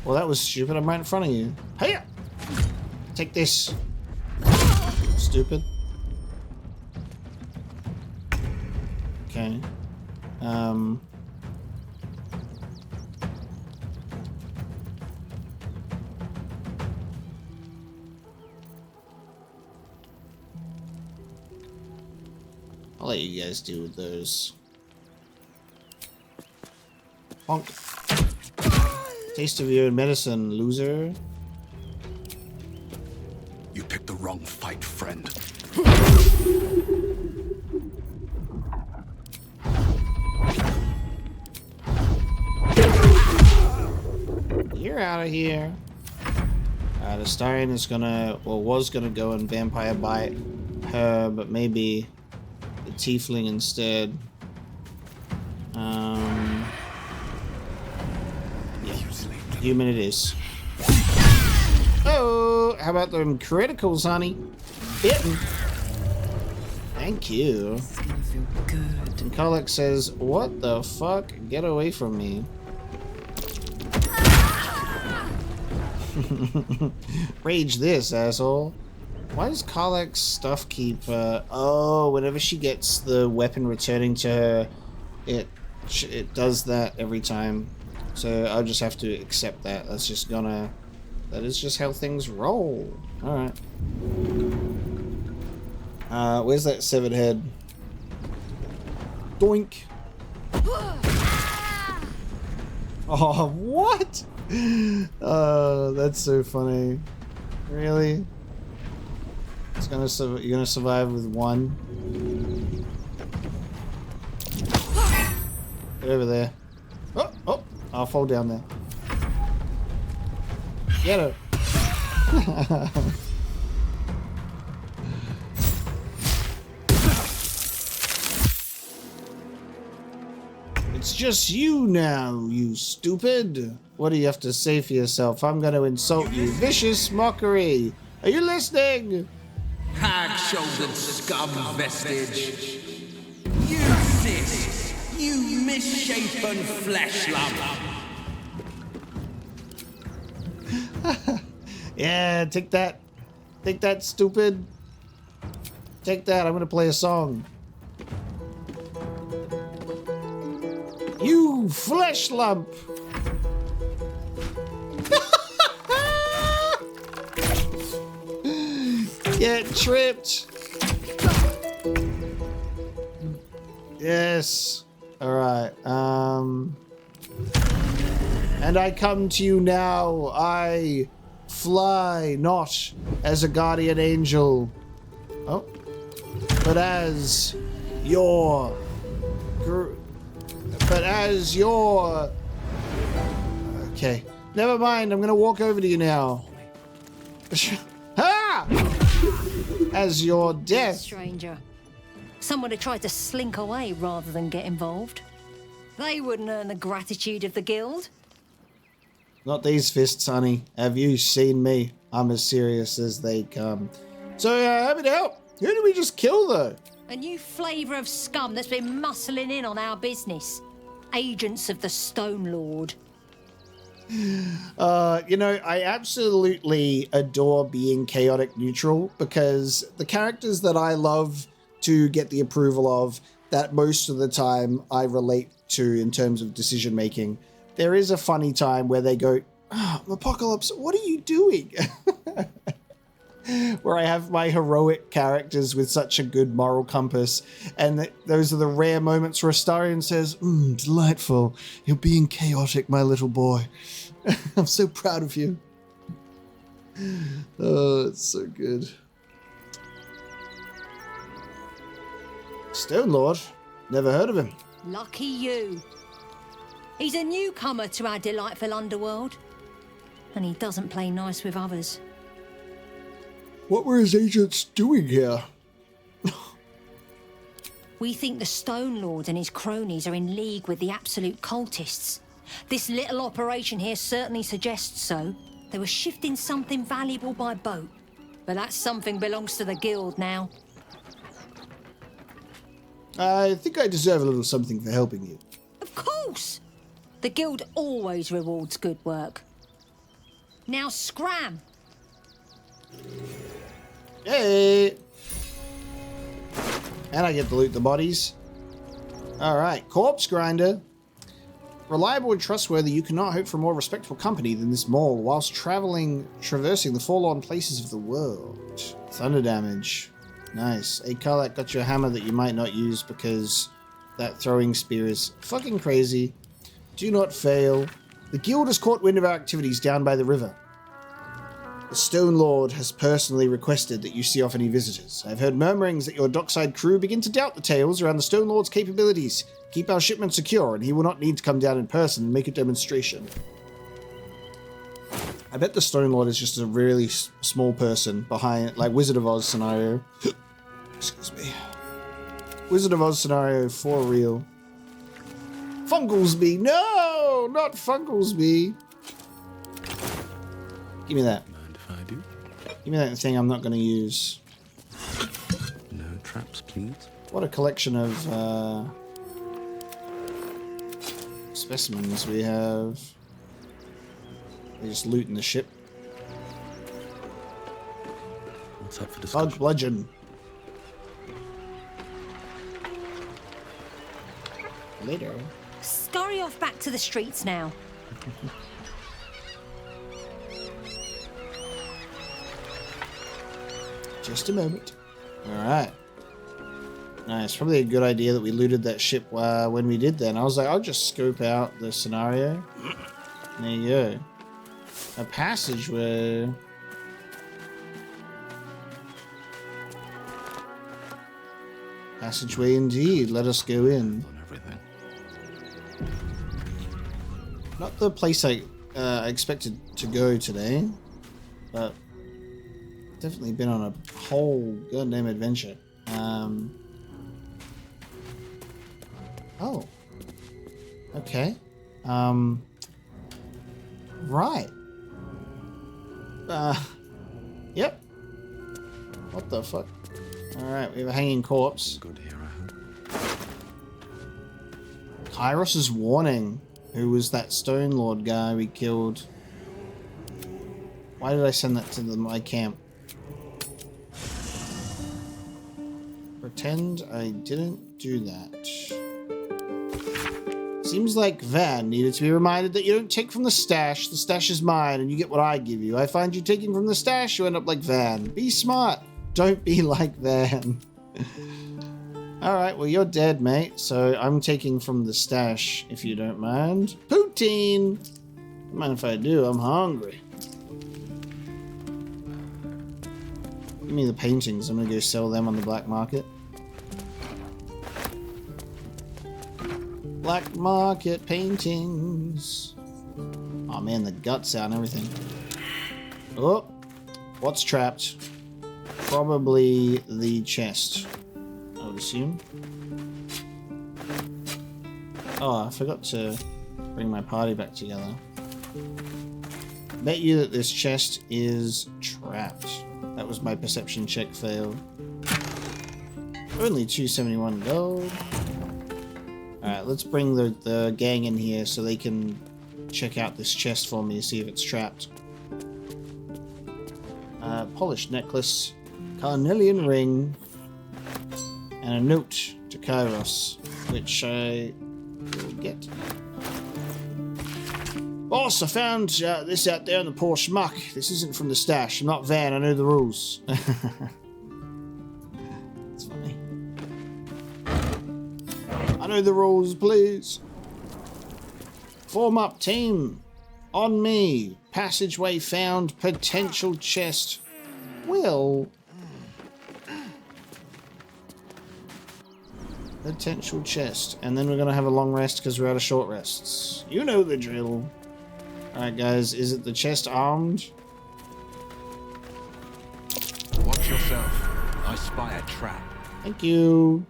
Well, that was stupid. I'm right in front of you. Hey! Take this. Stupid. Okay. I'll let you guys deal with those. Honk. Taste of your own medicine, loser. You picked the wrong fight, friend. You're out of here. The Astarion is gonna, or was gonna go and vampire bite her, but maybe the tiefling instead. Yeah, human it is. Oh, how about them criticals, honey? Hitting. Thank you. This is gonna feel good. And Karlach says, what the fuck? Get away from me. Rage this, asshole. Why does Karlach's stuff keep... oh, whenever she gets the weapon returning to her, it does that every time. So I'll just have to accept that. That's just gonna... That is just how things roll. Alright. Where's that severed head? Doink. Oh, what? That's so funny. Really? It's gonna you're gonna survive with one. Get over there. Oh, oh! I'll fall down there. Get her. It's just you now, you stupid. What do you have to say for yourself? I'm going to insult you. Vicious mockery. Are you listening? Hag-shouldered scum vestige. You sis, you misshapen flesh lump. Yeah, take that. Take that, stupid. Take that. I'm going to play a song. You flesh lump. Get tripped. Yes. All right. And I come to you now. I fly not as a guardian angel. Oh. But as your okay, never mind. I'm gonna walk over to you now. Ah! As your death. Stranger. Someone who tried to slink away rather than get involved. They wouldn't earn the gratitude of the guild. Not these fists, honey. Have you seen me? I'm as serious as they come. So, happy to help. Who did we just kill, though? A new flavour of scum that's been muscling in on our business. Agents of the Stone Lord. You know, I absolutely adore being chaotic neutral because the characters that I love to get the approval of, that most of the time I relate to in terms of decision making, there is a funny time where they go, oh, Apocalypse, what are you doing? Where I have my heroic characters with such a good moral compass, and those are the rare moments where Astarion says, delightful, you're being chaotic, my little boy. I'm so proud of you. Oh, it's so good. Stone Lord, never heard of him. Lucky you. He's a newcomer to our delightful underworld, and he doesn't play nice with others. What were his agents doing here? We think the Stone Lord and his cronies are in league with the absolute cultists. This little operation here certainly suggests so. They were shifting something valuable by boat, but that something belongs to the guild now. I think I deserve a little something for helping you. Of course! The guild always rewards good work. Now scram! Hey! And I get to loot the bodies. Alright, Corpse Grinder. Reliable and trustworthy, you cannot hope for more respectful company than this mole whilst traversing the forlorn places of the world. Thunder damage. Nice. Hey, Karlach got you a hammer that you might not use because that throwing spear is fucking crazy. Do not fail. The guild has caught wind of our activities down by the river. The Stone Lord has personally requested that you see off any visitors. I've heard murmurings that your dockside crew begin to doubt the tales around the Stone Lord's capabilities. Keep our shipment secure, and he will not need to come down in person and make a demonstration. I bet the Stone Lord is just a really small person behind, like Wizard of Oz scenario. Excuse me. Wizard of Oz scenario for real. Funglesby! No! Not Funglesby! Give me that. Give me that thing I'm not going to use. No traps, please? What a collection of specimens we have. They're just looting the ship. What's up for discussion? Bug bludgeon. Later. Scurry off back to the streets now. Just a moment. Alright. Nice. Probably a good idea that we looted that ship when we did that. And I was like, I'll just scope out the scenario. There you go. A passageway. Passageway indeed. Let us go in. Not the place I expected to go today, but definitely been on a whole goddamn adventure. Oh. Okay. Right. Yep. What the fuck? Alright, we have a hanging corpse. Good here, I hope. Kairos' warning. Who was that Stone Lord guy we killed? Why did I send that to my camp? Pretend I didn't do that. Seems like Van needed to be reminded that you don't take from the stash. The stash is mine, and you get what I give you. I find you taking from the stash, you end up like Van. Be smart. Don't be like Van. Alright, well, you're dead, mate. So I'm taking from the stash, if you don't mind. Poutine! Don't mind if I do. I'm hungry. Give me the paintings. I'm gonna go sell them on the black market. Black market paintings. Oh man, the guts out and everything. Oh, what's trapped? Probably the chest, I would assume. Oh, I forgot to bring my party back together. Bet you that this chest is trapped. That was my perception check fail. Only 271 gold. Alright, let's bring the gang in here so they can check out this chest for me, see if it's trapped. Polished necklace, carnelian ring, and a note to Kairos, which I will get. Boss, I found this out there in the poor schmuck. This isn't from the stash. I'm not Van, I know the rules. It's funny. I know the rules, please. Form up, team. On me. Passageway found. Potential chest. Will. Potential chest. And then we're going to have a long rest because we're out of short rests. You know the drill. Alright, guys. Is it the chest armed? Watch yourself. I spy a trap. Thank you.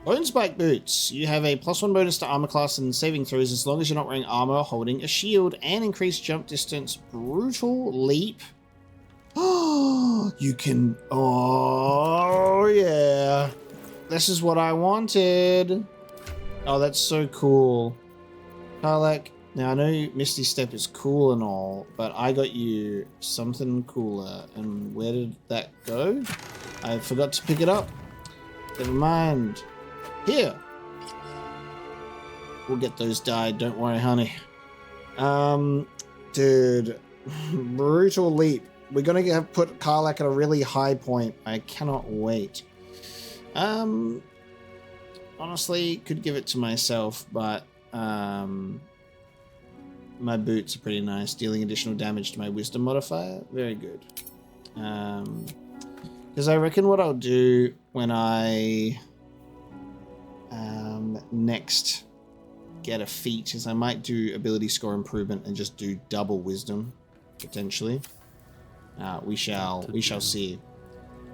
Bone Spike Boots. You have a +1 bonus to armor class and saving throws as long as you're not wearing armor or holding a shield, and increased jump distance. Brutal leap. Oh, you can. Oh, yeah. This is what I wanted. Oh, that's so cool. Karlak, now I know Misty Step is cool and all, but I got you something cooler. And where did that go? I forgot to pick it up. Never mind. Here. We'll get those dyed, don't worry, honey. Dude. Brutal leap. We're gonna put Karlak at a really high point. I cannot wait. Honestly, could give it to myself, but my boots are pretty nice. Dealing additional damage to my wisdom modifier. Very good. Because I reckon what I'll do when I next get a feat is I might do ability score improvement and just do double wisdom, potentially. We shall see.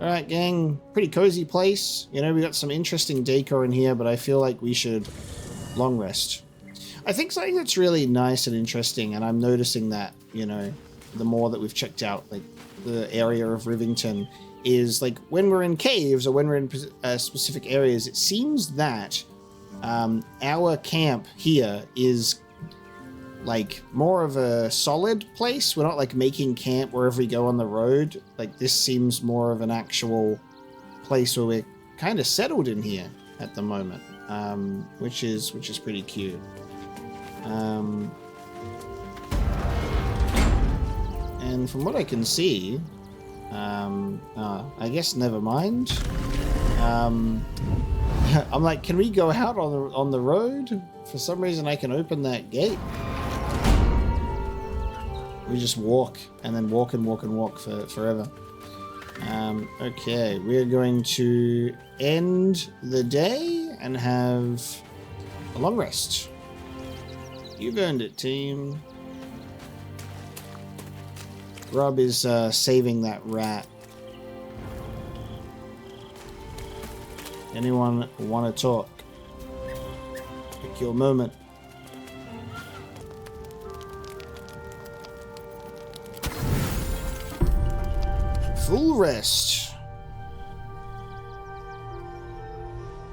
Alright, gang. Pretty cozy place. You know, we got some interesting decor in here, but I feel like we should long rest. I think something that's really nice and interesting, and I'm noticing that, you know, the more that we've checked out, like, the area of Rivington, is, like, when we're in caves or when we're in specific areas, it seems that our camp here is, like, more of a solid place. We're not, like, making camp wherever we go on the road. Like, this seems more of an actual place where we're kind of settled in here at the moment, which is pretty cute. And from what I can see, I guess never mind. I'm like, can we go out on the road? For some reason, I can open that gate. We just walk and then walk and walk and walk for forever. Okay, we're going to end the day and have a long rest. You've earned it, team. Rob is saving that rat. Anyone want to talk? Pick your moment. Full rest.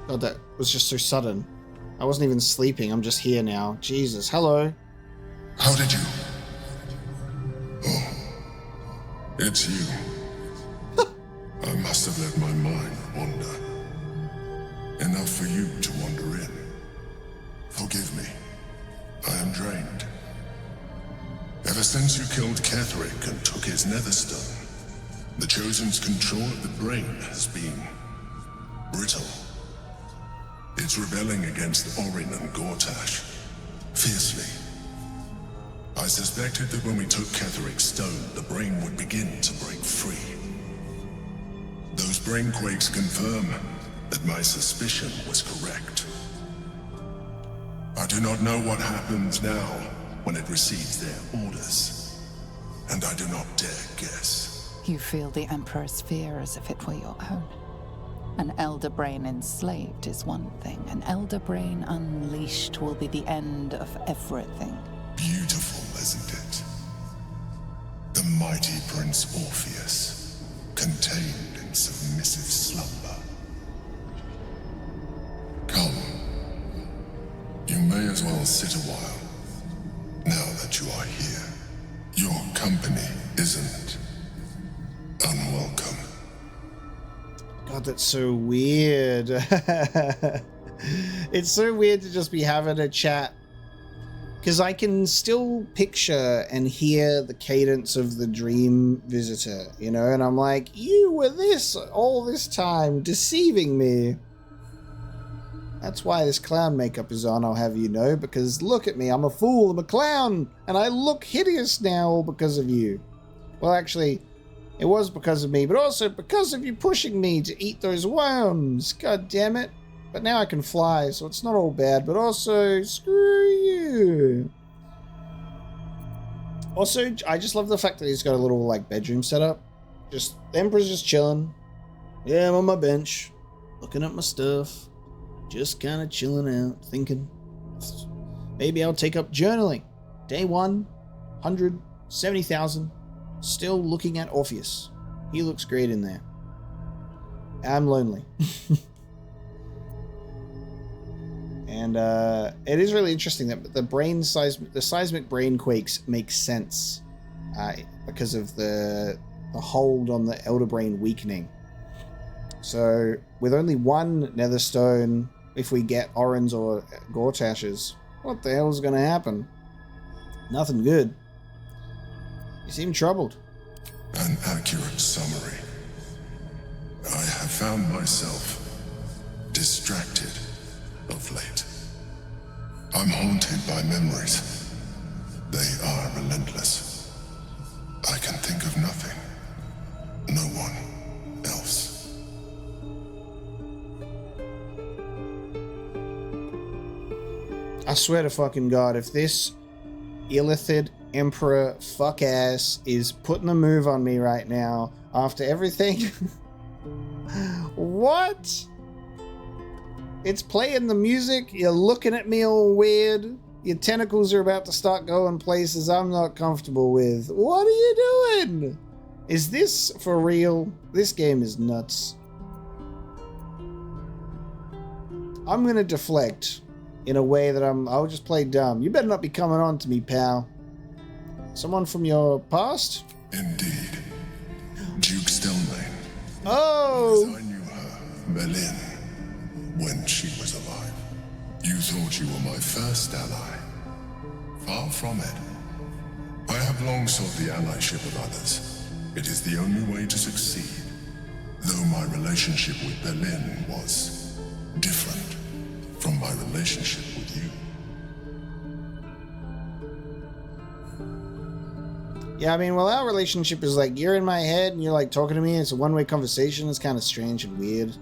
God, that was just so sudden. I wasn't even sleeping. I'm just here now. Jesus. Hello. How did you? Oh, it's you. I must have let my mind wander. Enough for you to wander in. Forgive me. I am drained. Ever since you killed Ketherick and took his netherstone, the Chosen's control of the brain has been brittle. It's rebelling against Orin and Gortash fiercely. I suspected that when we took Ketherick's stone, the brain would begin to break free. Those brain quakes confirm that my suspicion was correct. I do not know what happens now when it receives their orders, and I do not dare guess. You feel the Emperor's fear as if it were your own. An elder brain enslaved is one thing. An elder brain unleashed will be the end of everything. Beautiful, isn't it? The mighty Prince Orpheus, contained in submissive slumber. Come. You may as well sit a while, now that you are here. Your company isn't unwelcome. God, that's so weird. It's so weird to just be having a chat. Because I can still picture and hear the cadence of the dream visitor, you know? And I'm like, you were this all this time, deceiving me. That's why this clown makeup is on, I'll have you know. Because look at me, I'm a fool, I'm a clown. And I look hideous now all because of you. Well, actually, it was because of me, but also because of you pushing me to eat those worms. God damn it. But now I can fly, so it's not all bad, but also, screw you. Also, I just love the fact that he's got a little, like, bedroom set up. Just, the Emperor's just chilling. Yeah, I'm on my bench, looking at my stuff. Just kind of chilling out, thinking, maybe I'll take up journaling. Day 1, 170,000. Still looking at Orpheus. He looks great in there. I'm lonely. And it is really interesting that the seismic brain quakes make sense because of the hold on the elder brain weakening. So with only one netherstone, if we get Orin's or Gortash's, what the hell is going to happen? Nothing good. You seem troubled. An accurate summary. I have found myself distracted of late. I'm haunted by memories. They are relentless. I can think of nothing. No one else. I swear to fucking God, if this illithid Emperor fuck ass is putting a move on me right now after everything. What? It's playing the music, you're looking at me all weird, Your tentacles are about to start going places I'm not comfortable with. What are you doing? Is this for real? This game is nuts. I'm gonna deflect in a way that I'll just play dumb. You better not be coming on to me, pal. Someone from your past? Indeed. Duke Stelmane. Oh! As I knew her, Berlin, when she was alive. You thought you were my first ally. Far from it. I have long sought the allyship of others. It is the only way to succeed. Though my relationship with Berlin was different from my relationship with you. Yeah, I mean, well, our relationship is like, you're in my head and you're like talking to me. It's a one-way conversation. It's kind of strange and weird.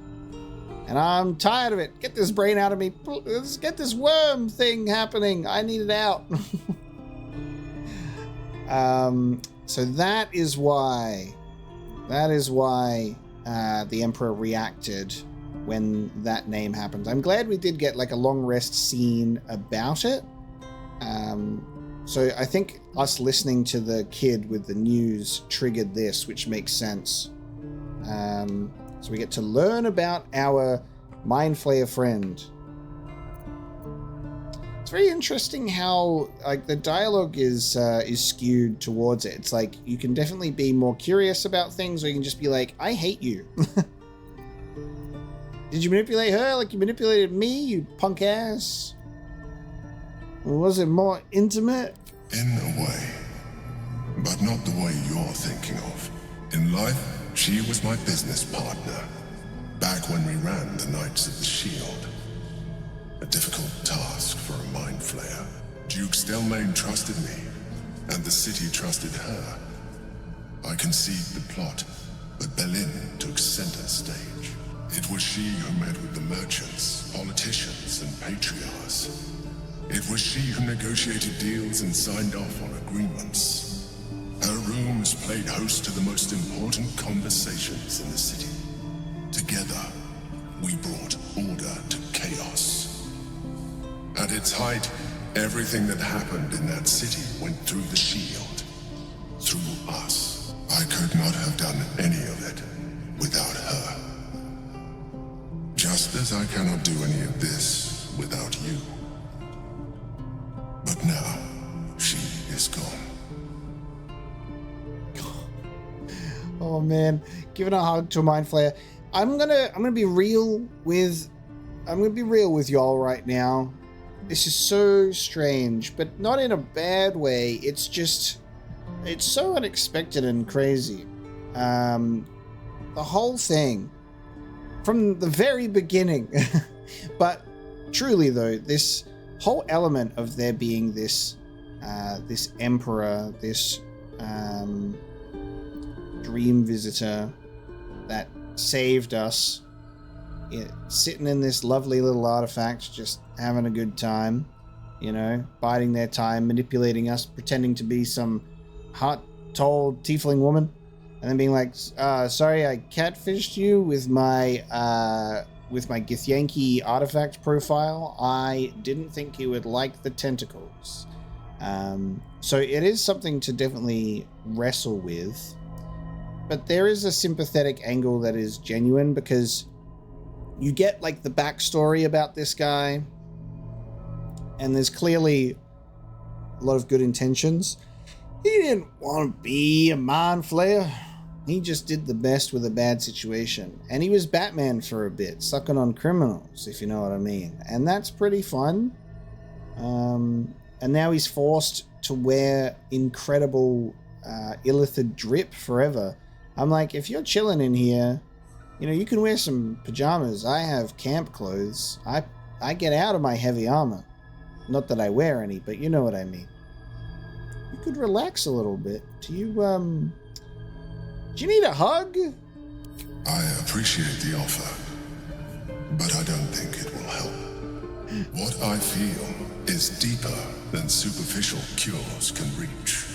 And I'm tired of it. Get this brain out of me. Let's get this worm thing happening. I need it out. So that is why the Emperor reacted when that name happened. I'm glad we did get like a long rest scene about it. So I think us listening to the kid with the news triggered this, which makes sense. So we get to learn about our Mind Flayer friend. It's very interesting how like the dialogue is skewed towards it. It's like you can definitely be more curious about things, or you can just be like, I hate you. Did you manipulate her like you manipulated me, you punk ass? Or was it more intimate? In a way. But not the way you're thinking of. In life, she was my business partner. Back when we ran the Knights of the Shield. A difficult task for a Mind Flayer. Duke Stelmane trusted me, and the city trusted her. I conceived the plot, but Berlin took center stage. It was she who met with the merchants, politicians, and patriarchs. It was she who negotiated deals and signed off on agreements. Her rooms played host to the most important conversations in the city. Together, we brought order to chaos. At its height, everything that happened in that city went through the shield. Through us. I could not have done any of it without her. Just as I cannot do any of this without you. But now, she is gone. Oh man, giving a hug to a Mind Flayer. I'm gonna be real with y'all right now. This is so strange, but not in a bad way. It's so unexpected and crazy. The whole thing from the very beginning. But truly though, this whole element of there being this emperor, this dream visitor that saved us, sitting in this lovely little artifact, just having a good time, you know, biding their time, manipulating us, pretending to be some heart-told tiefling woman, and then being like, sorry, I catfished you with my Githyanki artifact profile. I didn't think you would like the tentacles. So it is something to definitely wrestle with. But there is a sympathetic angle that is genuine, because you get like the backstory about this guy, and there's clearly a lot of good intentions. He didn't want to be a Mind Flayer. He just did the best with a bad situation. And he was Batman for a bit, sucking on criminals, if you know what I mean. And that's pretty fun. And now he's forced to wear incredible illithid drip forever. I'm like, if you're chilling in here, you know, you can wear some pajamas. I have camp clothes. I get out of my heavy armor. Not that I wear any, but you know what I mean. You could relax a little bit. Do you need a hug? I appreciate the offer, but I don't think it will help. What I feel is deeper than superficial cures can reach,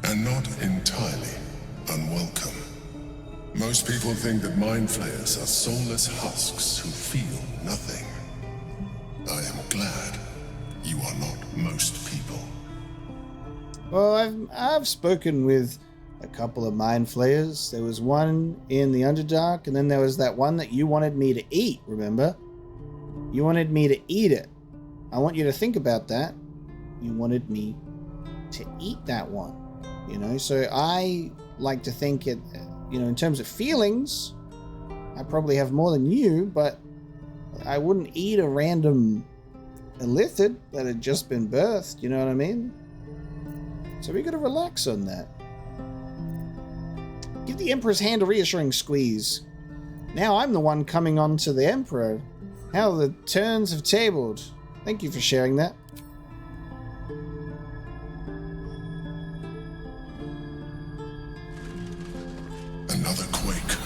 and not entirely unwelcome. Most people think that Mind Flayers are soulless husks who feel nothing. I am glad you are not. Well, I've spoken with a couple of mind flayers. There was one in the Underdark, and then there was that one that you wanted me to eat, remember? You wanted me to eat it. I want you to think about that. You wanted me to eat that one, you know? So I like to think it, you know, in terms of feelings, I probably have more than you, but I wouldn't eat a random illithid that had just been birthed, you know what I mean? So we gotta relax on that. Give the Emperor's hand a reassuring squeeze. Now I'm the one coming on to the Emperor. How the turns have tabled. Thank you for sharing that. Another quake.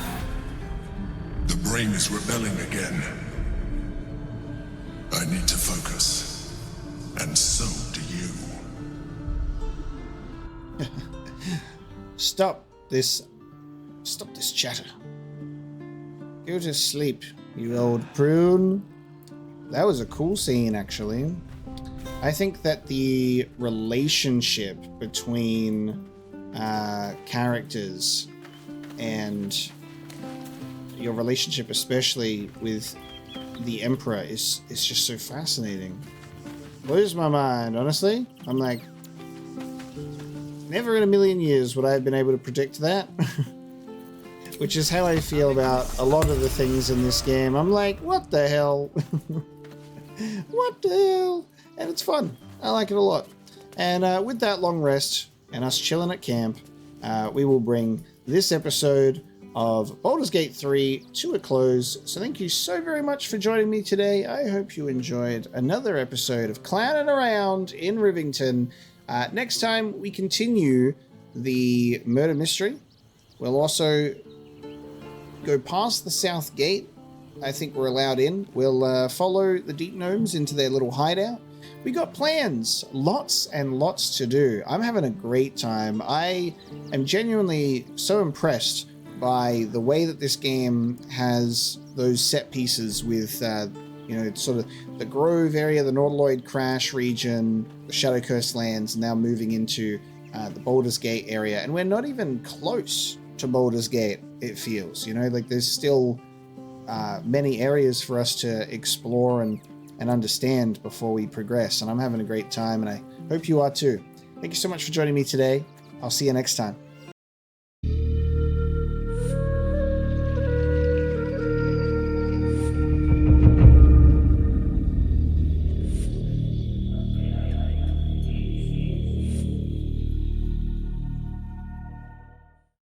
The brain is rebelling again. I need to focus. And so do you. Stop this chatter. Go to sleep, you old prune. That was a cool scene, actually. I think that the relationship between characters and your relationship, especially with the Emperor, is just so fascinating. Blows my mind, honestly. I'm like, never in a million years would I have been able to predict that. Which is how I feel about a lot of the things in this game. I'm like, what the hell? What the hell? And it's fun. I like it a lot. And with that long rest and us chilling at camp, we will bring this episode of Baldur's Gate 3 to a close. So thank you so very much for joining me today. I hope you enjoyed another episode of Clowning Around in Rivington. Next time, we continue the murder mystery. We'll also go past the south gate. I think we're allowed in. We'll follow the deep gnomes into their little hideout. We got plans, lots and lots to do. I'm having a great time. I am genuinely so impressed by the way that this game has those set pieces with, you know, sort of the Grove area, the Nautiloid Crash region, the Shadow Coast lands, now moving into the Baldur's Gate area. And we're not even close to Baldur's Gate, it feels. You know, like there's still many areas for us to explore and understand before we progress. And I'm having a great time, and I hope you are too. Thank you so much for joining me today. I'll see you next time.